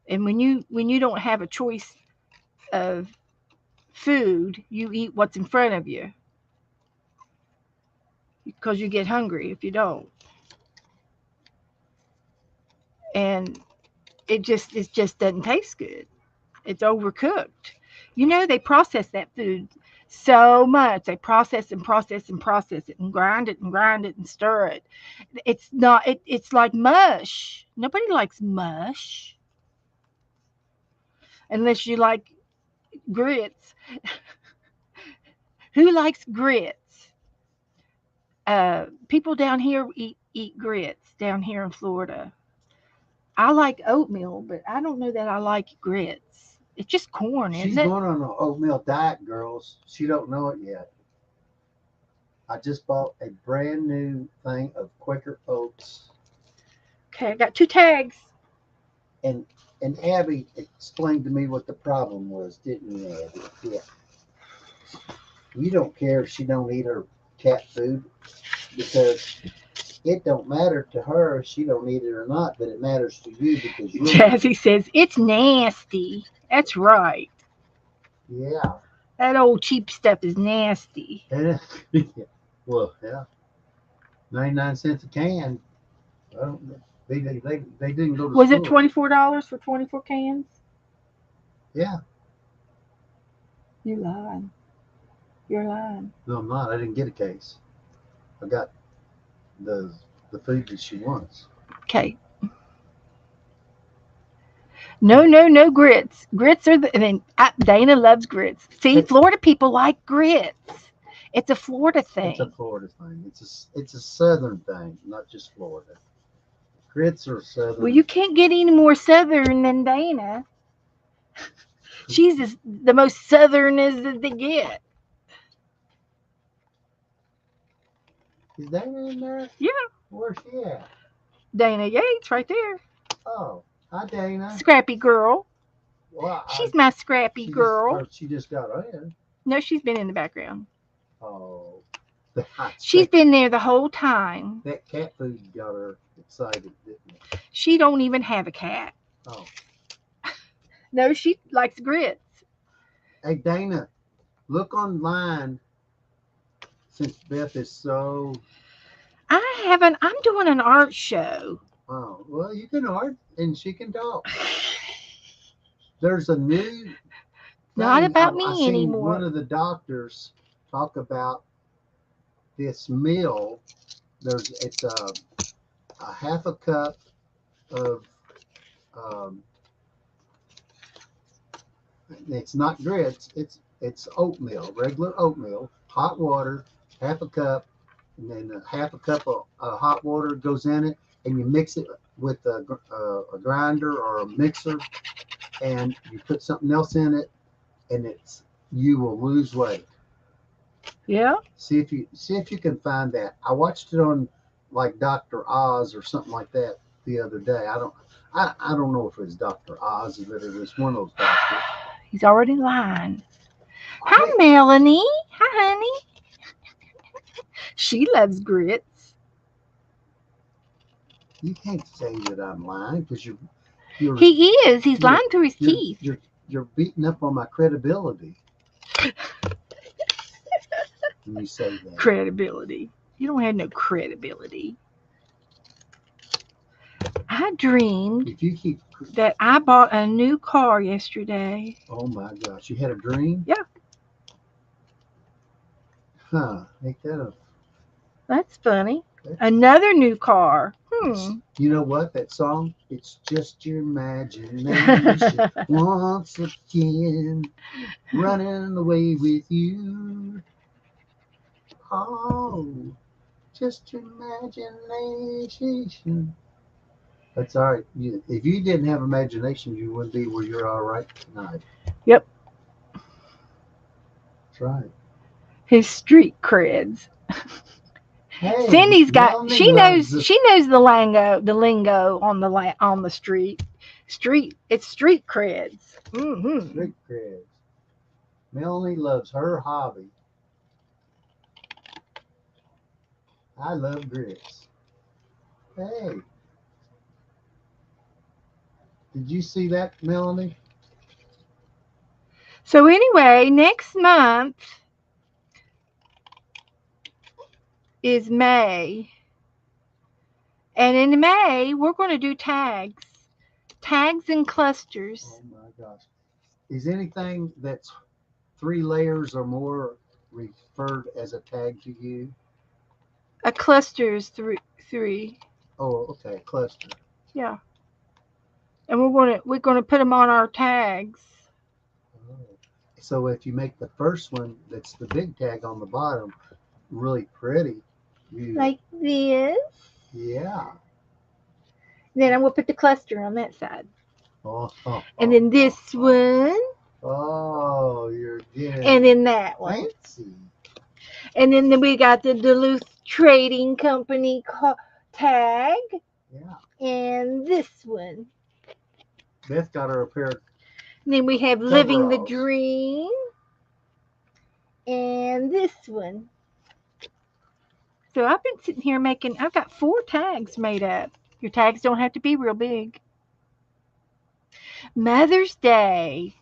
S1: And when you don't have a choice of food, you eat what's in front of you because you get hungry if you don't. And it just doesn't taste good. It's overcooked. They process that food so much. They process and process and process it and grind it and stir it. It's not it's like mush. Nobody likes mush unless you like grits. Who likes grits? People down here eat grits down here in Florida. I like oatmeal, but I don't know that I like grits. It's just corn,
S2: She's
S1: isn't it?
S2: going on an oatmeal diet, girls. She don't know it yet. I just bought a brand new thing of Quaker Oats,
S1: Okay, I got two tags.
S2: and Abby explained to me what the problem was, didn't you, Abby? Yeah. You don't care if she don't eat her cat food because it don't matter to her if she don't eat it or not, but it matters to you because you'll eat it.
S1: Jazzy says, it's nasty. That's right.
S2: Yeah.
S1: That old cheap stuff is nasty.
S2: And well, yeah, 99 cents a can. I don't know. They didn't go to
S1: Was it
S2: school.
S1: $24 for 24 cans?
S2: Yeah.
S1: You lying. You're lying.
S2: No, I'm not. I didn't get a case. I got the the food that she wants.
S1: Okay. No, no, no grits. Grits are the. Dana loves grits. See,
S2: It,
S1: Florida people like grits. It's a Florida
S2: it's a
S1: thing.
S2: Florida thing. It's a southern thing, not just Florida. Grits are
S1: Well,
S2: southern.
S1: you can't get any more southern than Dana. She's the most southern as they get.
S2: Is Dana in there?
S1: Yeah,
S2: Where's she at?
S1: Dana Yates right there.
S2: Oh, hi Dana.
S1: Scrappy girl.
S2: Well,
S1: She's my scrappy girl.
S2: she just got in.
S1: No, she's been in the background.
S2: Oh,
S1: She's been there the whole time.
S2: that cat food got her excited, didn't it?
S1: She don't even have a cat.
S2: Oh,
S1: No, she likes grits.
S2: hey Dana, look online since Beth is so.
S1: I'm doing an art show.
S2: Oh, well, you can art and she can talk. There's a new
S1: Not
S2: thing.
S1: about
S2: I
S1: me
S2: seen one
S1: anymore.
S2: of the doctors talk about this meal. It's a half a cup of um, it's not grits. It's oatmeal, regular oatmeal, hot water, half a cup, and then a half a cup of hot water goes in it, and you mix it with a grinder or a mixer, and you put something else in it, and you will lose weight.
S1: Yeah.
S2: See if you can find that. I watched it on like Dr. Oz or something like that the other day. I don't know if it was Dr. Oz, but it was one of those doctors.
S1: He's already lying. Hi,
S2: Quit.
S1: Melanie. Hi, honey. She loves grits.
S2: You can't say that I'm lying because you're
S1: He is. He's
S2: you're
S1: lying through his
S2: you're
S1: teeth.
S2: you're beating up on my credibility when you say that.
S1: Credibility. You don't have no credibility. I dreamed
S2: If you keep,
S1: that I bought a new car yesterday.
S2: oh my gosh, you had a dream?
S1: Yeah.
S2: Huh? Ain't that a?
S1: That's funny.
S2: That's,
S1: Another new car.
S2: you know what? That song? It's just your imagination once again running away with you. Oh, just your imagination. That's all right. If you didn't have imagination, you wouldn't be where you're all right tonight.
S1: Yep.
S2: That's right.
S1: His street creds.
S2: Hey,
S1: Cindy's got.
S2: Melanie
S1: She
S2: loves
S1: knows.
S2: the
S1: She knows the lingo. The lingo on the street. Street. It's street creds. Mm-hmm.
S2: street creds. Melanie loves her hobby. I love grits. Hey, did you see that, Melanie?
S1: So anyway, next month is May, and in May we're going to do tags and clusters.
S2: Oh my gosh. Is anything that's 3 layers or more referred as a tag to you?
S1: A cluster is three.
S2: Oh, okay, cluster.
S1: Yeah, and we're gonna put them on our tags.
S2: Oh. So if you make the first one, that's the big tag on the bottom, really pretty, you
S1: Like this.
S2: yeah.
S1: Then I'm gonna put the cluster on that side,
S2: Oh, oh,
S1: and
S2: oh,
S1: then this one,
S2: oh, you're getting
S1: and then that one,
S2: fancy.
S1: and then we got the Duluth Trading Company tag,
S2: Yeah.
S1: and this one.
S2: Beth got her a pair of
S1: And then we have Living the
S2: coveralls.
S1: Dream, and this one. So I've been sitting here I've got 4 tags made up. Your tags don't have to be real big. Mother's Day.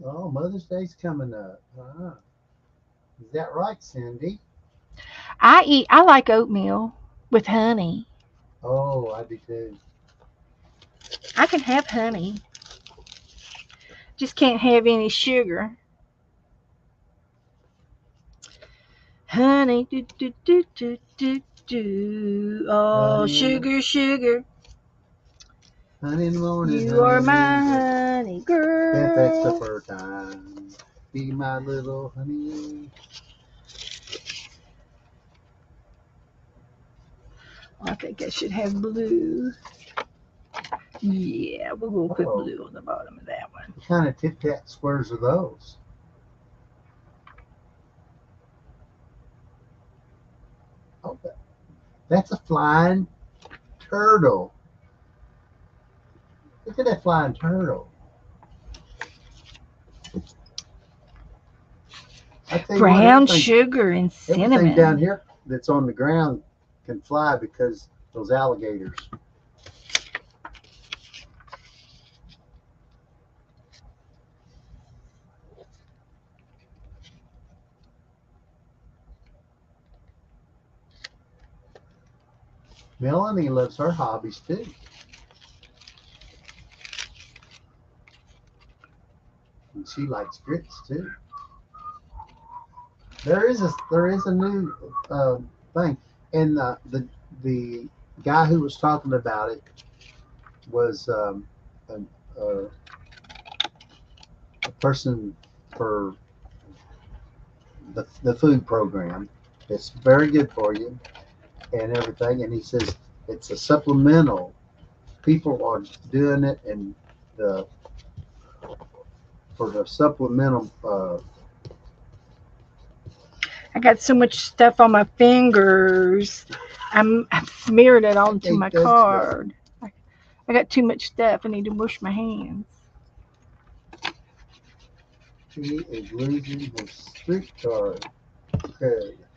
S2: Oh, Mother's Day's coming up. Is that right, Cindy?
S1: I like oatmeal with honey.
S2: Oh, I do too.
S1: I can have honey. Just can't have any sugar. Honey, do do do do do do. Oh,
S2: Honey in the
S1: sugar, sugar.
S2: honey in the morning,
S1: You
S2: honey
S1: are
S2: in the
S1: my
S2: evening.
S1: honey
S2: If it's the
S1: girl.
S2: first time, be my little honey.
S1: I think I should have blue. Yeah, we're going to put
S2: Oh,
S1: blue on the bottom of that one.
S2: what kind of Tic Tac squares are those? Oh, that's a flying turtle. Look at that flying turtle. I tell you what,
S1: Brown sugar and
S2: everything down
S1: cinnamon.
S2: here that's on the ground can fly because those alligators. Melanie loves her hobbies too. And she likes grits too. There is a new thing, and the guy who was talking about it was a, a person for the food program. It's very good for you and everything. And he says it's a supplemental. People are doing it, and the for the supplemental.
S1: I got so much stuff on my fingers. I'm smearing it onto
S2: Ain't
S1: my
S2: that stuff?
S1: card. I got too much stuff. I need to wash my hands.
S2: He is losing his street card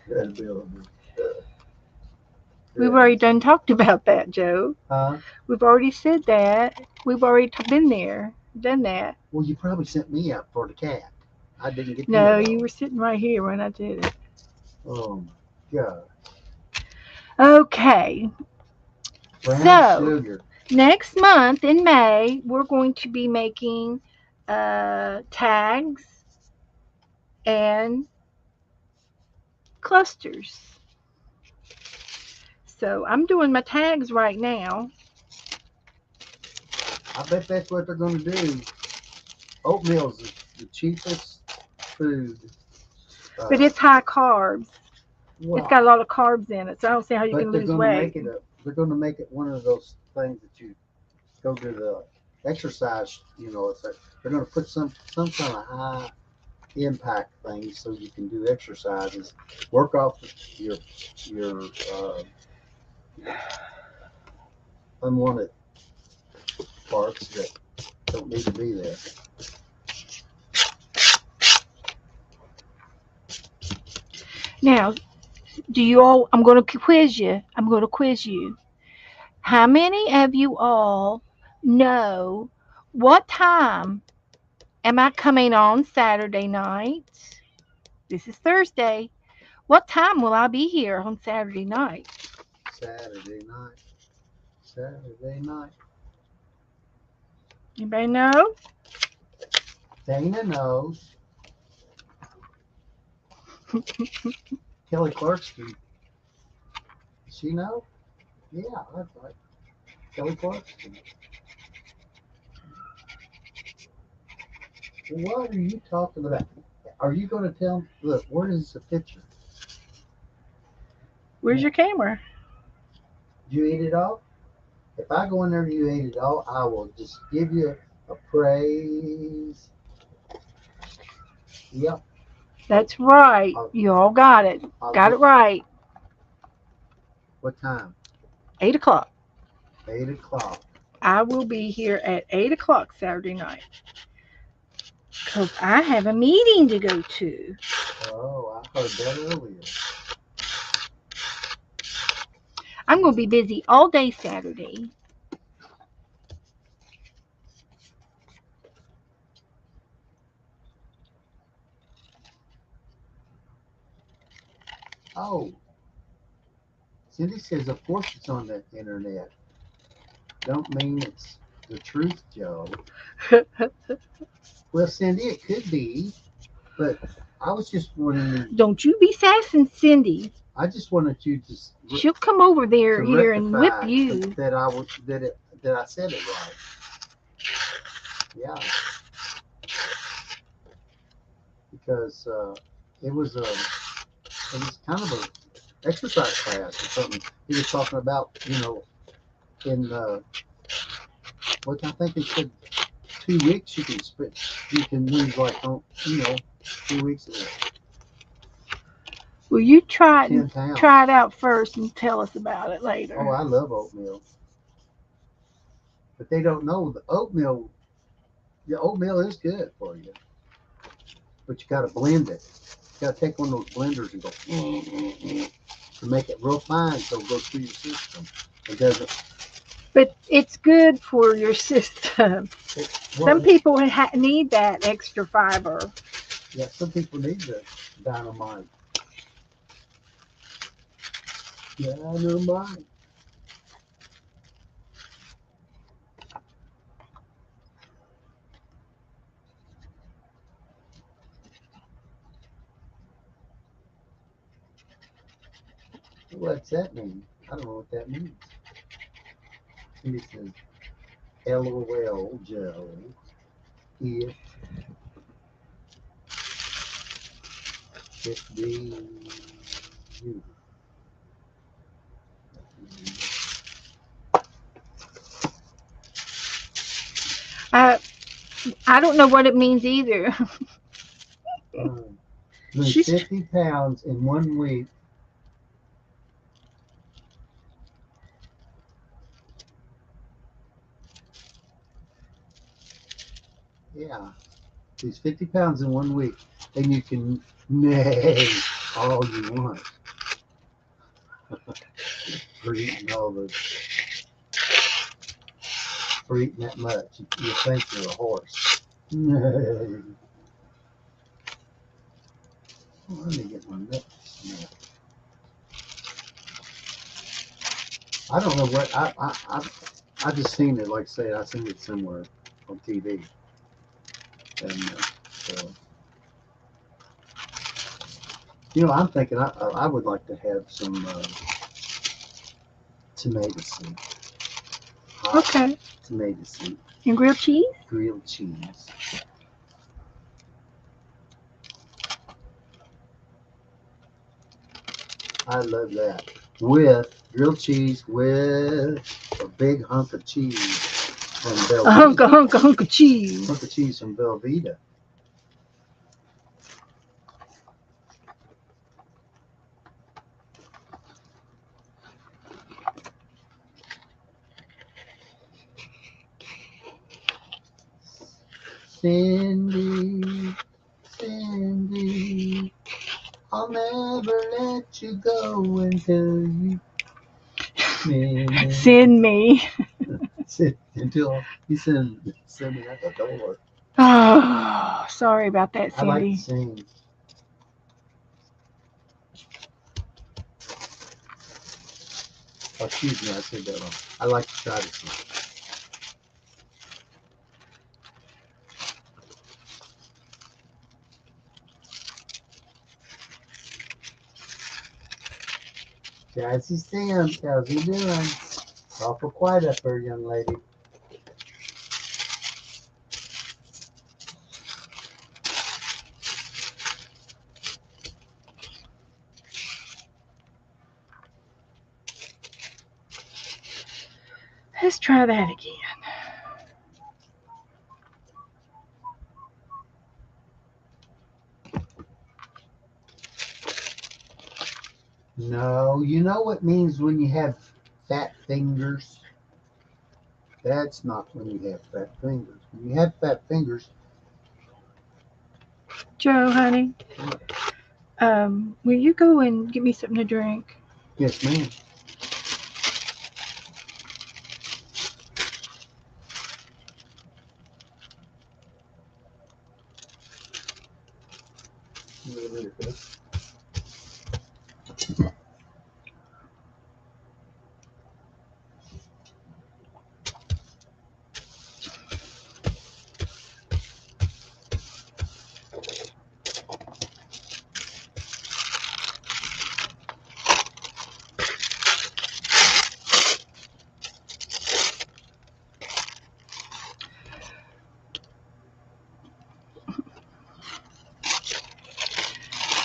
S2: credibility.
S1: We've already done talked about that, Joe.
S2: Huh?
S1: We've already said that. We've already been there, done that.
S2: Well, you probably sent me up for the cat. I didn't get
S1: No,
S2: the
S1: you
S2: other
S1: were sitting right here when I did it.
S2: one. Oh my God.
S1: Okay,
S2: Brown
S1: so
S2: sugar.
S1: next month in May, we're going to be making tags and clusters. So I'm doing my tags right now.
S2: I bet that's what they're going to do. Oatmeal's the cheapest food.
S1: But
S2: Uh,
S1: it's high carbs. It's got a
S2: well,
S1: lot of carbs in it, so I don't see how you
S2: but
S1: can lose weight.
S2: they're going to make it one of those things that you go to the exercise. It's like they're going to put some kind of high impact things so you can do exercises, work off your unwanted parts that don't need to be there.
S1: Now, do you all? I'm going to quiz you. I'm going to quiz you. How many of you all know what time am I coming on Saturday night? This is Thursday. What time will I be here on Saturday night?
S2: Saturday night. Saturday night.
S1: Anybody know?
S2: Dana knows. Kelly Clarkson. Does she know? Yeah, that's right. Kelly Clarkson. What are you talking about? Are you going to tell? Look, where is the picture?
S1: Where's
S2: Yeah.
S1: your camera?
S2: Did you eat it all? If I go in there and you ate it all, I will just give you a praise. Yep.
S1: That's right.
S2: I'll,
S1: You all got it.
S2: I'll
S1: Got
S2: get,
S1: it right.
S2: what time?
S1: 8 o'clock.
S2: 8 o'clock.
S1: I will be here at 8 o'clock Saturday night because I have a meeting to go to.
S2: Oh, I heard that earlier.
S1: I'm going to be busy all day Saturday.
S2: Oh, Cindy says, of course it's on the internet. Don't mean it's the truth, Joe. Well, Cindy, it could be, but I was just wanting,
S1: Don't you be sassing Cindy.
S2: I just wanted you
S1: She'll come over there
S2: to
S1: here and whip
S2: rectify
S1: you.
S2: that I said it right. Yeah, because it was kind of a exercise class or something. He was talking about, in what I think he said 2 weeks you can lose like 2 weeks ago,
S1: Well, you try it and
S2: 10 pounds.
S1: try it out first and tell us about it
S2: Oh,
S1: later.
S2: I love oatmeal, but they don't know the oatmeal. The oatmeal is good for you, but you got to blend it. You got to take one of those blenders and go to make it real fine so it goes through your system. It doesn't.
S1: But it's good for your system. Some
S2: Well,
S1: people need that extra fiber.
S2: yeah, some people need the dynamite. Dynamite. What's that mean? I don't know what that means. He says, LOL, Joe. If it be you.
S1: I I don't know what it means either.
S2: Lose
S1: She's
S2: 50 pounds in 1 week. Yeah, lose 50 pounds in 1 week. And you can nay all you want. for eating all the for eating that much. You think you're a horse. Let me get my nuts. I don't know what I just seen it. Like I say, I seen it somewhere on TV, and so I'm thinking I would like to have some tomato soup. Hot
S1: Okay.
S2: tomato soup.
S1: And grilled cheese?
S2: Grilled cheese. I love that. With grilled cheese with a big hunk of cheese from Velveeta.
S1: Hunk of cheese.
S2: Hunk of cheese from Velveeta. Cindy, Cindy, I'll never let you go until you
S1: Send me.
S2: until you send me at the door.
S1: Oh, sorry about that,
S2: I like to
S1: Cindy.
S2: sing. Oh, excuse me, I said that wrong. I like to try to sing. Jazzy Sam, how's you doing? Awful quiet up there, young lady.
S1: Let's try that again.
S2: No, you know what means when you have fat fingers? That's not when you have fat fingers. When you have fat fingers,
S1: Joe, honey, will you go and get me something to drink?
S2: yes, ma'am.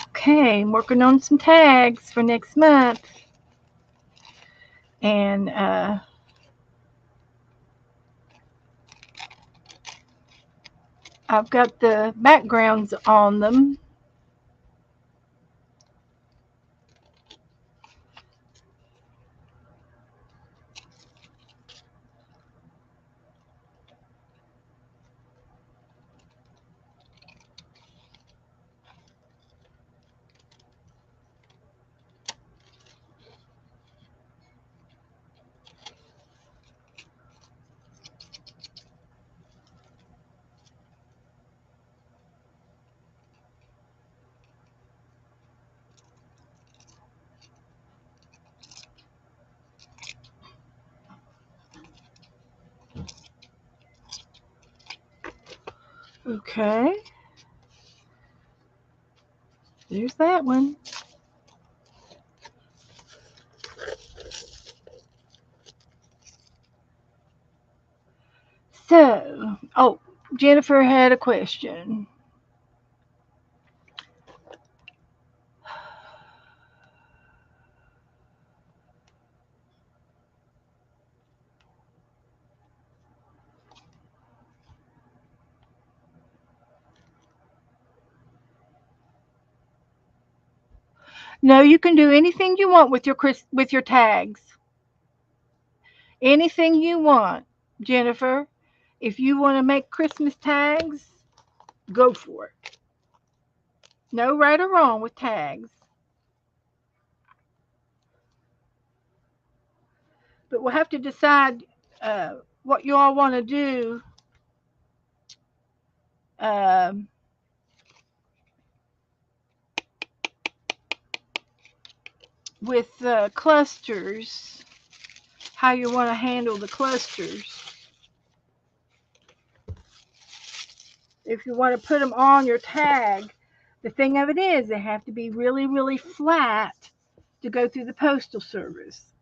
S1: Okay, I'm working on some tags for next month. And I've got the backgrounds on them. Okay, there's that one. So, oh, Jennifer had a question. No, you can do anything you want with your tags. Anything you want, Jennifer. If you want to make Christmas tags, go for it. No right or wrong with tags. But we'll have to decide what you all want to do um, with clusters, how you want to handle the clusters. If you want to put them on your tag, the thing of it is they have to be really, really flat to go through the Postal Service.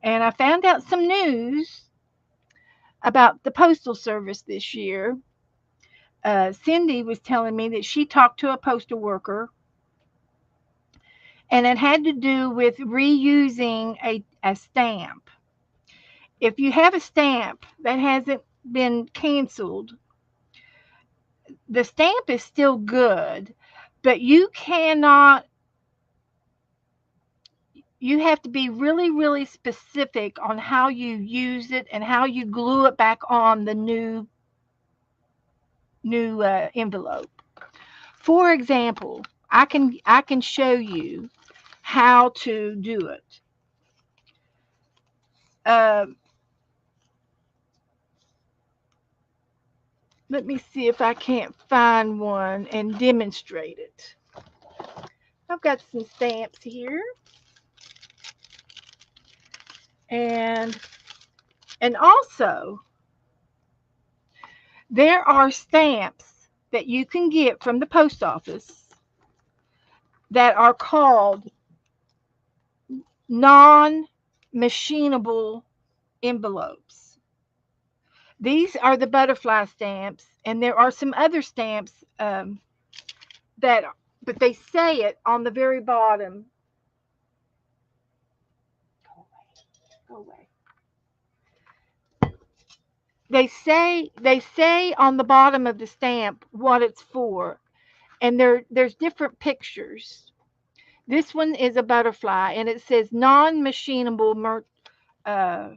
S1: And I found out some news about the Postal Service this year. Cindy was telling me that she talked to a postal worker, and it had to do with reusing a stamp. If you have a stamp that hasn't been canceled, the stamp is still good, but you have to be really, really specific on how you use it and how you glue it back on the new envelope. For example, I can show you how to do it. Uh, Let me see if I can't find one and demonstrate it. I've got some stamps here, and also there are stamps that you can get from the post office that are called non-machinable envelopes. These are the butterfly stamps, and there are some other stamps that, but they say it on the very bottom. Go away. They say on the bottom of the stamp what it's for, and there's different pictures. This one is a butterfly, and it says non-machinable uh,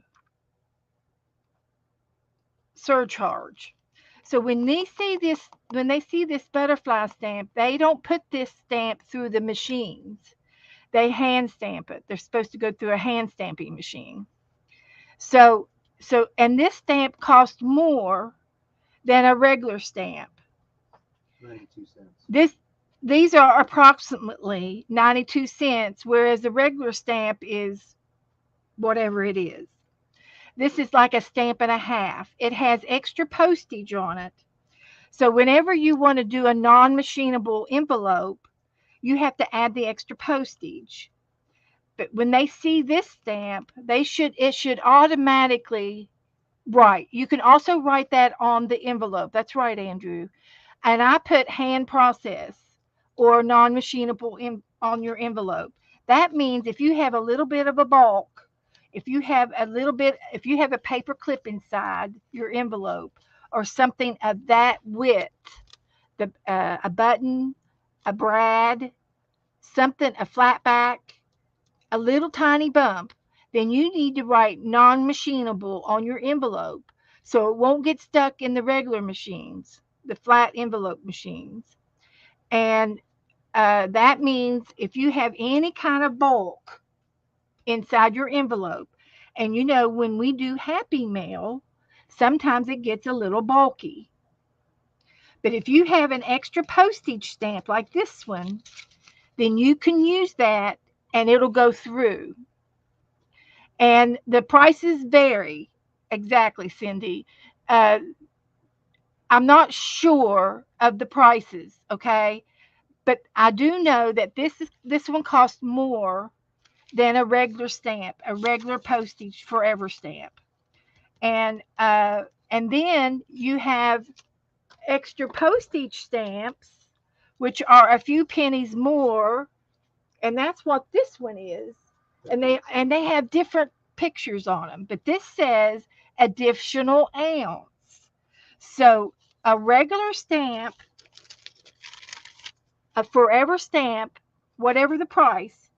S1: surcharge. So when they see this butterfly stamp, they don't put this stamp through the machines. They hand stamp it. They're supposed to go through a hand stamping machine. So and this stamp costs more than a regular stamp.
S2: 92 cents.
S1: These are approximately 92 cents, whereas the regular stamp is whatever it is. This is like a stamp and a half. It has extra postage on it. So whenever you want to do a non-machinable envelope, you have to add the extra postage. But when they see this stamp, it should automatically write. You can also write that on the envelope. That's right, Andrew. And I put hand process or non-machinable on your envelope. That means if you have a little bit of a bulk, if you have a paper clip inside your envelope or something of that width, a button, a brad, something, a flat back, a little tiny bump, then you need to write non-machinable on your envelope so it won't get stuck in the regular machines, the flat envelope machines. And that means if you have any kind of bulk inside your envelope, and when we do Happy Mail, sometimes it gets a little bulky. But if you have an extra postage stamp like this one, then you can use that and it'll go through. And the prices vary. Exactly, Cindy. Uh, I'm not sure of the prices, okay? But I do know that this one costs more than a regular stamp, a regular postage forever stamp. And then you have extra postage stamps, which are a few pennies more, and that's what this one is. And they have different pictures on them, but this says additional ounce. So a regular stamp, a forever stamp, whatever the price,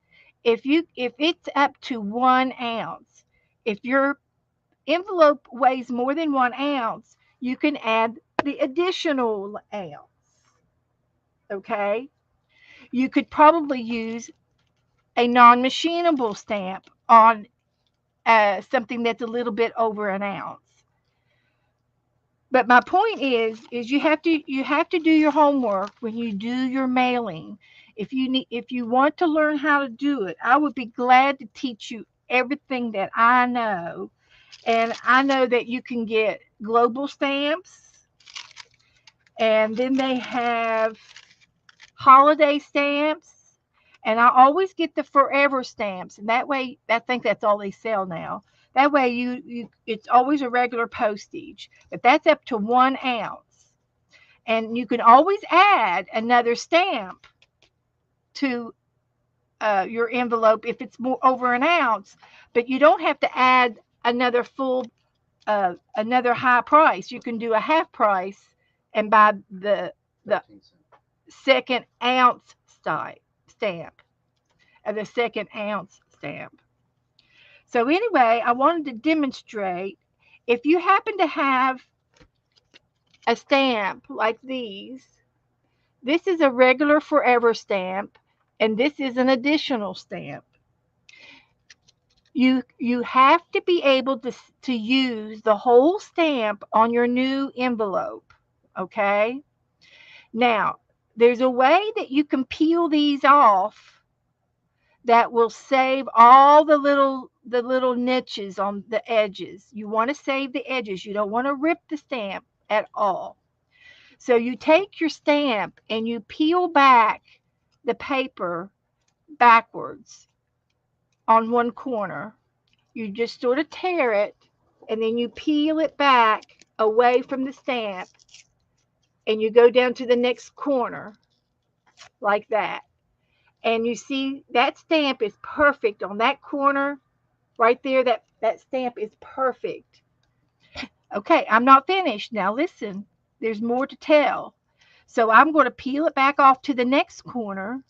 S1: if it's up to 1 ounce, if your envelope weighs more than 1 ounce, you can add the additional ounce. Okay, you could probably use a non-machinable stamp on something that's a little bit over an ounce. But my point is you have to do your homework when you do your mailing. If you want to learn how to do it, I would be glad to teach you everything that I know. And I know that you can get global stamps, and then they have holiday stamps, and I always get the forever stamps, and that way I think that's all they sell now. That way you it's always a regular postage, but that's up to 1 ounce, and you can always add another stamp to your envelope if it's more over an ounce, but you don't have to add another full another high price. You can do a half price and buy the
S2: 13 cents.
S1: second ounce stamp, the second ounce stamp. So anyway, I wanted to demonstrate if you happen to have a stamp like these. This is a regular forever stamp, and this is an additional stamp. You have to be able to use the whole stamp on your new envelope. Okay? Now, there's a way that you can peel these off that will save all the little niches on the edges. You want to save the edges. You don't want to rip the stamp at all. So you take your stamp and you peel back the paper backwards on one corner. You just sort of tear it, and then you peel it back away from the stamp, and you go down to the next corner like that. And you see that stamp is perfect on that corner right there. That stamp is perfect. Okay, I'm not finished. Now listen, there's more to tell. So I'm going to peel it back off to the next corner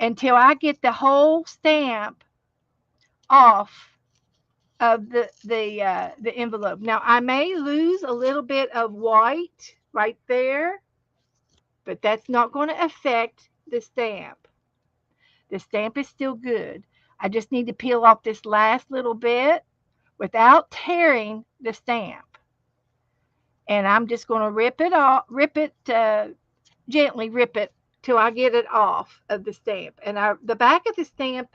S1: until I get the whole stamp off of the envelope. Now I may lose a little bit of white right there, but that's not going to affect the stamp. The stamp is still good. I just need to peel off this last little bit without tearing the stamp. And I'm just going to rip it off, gently rip it till I get it off of the stamp. And the back of the stamp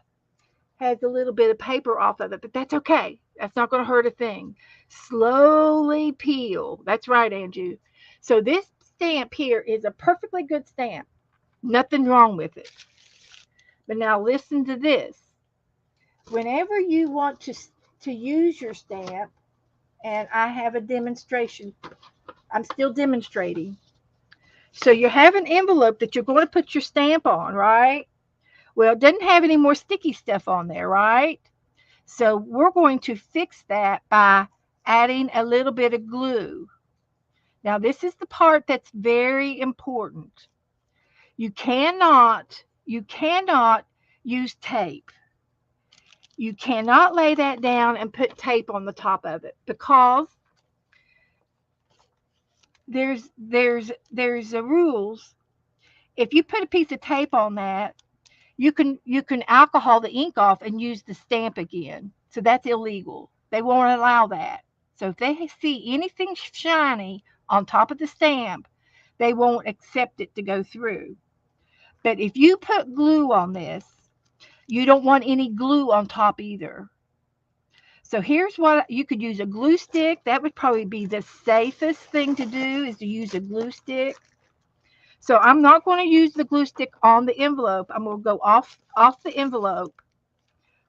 S1: has a little bit of paper off of it, but that's okay. That's not going to hurt a thing. Slowly peel. That's right, Andrew. So this stamp here is a perfectly good stamp. Nothing wrong with it. But now listen to this. Whenever you want to use your stamp, and I have a demonstration. I'm still demonstrating. So you have an envelope that you're going to put your stamp on, right? Well, it doesn't have any more sticky stuff on there, right? So we're going to fix that by adding a little bit of glue. Now, this is the part that's very important. You cannot use tape. You cannot lay that down and put tape on the top of it because there's a rules. If you put a piece of tape on that, you can alcohol the ink off and use the stamp again. So that's illegal. They won't allow that. So if they see anything shiny on top of the stamp, they won't accept it to go through. But if you put glue on this, you don't want any glue on top either. So here's what you could use: a glue stick. That would probably be the safest thing to do, is to use a glue stick. So I'm not going to use the glue stick on the envelope. I'm going to go off the envelope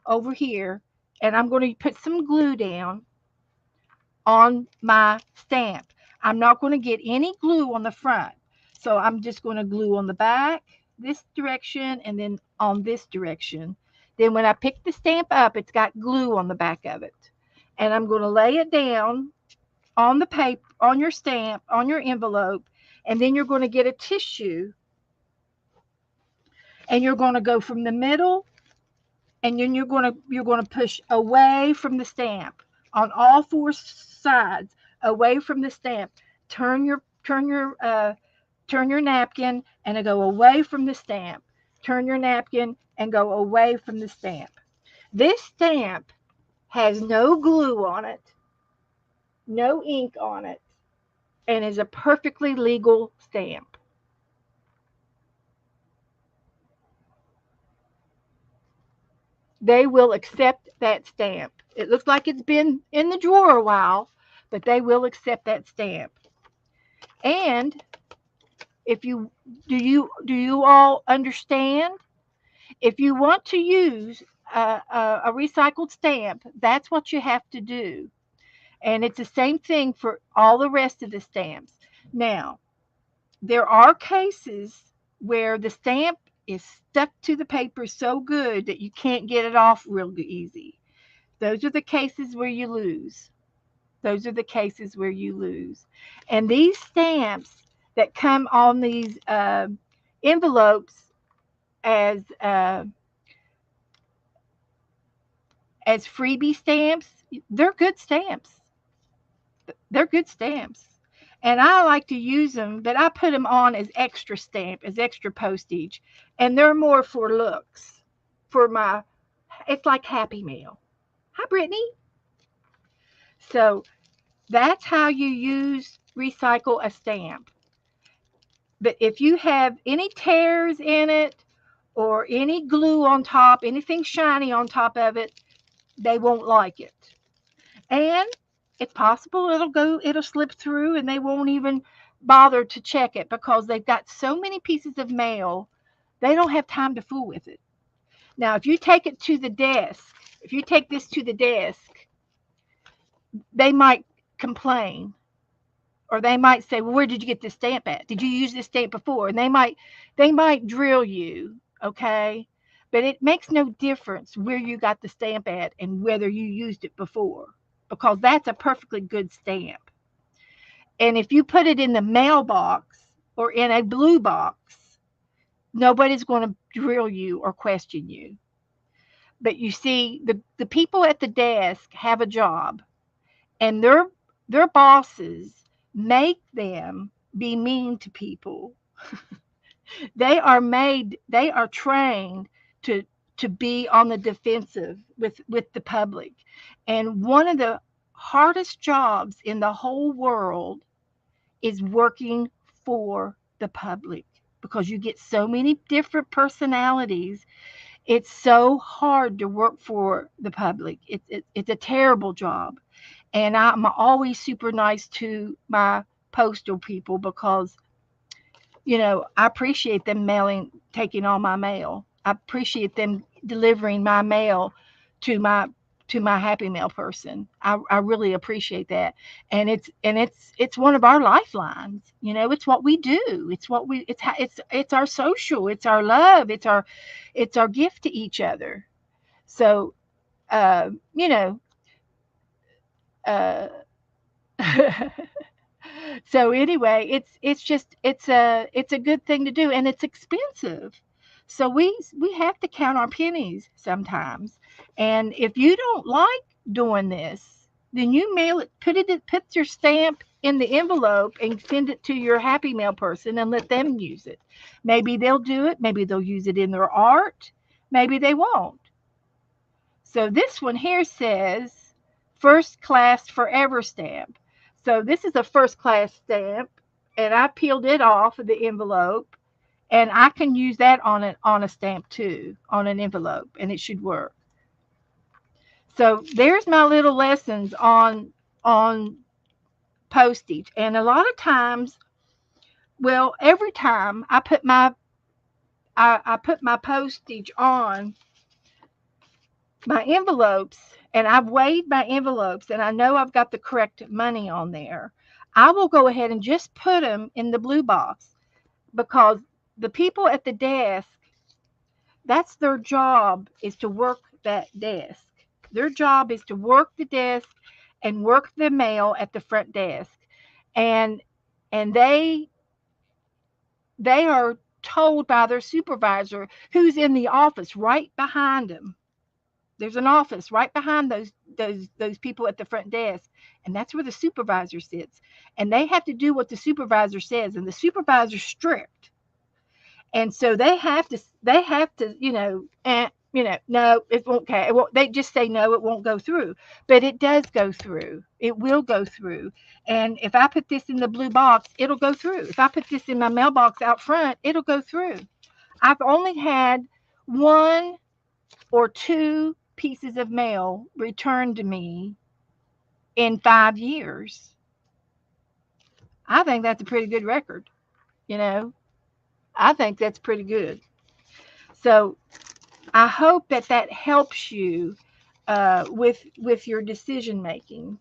S1: over here, and I'm going to put some glue down on my stamp. I'm not going to get any glue on the front. So I'm just going to glue on the back, this direction, and then on this direction. Then when I pick the stamp up, it's got glue on the back of it. And I'm going to lay it down on the paper, on your stamp, on your envelope, and then you're going to get a tissue, and you're going to go from the middle, and then you're going to push away from the stamp on all four sides, away from the stamp. Turn your napkin and go away from the stamp. Turn your napkin and go away from the stamp. This stamp has no glue on it, no ink on it, and is a perfectly legal stamp. They will accept that stamp. It looks like it's been in the drawer a while, but they will accept that stamp. And if you do you all understand? If you want to use a recycled stamp, that's what you have to do. And it's the same thing for all the rest of the stamps. Now, there are cases where the stamp is stuck to the paper so good that you can't get it off real easy. Those are the cases where you lose. Those are the cases where you lose. And these stamps that come on these envelopes as uh, as freebie stamps, they're good stamps. They're good stamps. And I like to use them, but I put them on as extra stamp, as extra postage. And they're more for looks. For my, it's like Happy Meal. Hi, Brittany. So that's how you use recycle a stamp. But if you have any tears in it or any glue on top, anything shiny on top of it, they won't like it. And it's possible it'll slip through and they won't even bother to check it because they've got so many pieces of mail, they don't have time to fool with it. Now, if you take it to the desk, if you take this to the desk, they might complain or they might say, "Well, where did you get this stamp at? Did you use this stamp before?" And they might drill you, okay? But it makes no difference where you got the stamp at and whether you used it before because that's a perfectly good stamp. And if you put it in the mailbox or in a blue box, nobody's going to drill you or question you. But you see, the people at the desk have a job, and their bosses make them be mean to people. They are trained to be on the defensive with the public. And one of the hardest jobs in the whole world is working for the public because you get so many different personalities. It's so hard to work for the public. It's a terrible job. And I'm always super nice to my postal people because, I appreciate them taking all my mail. I appreciate them delivering my mail to my Happy Mail person. I really appreciate that. And it's one of our lifelines. It's what we do. It's our social, it's our love, it's our gift to each other. So, uh, you know, uh so anyway, it's a good thing to do, and it's expensive. So we have to count our pennies sometimes. And if you don't like doing this, then you mail it, put your stamp in the envelope and send it to your Happy Mail person and let them use it. Maybe they'll do it, maybe they'll use it in their art, maybe they won't. So this one here says first class forever stamp. So this is a first class stamp, and I peeled it off of the envelope, and I can use that on a stamp too, on an envelope, and it should work. So there's my little lessons on postage. And a lot of times, well, every time I put my postage on my envelopes and I've weighed my envelopes and I know I've got the correct money on there, I will go ahead and just put them in the blue box because the people at the desk, that's their job is to work that desk. Their job is to work the desk and work the mail at the front desk. And and they are told by their supervisor who's in the office right behind them. There's an office right behind those people at the front desk, and that's where the supervisor sits. And they have to do what the supervisor says, and the supervisor's strict. And so they have to No, it won't. Okay, it won't, they just say no, it won't go through, but it does go through. It will go through. And if I put this in the blue box, it'll go through. If I put this in my mailbox out front, it'll go through. I've only had one or two pieces of mail returned to me in 5 years. I think that's a pretty good record. You know, I think that's pretty good. So I hope that that helps you with your decision making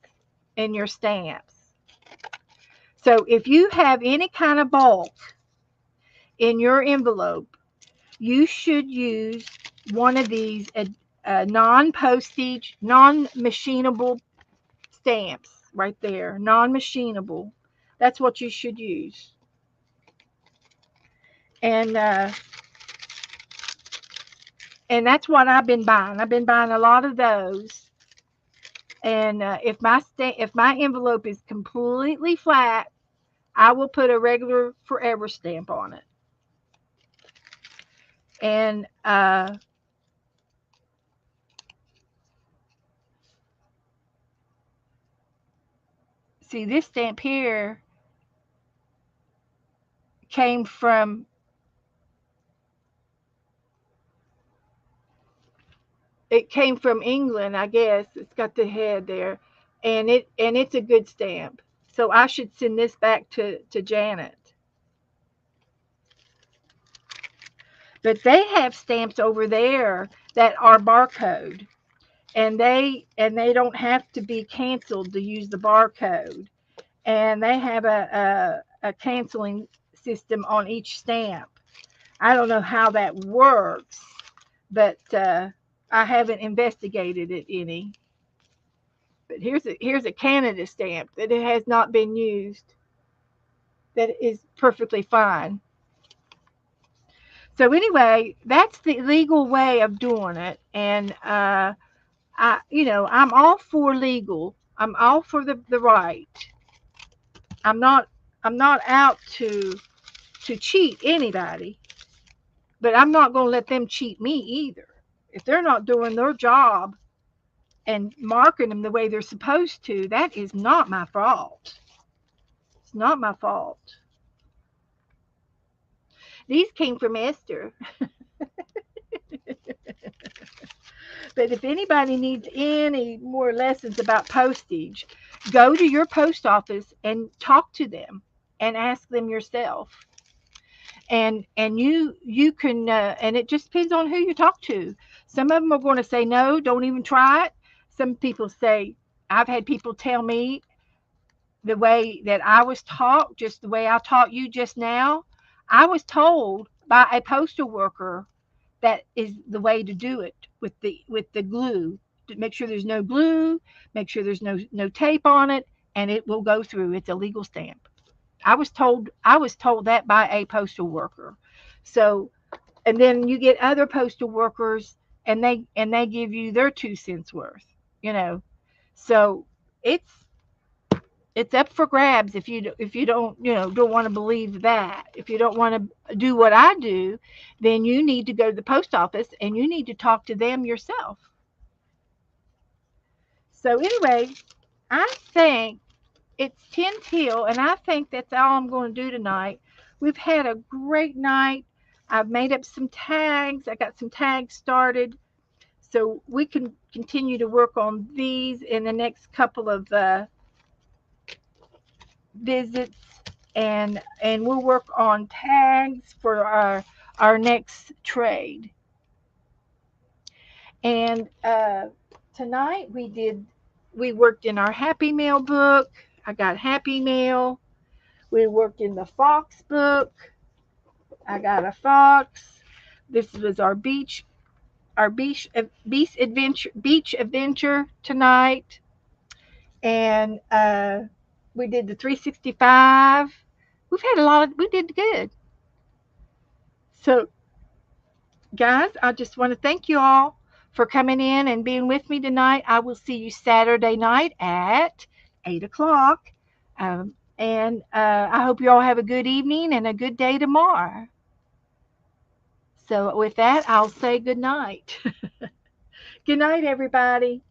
S1: and your stamps. So if you have any kind of bulk in your envelope, you should use one of these non-postage, non-machinable stamps right there. Non-machinable. That's what you should use. And and that's what I've been buying. I've been buying a lot of those. And if my envelope is completely flat, I will put a regular forever stamp on it. And see, this stamp here came from England, I guess. It's got the head there, and it's a good stamp. So I should send this back to Janet. But they have stamps over there that are barcode, and they don't have to be canceled to use the barcode. And they have a canceling system on each stamp. I don't know how that works, but I haven't investigated it any. But here's a Canada stamp that it has not been used. That is perfectly fine. So anyway, that's the legal way of doing it, and I'm all for legal. I'm all for the right. I'm not I'm not out to cheat anybody, but I'm not going to let them cheat me either. If they're not doing their job and marking them the way they're supposed to, that is not my fault. It's not my fault. These came from Esther. But if anybody needs any more lessons about postage, go to your post office and talk to them and ask them yourself. And you can and it just depends on who you talk to. Some of them are going to say no, don't even try it. Some people say, I've had people tell me the way that I was taught, just the way I taught you just now. I was told by a postal worker that is the way to do it with the glue. To make sure there's no glue, make sure there's no tape on it, and it will go through. It's a legal stamp. I was told that by a postal worker. So, and then you get other postal workers, and they give you their 2 cents worth, you know. So it's it's up for grabs if you don't want to believe that. If you don't want to do what I do, then you need to go to the post office and you need to talk to them yourself. So anyway, I think it's 10 till, and I think that's all I'm going to do tonight. We've had a great night. I've made up some tags. I got some tags started, so we can continue to work on these in the next couple of visits, and we'll work on tags for our next trade. And tonight we worked in our Happy Mail book. I got Happy Mail. We worked in the Fox book. I got a fox. This was our beach adventure tonight, and we did the 365. We did good. So, guys, I just want to thank you all for coming in and being with me tonight. I will see you Saturday night at 8 o'clock. And I hope you all have a good evening and a good day tomorrow. So with that, I'll say good night. Good night, everybody.